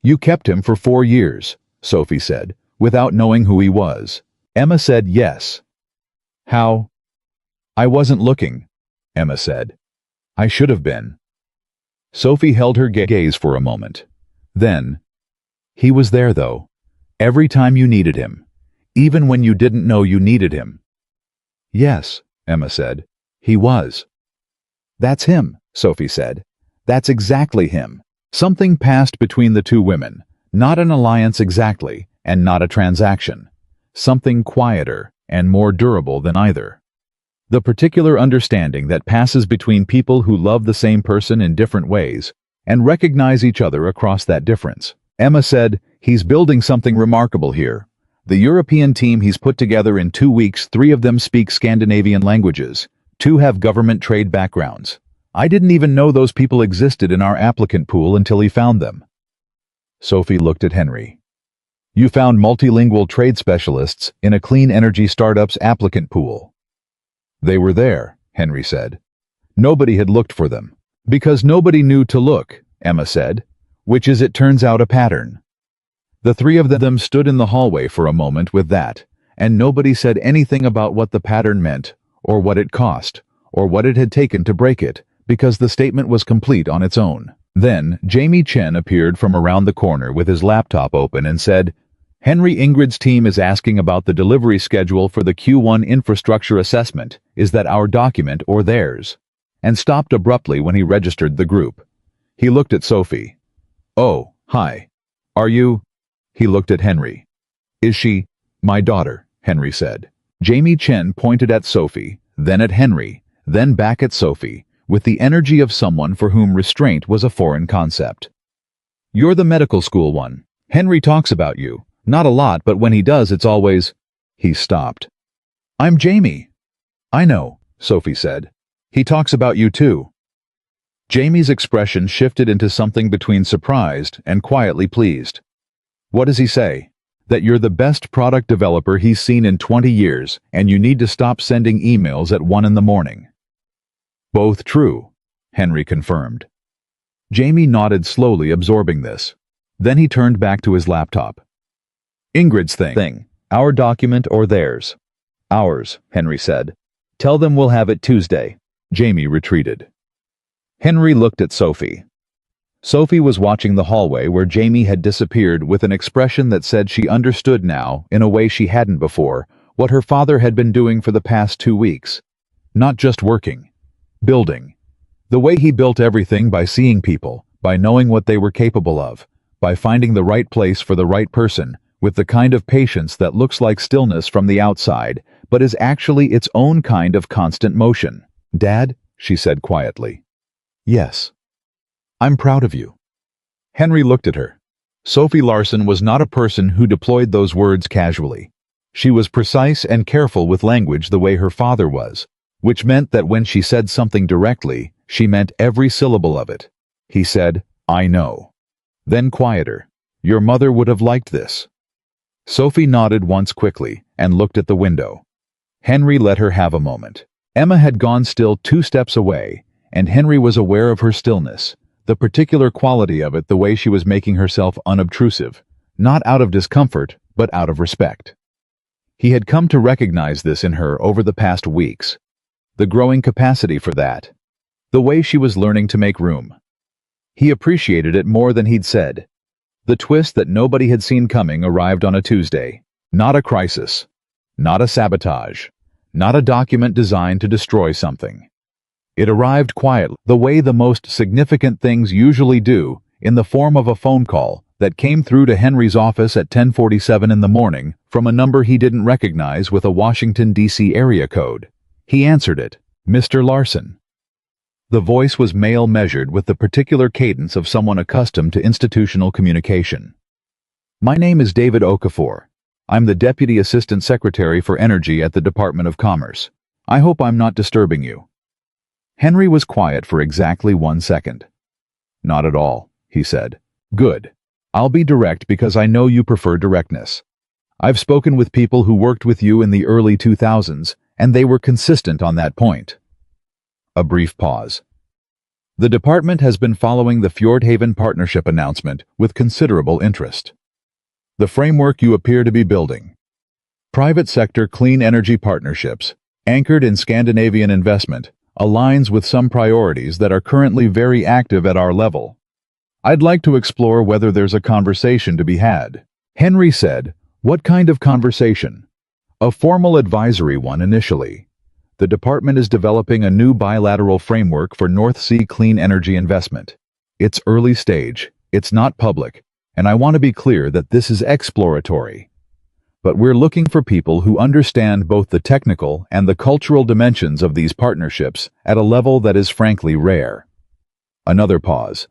S1: "You kept him for 4 years, Sophie said, without knowing who he was. Emma said yes. "How?" "I wasn't looking," Emma said. "I should have been." Sophie held her gaze for a moment. Then, "He was there, though. Every time you needed him. Even when you didn't know you needed him." "Yes," Emma said. "He was." "That's him," Sophie said. "That's exactly him." Something passed between the two women. Not an alliance exactly, and not a transaction. Something quieter and more durable than either. The particular understanding that passes between people who love the same person in different ways and recognize each other across that difference. Emma said, "He's building something remarkable here. The European team he's put together in 2 weeks, 3 of them speak Scandinavian languages. 2 have government trade backgrounds. I didn't even know those people existed in our applicant pool until he found them." Sophie looked at Henry. "You found multilingual trade specialists in a clean energy startup's applicant pool." "They were there," Henry said. "Nobody had looked for them. Because nobody knew to look," Emma said, "which is, it turns out, a pattern." The 3 of them stood in the hallway for a moment with that, and nobody said anything about what the pattern meant, or what it cost, or what it had taken to break it, because the statement was complete on its own. Then Jamie Chen appeared from around the corner with his laptop open and said, "Henry Ingrid's team is asking about the delivery schedule for the Q1 infrastructure assessment. Is that our document or theirs?" And stopped abruptly when he registered the group. He looked at Sophie. "Oh, hi. Are you?" He looked at Henry. "Is she?" "My daughter," Henry said. Jamie Chen pointed at Sophie, then at Henry, then back at Sophie, with the energy of someone for whom restraint was a foreign concept. "You're the medical school one. Henry talks about you. Not a lot, but when he does, it's always—" He stopped. "I'm Jamie." "I know," Sophie said. "He talks about you too." Jamie's expression shifted into something between surprised and quietly pleased. "What does he say?" "That you're the best product developer he's seen in 20 years, and you need to stop sending emails at 1 in the morning. "Both true," Henry confirmed. Jamie nodded slowly, absorbing this. Then he turned back to his laptop. "Ingrid's thing. Our document or theirs?" "Ours," Henry said. "Tell them we'll have it Tuesday." Jamie retreated. Henry looked at Sophie. Sophie was watching the hallway where Jamie had disappeared with an expression that said she understood now, in a way she hadn't before, what her father had been doing for the past 2 weeks. Not just working. Building. The way he built everything, by seeing people, by knowing what they were capable of, by finding the right place for the right person, with the kind of patience that looks like stillness from the outside, but is actually its own kind of constant motion. "Dad," she said quietly. "Yes. I'm proud of you." Henry looked at her. Sophie Larson was not a person who deployed those words casually. She was precise and careful with language the way her father was, which meant that when she said something directly, she meant every syllable of it. He said, "I know." Then quieter, "Your mother would have liked this." Sophie nodded once quickly and looked at the window. Henry let her have a moment. Emma had gone still 2 steps away, and Henry was aware of her stillness, the particular quality of it, the way she was making herself unobtrusive, not out of discomfort, but out of respect. He had come to recognize this in her over the past weeks. The growing capacity for that. The way she was learning to make room. He appreciated it more than he'd said. The twist that nobody had seen coming arrived on a Tuesday. Not a crisis. Not a sabotage. Not a document designed to destroy something. It arrived quietly, the way the most significant things usually do, in the form of a phone call that came through to Henry's office at 10:47 in the morning from a number he didn't recognize with a Washington, D.C. area code. He answered it, "Mr. Larson." The voice was male, measured with the particular cadence of someone accustomed to institutional communication. "My name is David Okafor. I'm the Deputy Assistant Secretary for Energy at the Department of Commerce. I hope I'm not disturbing you." Henry was quiet for exactly 1 second. "Not at all," he said. "Good. I'll be direct because I know you prefer directness. I've spoken with people who worked with you in the early 2000s, and they were consistent on that point." A brief pause. "The department has been following the Fjordhaven partnership announcement with considerable interest. The framework you appear to be building. Private sector clean energy partnerships, anchored in Scandinavian investment, aligns with some priorities that are currently very active at our level. I'd like to explore whether there's a conversation to be had." Henry said, "What kind of conversation?" "A formal advisory one initially. The department is developing a new bilateral framework for North Sea clean energy investment. It's early stage, it's not public, and I want to be clear that this is exploratory. But we're looking for people who understand both the technical and the cultural dimensions of these partnerships at a level that is frankly rare." Another pause.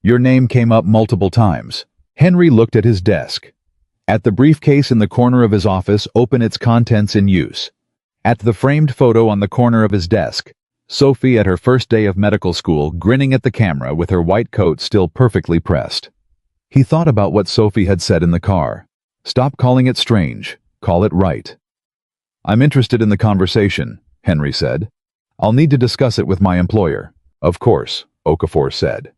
S1: "Your name came up multiple times." Henry looked at his desk. At the briefcase in the corner of his office, open, its contents in use. At the framed photo on the corner of his desk, Sophie at her first day of medical school, grinning at the camera with her white coat still perfectly pressed. He thought about what Sophie had said in the car. "Stop calling it strange, call it right." "I'm interested in the conversation," Henry said. "I'll need to discuss it with my employer." "Of course," Okafor said.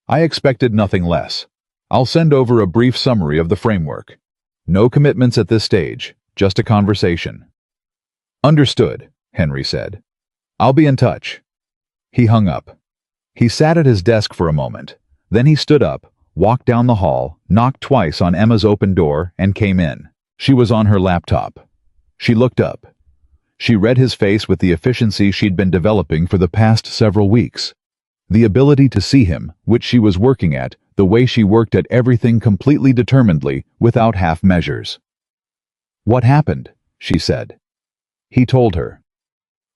S1: "I expected nothing less. I'll send over a brief summary of the framework. No commitments at this stage, just a conversation." "Understood," Henry said. "I'll be in touch." He hung up. He sat at his desk for a moment. Then he stood up, walked down the hall, knocked twice on Emma's open door, and came in. She was on her laptop. She looked up. She read his face with the efficiency she'd been developing for the past several weeks. The ability to see him, which she was working at, the way she worked at everything completely determinedly, without half measures. "What happened?" she said. He told her.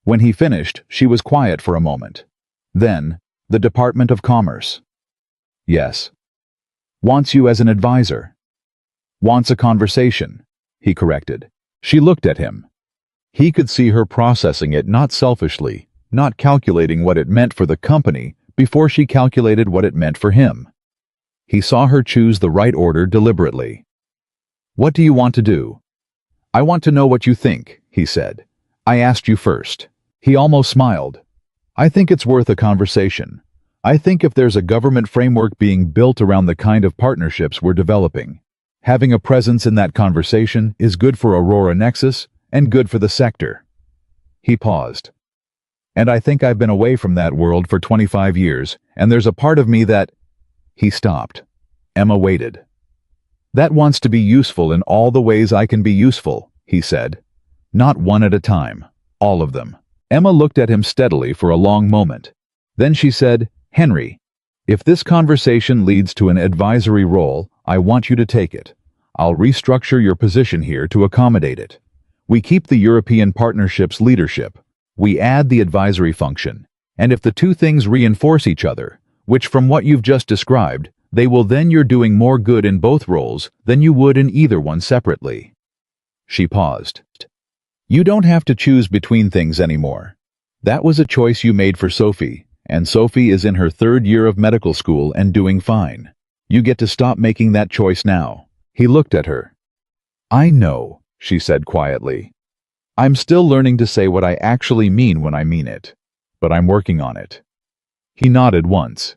S1: When he finished, she was quiet for a moment. Then, "The Department of Commerce." "Yes." "Wants you as an advisor." "Wants a conversation," he corrected. She looked at him. He could see her processing it, not selfishly, not calculating what it meant for the company before she calculated what it meant for him. He saw her choose the right order deliberately. "What do you want to do?" "I want to know what you think," he said. "I asked you first." He almost smiled. "I think it's worth a conversation. I think if there's a government framework being built around the kind of partnerships we're developing, having a presence in that conversation is good for Aurora Nexus and good for the sector." He paused. "And I think I've been away from that world for 25 years, and there's a part of me that—" He stopped. Emma waited. "That wants to be useful in all the ways I can be useful," he said. "Not one at a time. All of them." Emma looked at him steadily for a long moment. Then she said, "Henry, if this conversation leads to an advisory role, I want you to take it. I'll restructure your position here to accommodate it. We keep the European partnerships leadership. We add the advisory function. And if the two things reinforce each other, which from what you've just described, they will, then you're doing more good in both roles than you would in either one separately." She paused. "You don't have to choose between things anymore. That was a choice you made for Sophie, and Sophie is in her 3rd year of medical school and doing fine. You get to stop making that choice now." He looked at her. "I know," she said quietly. I'm still learning to say what I actually mean when I mean it, but I'm working on it. He nodded once.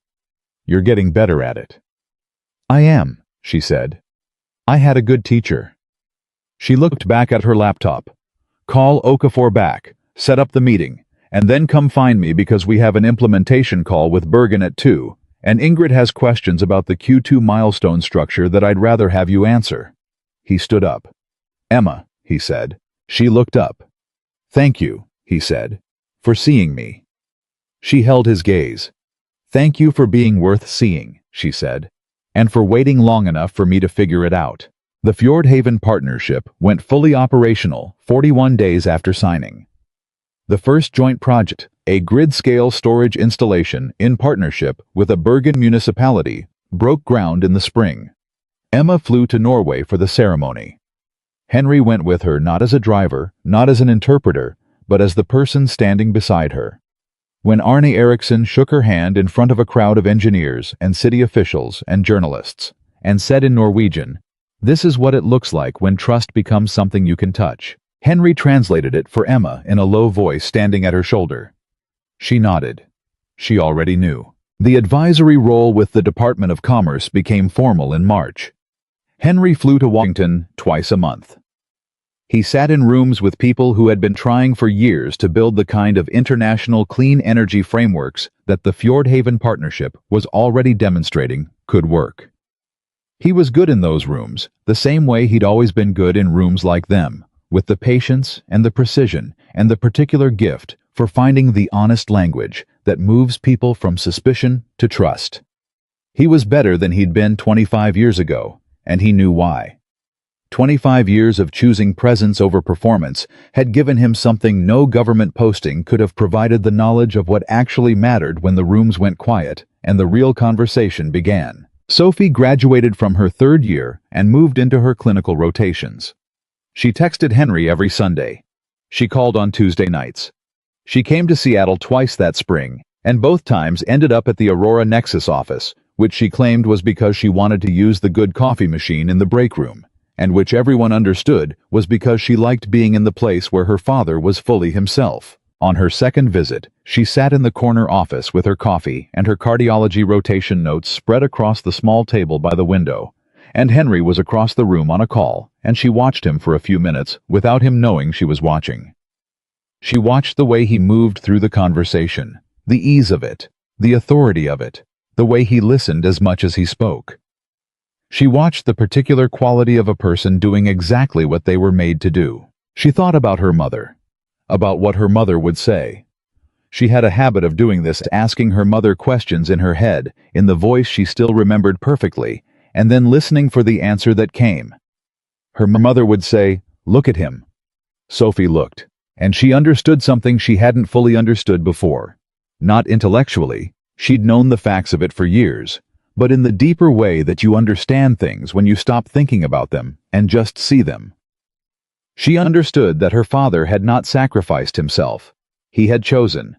S1: You're getting better at it. I am, she said. I had a good teacher. She looked back at her laptop. Call Okafor back, set up the meeting, and then come find me because we have an implementation call with Bergen at 2, and Ingrid has questions about the Q2 milestone structure that I'd rather have you answer. He stood up. Emma, he said. She looked up. Thank you, he said, for seeing me. She held his gaze. Thank you for being worth seeing, she said, and for waiting long enough for me to figure it out. The Fjordhaven partnership went fully operational 41 days after signing. The first joint project, a grid-scale storage installation in partnership with a Bergen municipality, broke ground in the spring. Emma flew to Norway for the ceremony. Henry went with her not as a driver, not as an interpreter, but as the person standing beside her. When Arne Eriksson shook her hand in front of a crowd of engineers and city officials and journalists, and said in Norwegian, "This is what it looks like when trust becomes something you can touch," Henry translated it for Emma in a low voice standing at her shoulder. She nodded. She already knew. The advisory role with the Department of Commerce became formal in March. Henry flew to Washington twice a month. He sat in rooms with people who had been trying for years to build the kind of international clean energy frameworks that the Fjordhaven Partnership was already demonstrating could work. He was good in those rooms, the same way he'd always been good in rooms like them, with the patience and the precision and the particular gift for finding the honest language that moves people from suspicion to trust. He was better than he'd been 25 years ago, and he knew why. 25 years of choosing presence over performance had given him something no government posting could have provided: the knowledge of what actually mattered when the rooms went quiet and the real conversation began. Sophie graduated from her third year and moved into her clinical rotations. She texted Henry every Sunday. She called on Tuesday nights. She came to Seattle twice that spring, and both times ended up at the Aurora Nexus office, which she claimed was because she wanted to use the good coffee machine in the break room, and which everyone understood was because she liked being in the place where her father was fully himself. On her second visit, she sat in the corner office with her coffee and her cardiology rotation notes spread across the small table by the window, and Henry was across the room on a call, and she watched him for a few minutes without him knowing she was watching. She watched the way he moved through the conversation, the ease of it, the authority of it, the way he listened as much as he spoke. She watched the particular quality of a person doing exactly what they were made to do. She thought about her mother, about what her mother would say. She had a habit of doing this, asking her mother questions in her head, in the voice she still remembered perfectly, and then listening for the answer that came. Her mother would say, "Look at him." Sophie looked, and she understood something she hadn't fully understood before. Not intellectually, she'd known the facts of it for years, but in the deeper way that you understand things when you stop thinking about them and just see them. She understood that her father had not sacrificed himself. He had chosen.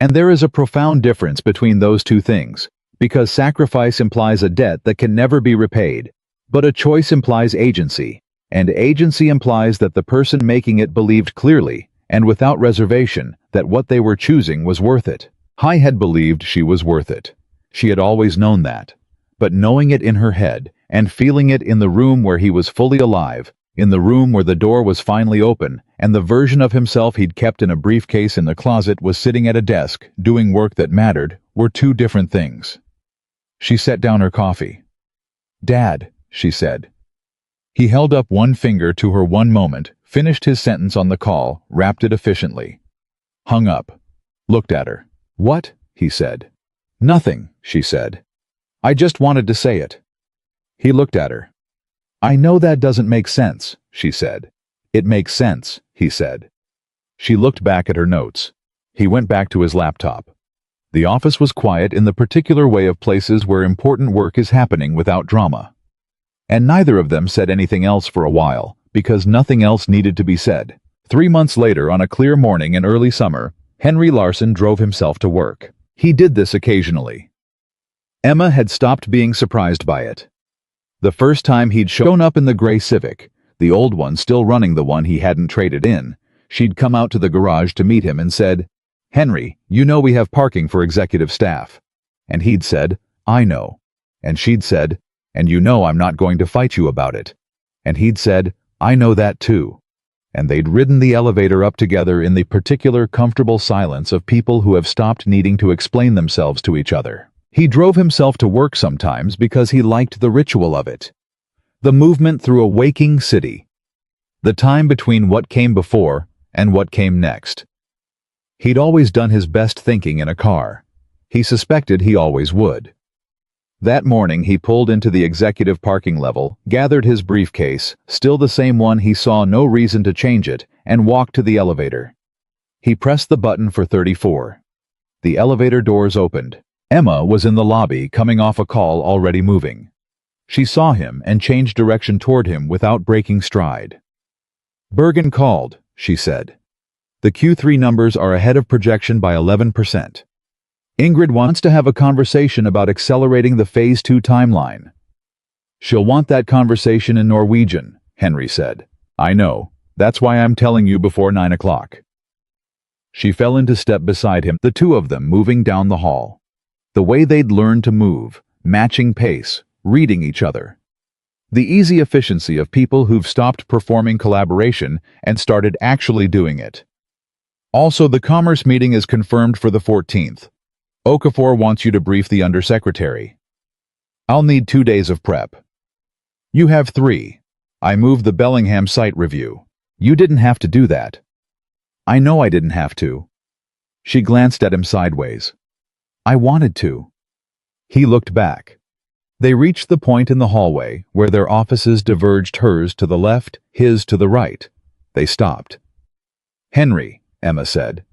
S1: And there is a profound difference between those two things, because sacrifice implies a debt that can never be repaid, but a choice implies agency, and agency implies that the person making it believed clearly and without reservation that what they were choosing was worth it. Hai had believed she was worth it. She had always known that, but knowing it in her head and feeling it in the room where he was fully alive, in the room where the door was finally open and the version of himself he'd kept in a briefcase in the closet was sitting at a desk doing work that mattered, were two different things. She set down her coffee. "Dad," she said. He held up one finger to her one moment, finished his sentence on the call, wrapped it efficiently. Hung up. Looked at her. "What?" he said. "Nothing," she said. "I just wanted to say it." He looked at her. "I know that doesn't make sense," she said. "It makes sense," he said. She looked back at her notes. He went back to his laptop. The office was quiet in the particular way of places where important work is happening without drama. And neither of them said anything else for a while, because nothing else needed to be said. 3 months later, on a clear morning in early summer, Henry Larsson drove himself to work. He did this occasionally. Emma had stopped being surprised by it. The first time he'd shown up in the gray Civic, the old one still running the one he hadn't traded in, She'd come out to the garage to meet him and said, "Henry, you know we have parking for executive staff." And he'd said, "I know." And she'd said, "And you know I'm not going to fight you about it." And he'd said, "I know that too." And they'd ridden the elevator up together in the particular comfortable silence of people who have stopped needing to explain themselves to each other. He drove himself to work sometimes because he liked the ritual of it. The movement through a waking city. The time between what came before and what came next. He'd always done his best thinking in a car. He suspected he always would. That morning he pulled into the executive parking level, gathered his briefcase, still the same one he saw no reason to change it, and walked to the elevator. He pressed the button for 34. The elevator doors opened. Emma was in the lobby, coming off a call already moving. She saw him and changed direction toward him without breaking stride. "Bergen called," she said. "The Q3 numbers are ahead of projection by 11%. Ingrid wants to have a conversation about accelerating the Phase 2 timeline." "She'll want that conversation in Norwegian," Henry said. "I know. That's why I'm telling you before 9 o'clock. She fell into step beside him, the two of them moving down the hall. The way they'd learned to move, matching pace, reading each other. The easy efficiency of people who've stopped performing collaboration and started actually doing it. "Also, the commerce meeting is confirmed for the 14th. Okafor wants you to brief the undersecretary. I'll need 2 days of prep. You have 3. I moved the Bellingham site review. You didn't have to do that." "I know I didn't have to." She glanced at him sideways. "I wanted to." He looked back. They reached the point in the hallway where their offices diverged, hers to the left, his to the right. They stopped. "Henry," Emma said.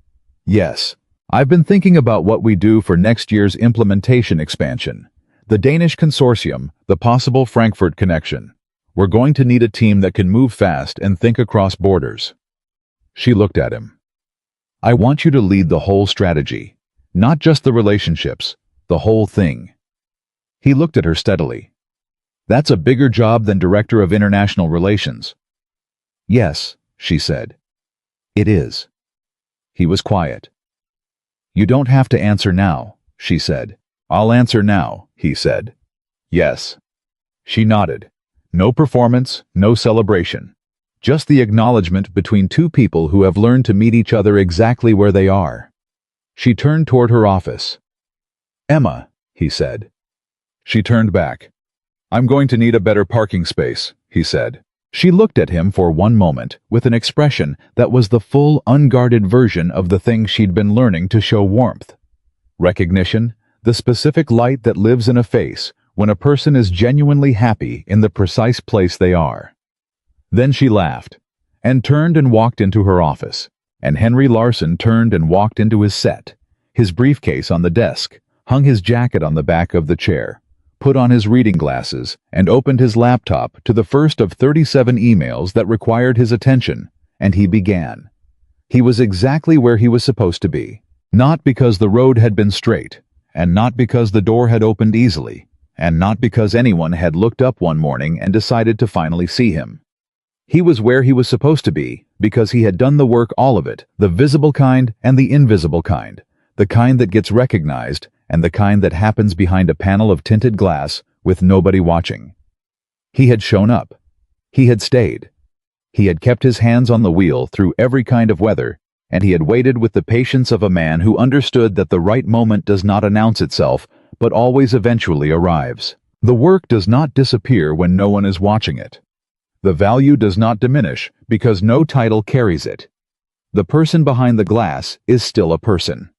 S1: "Yes. I've been thinking about what we do for next year's implementation expansion. The Danish consortium, the possible Frankfurt connection. We're going to need a team that can move fast and think across borders." She looked at him. "I want you to lead the whole strategy, not just the relationships, the whole thing." He looked at her steadily. "That's a bigger job than Director of International Relations." "Yes," she said. "It is." He was quiet. "You don't have to answer now," she said. "I'll answer now," he said. "Yes." She nodded. No performance, no celebration. Just the acknowledgement between two people who have learned to meet each other exactly where they are. She turned toward her office. "Emma," he said. She turned back. "I'm going to need a better parking space," he said. She looked at him for one moment with an expression that was the full, unguarded version of the thing she'd been learning to show warmth. Recognition, the specific light that lives in a face when a person is genuinely happy in the precise place they are. Then she laughed, and turned and walked into her office, and Henry Larson turned and walked into his set, his briefcase on the desk, hung his jacket on the back of the chair, put on his reading glasses, and opened his laptop to the first of 37 emails that required his attention, and he began. He was exactly where he was supposed to be, not because the road had been straight, and not because the door had opened easily, and not because anyone had looked up one morning and decided to finally see him. He was where he was supposed to be because he had done the work, all of it, the visible kind and the invisible kind, the kind that gets recognized and the kind that happens behind a panel of tinted glass with nobody watching. He had shown up. He had stayed. He had kept his hands on the wheel through every kind of weather, and he had waited with the patience of a man who understood that the right moment does not announce itself, but always eventually arrives. The work does not disappear when no one is watching it. The value does not diminish because no title carries it. The person behind the glass is still a person.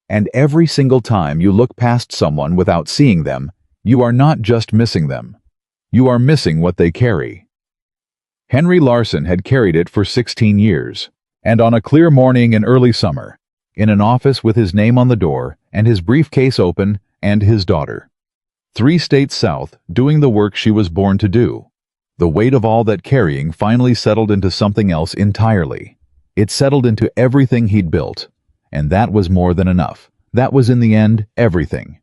S1: And every single time you look past someone without seeing them, you are not just missing them. You are missing what they carry. Henry Larson had carried it for 16 years, and on a clear morning in early summer, in an office with his name on the door and his briefcase open and his daughter. 3 states south, doing the work she was born to do. The weight of all that carrying finally settled into something else entirely. It settled into everything he'd built. And that was more than enough. That was in the end everything.